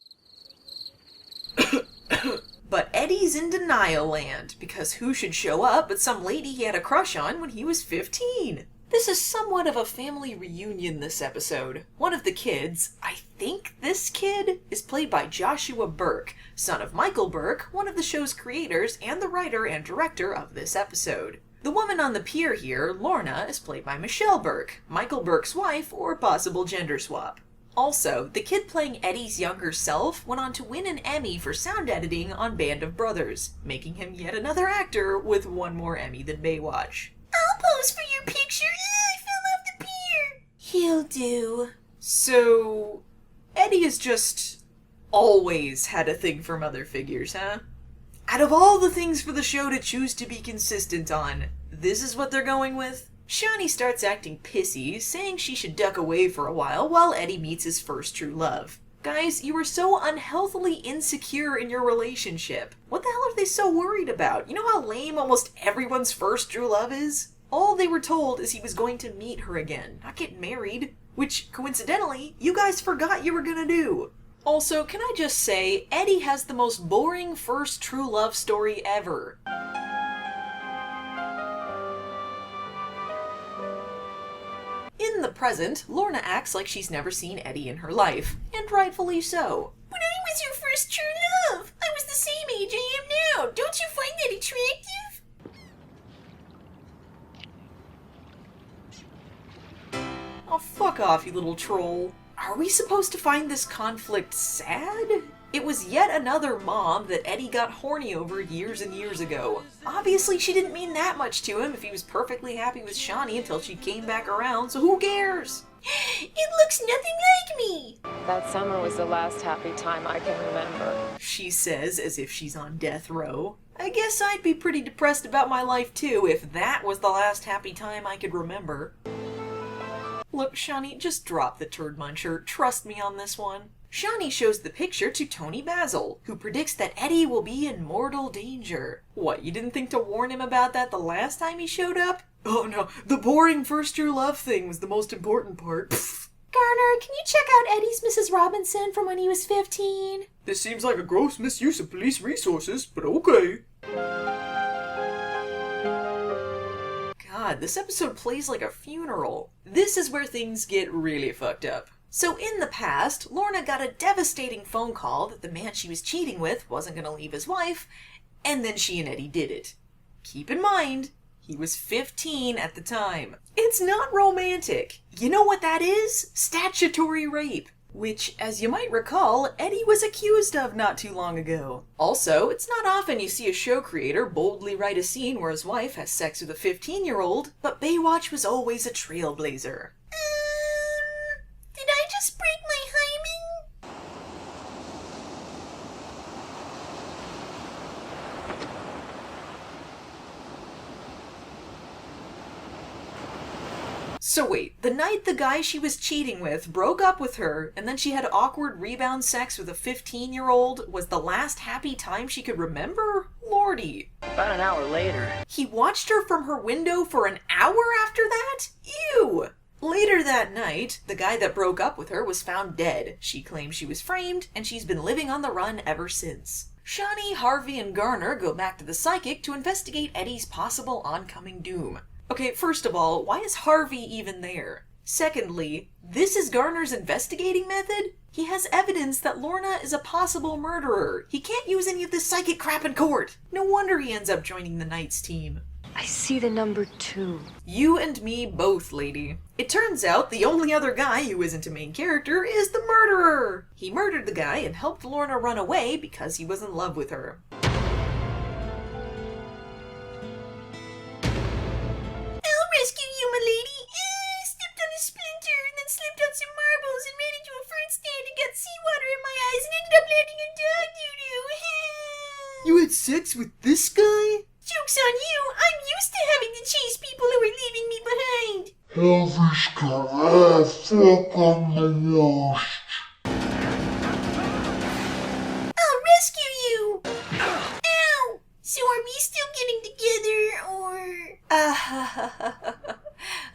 But Eddie's in denial land, because who should show up but some lady he had a crush on when he was 15? This is somewhat of a family reunion this episode. One of the kids, I think this kid, is played by Joshua Burke, son of Michael Burke, one of the show's creators and the writer and director of this episode. The woman on the pier here, Lorna, is played by Michelle Burke, Michael Burke's wife or possible gender swap. Also, the kid playing Eddie's younger self went on to win an Emmy for sound editing on Band of Brothers, making him yet another actor with one more Emmy than Baywatch. I'll pose for your picture. I fell off the pier. He'll do. So, Eddie has just always had a thing for mother figures, huh? Out of all the things for the show to choose to be consistent on, this is what they're going with? Shawnee starts acting pissy, saying she should duck away for a while Eddie meets his first true love. Guys, you were so unhealthily insecure in your relationship. What the hell are they so worried about? You know how lame almost everyone's first true love is? All they were told is he was going to meet her again, not get married. Which, coincidentally, you guys forgot you were gonna do. Also, can I just say, Eddie has the most boring first true love story ever. In the present, Lorna acts like she's never seen Eddie in her life, and rightfully so. When I was your first true love, I was the same age I am now. Don't you find that attractive? Oh, fuck off, you little troll. Are we supposed to find this conflict sad? It was yet another mom that Eddie got horny over years and years ago. Obviously, she didn't mean that much to him if he was perfectly happy with Shawnee until she came back around, so who cares? It looks nothing like me. That summer was the last happy time I can remember. She says as if she's on death row. I guess I'd be pretty depressed about my life too if that was the last happy time I could remember. Look, Shawnee, just drop the turd muncher. Trust me on this one. Shawnee shows the picture to Tony Basil, who predicts that Eddie will be in mortal danger. What, you didn't think to warn him about that the last time he showed up? Oh no, the boring first true love thing was the most important part. Pfft. Garner, can you check out Eddie's Mrs. Robinson from when he was 15? This seems like a gross misuse of police resources, but okay. God, this episode plays like a funeral. This is where things get really fucked up. So in the past, Lorna got a devastating phone call that the man she was cheating with wasn't gonna leave his wife, and then she and Eddie did it. Keep in mind, he was 15 at the time. It's not romantic. You know what that is? Statutory rape. Which, as you might recall, Eddie was accused of not too long ago. Also, it's not often you see a show creator boldly write a scene where his wife has sex with a 15-year-old, but Baywatch was always a trailblazer. Did I just break my hymen? So wait, the night the guy she was cheating with broke up with her, and then she had awkward rebound sex with a 15-year-old was the last happy time she could remember? Lordy. About an hour later. He watched her from her window for an hour after that? Ew! Later that night, the guy that broke up with her was found dead. She claims she was framed, and she's been living on the run ever since. Shawnee, Harvey, and Garner go back to the psychic to investigate Eddie's possible oncoming doom. Okay, first of all, why is Harvey even there? Secondly, this is Garner's investigating method? He has evidence that Lorna is a possible murderer. He can't use any of this psychic crap in court. No wonder he ends up joining the Knights team. I see the number 2. You and me both, lady. It turns out the only other guy who isn't a main character is the murderer. He murdered the guy and helped Lorna run away because he was in love with her. Rescue you, my lady. I stepped on a splinter and then slipped on some marbles and ran into a fruit stand and got seawater in my eyes and ended up landing in dog doo-doo. You had sex with this guy? Joke's on you. I'm used to having to chase people who are leaving me behind. I'll rescue you. Ow. So are we still getting together, or...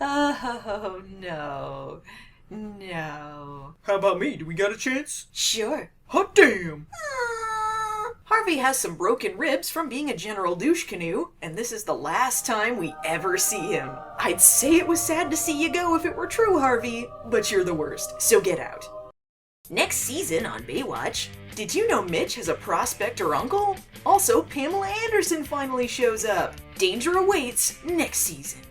Oh, no. No. How about me? Do we got a chance? Sure. Hot damn! Harvey has some broken ribs from being a general douche canoe, and this is the last time we ever see him. I'd say it was sad to see you go if it were true, Harvey, but you're the worst, so get out. Next season on Baywatch, did you know Mitch has a prospector uncle? Also, Pamela Anderson finally shows up. Danger awaits next season.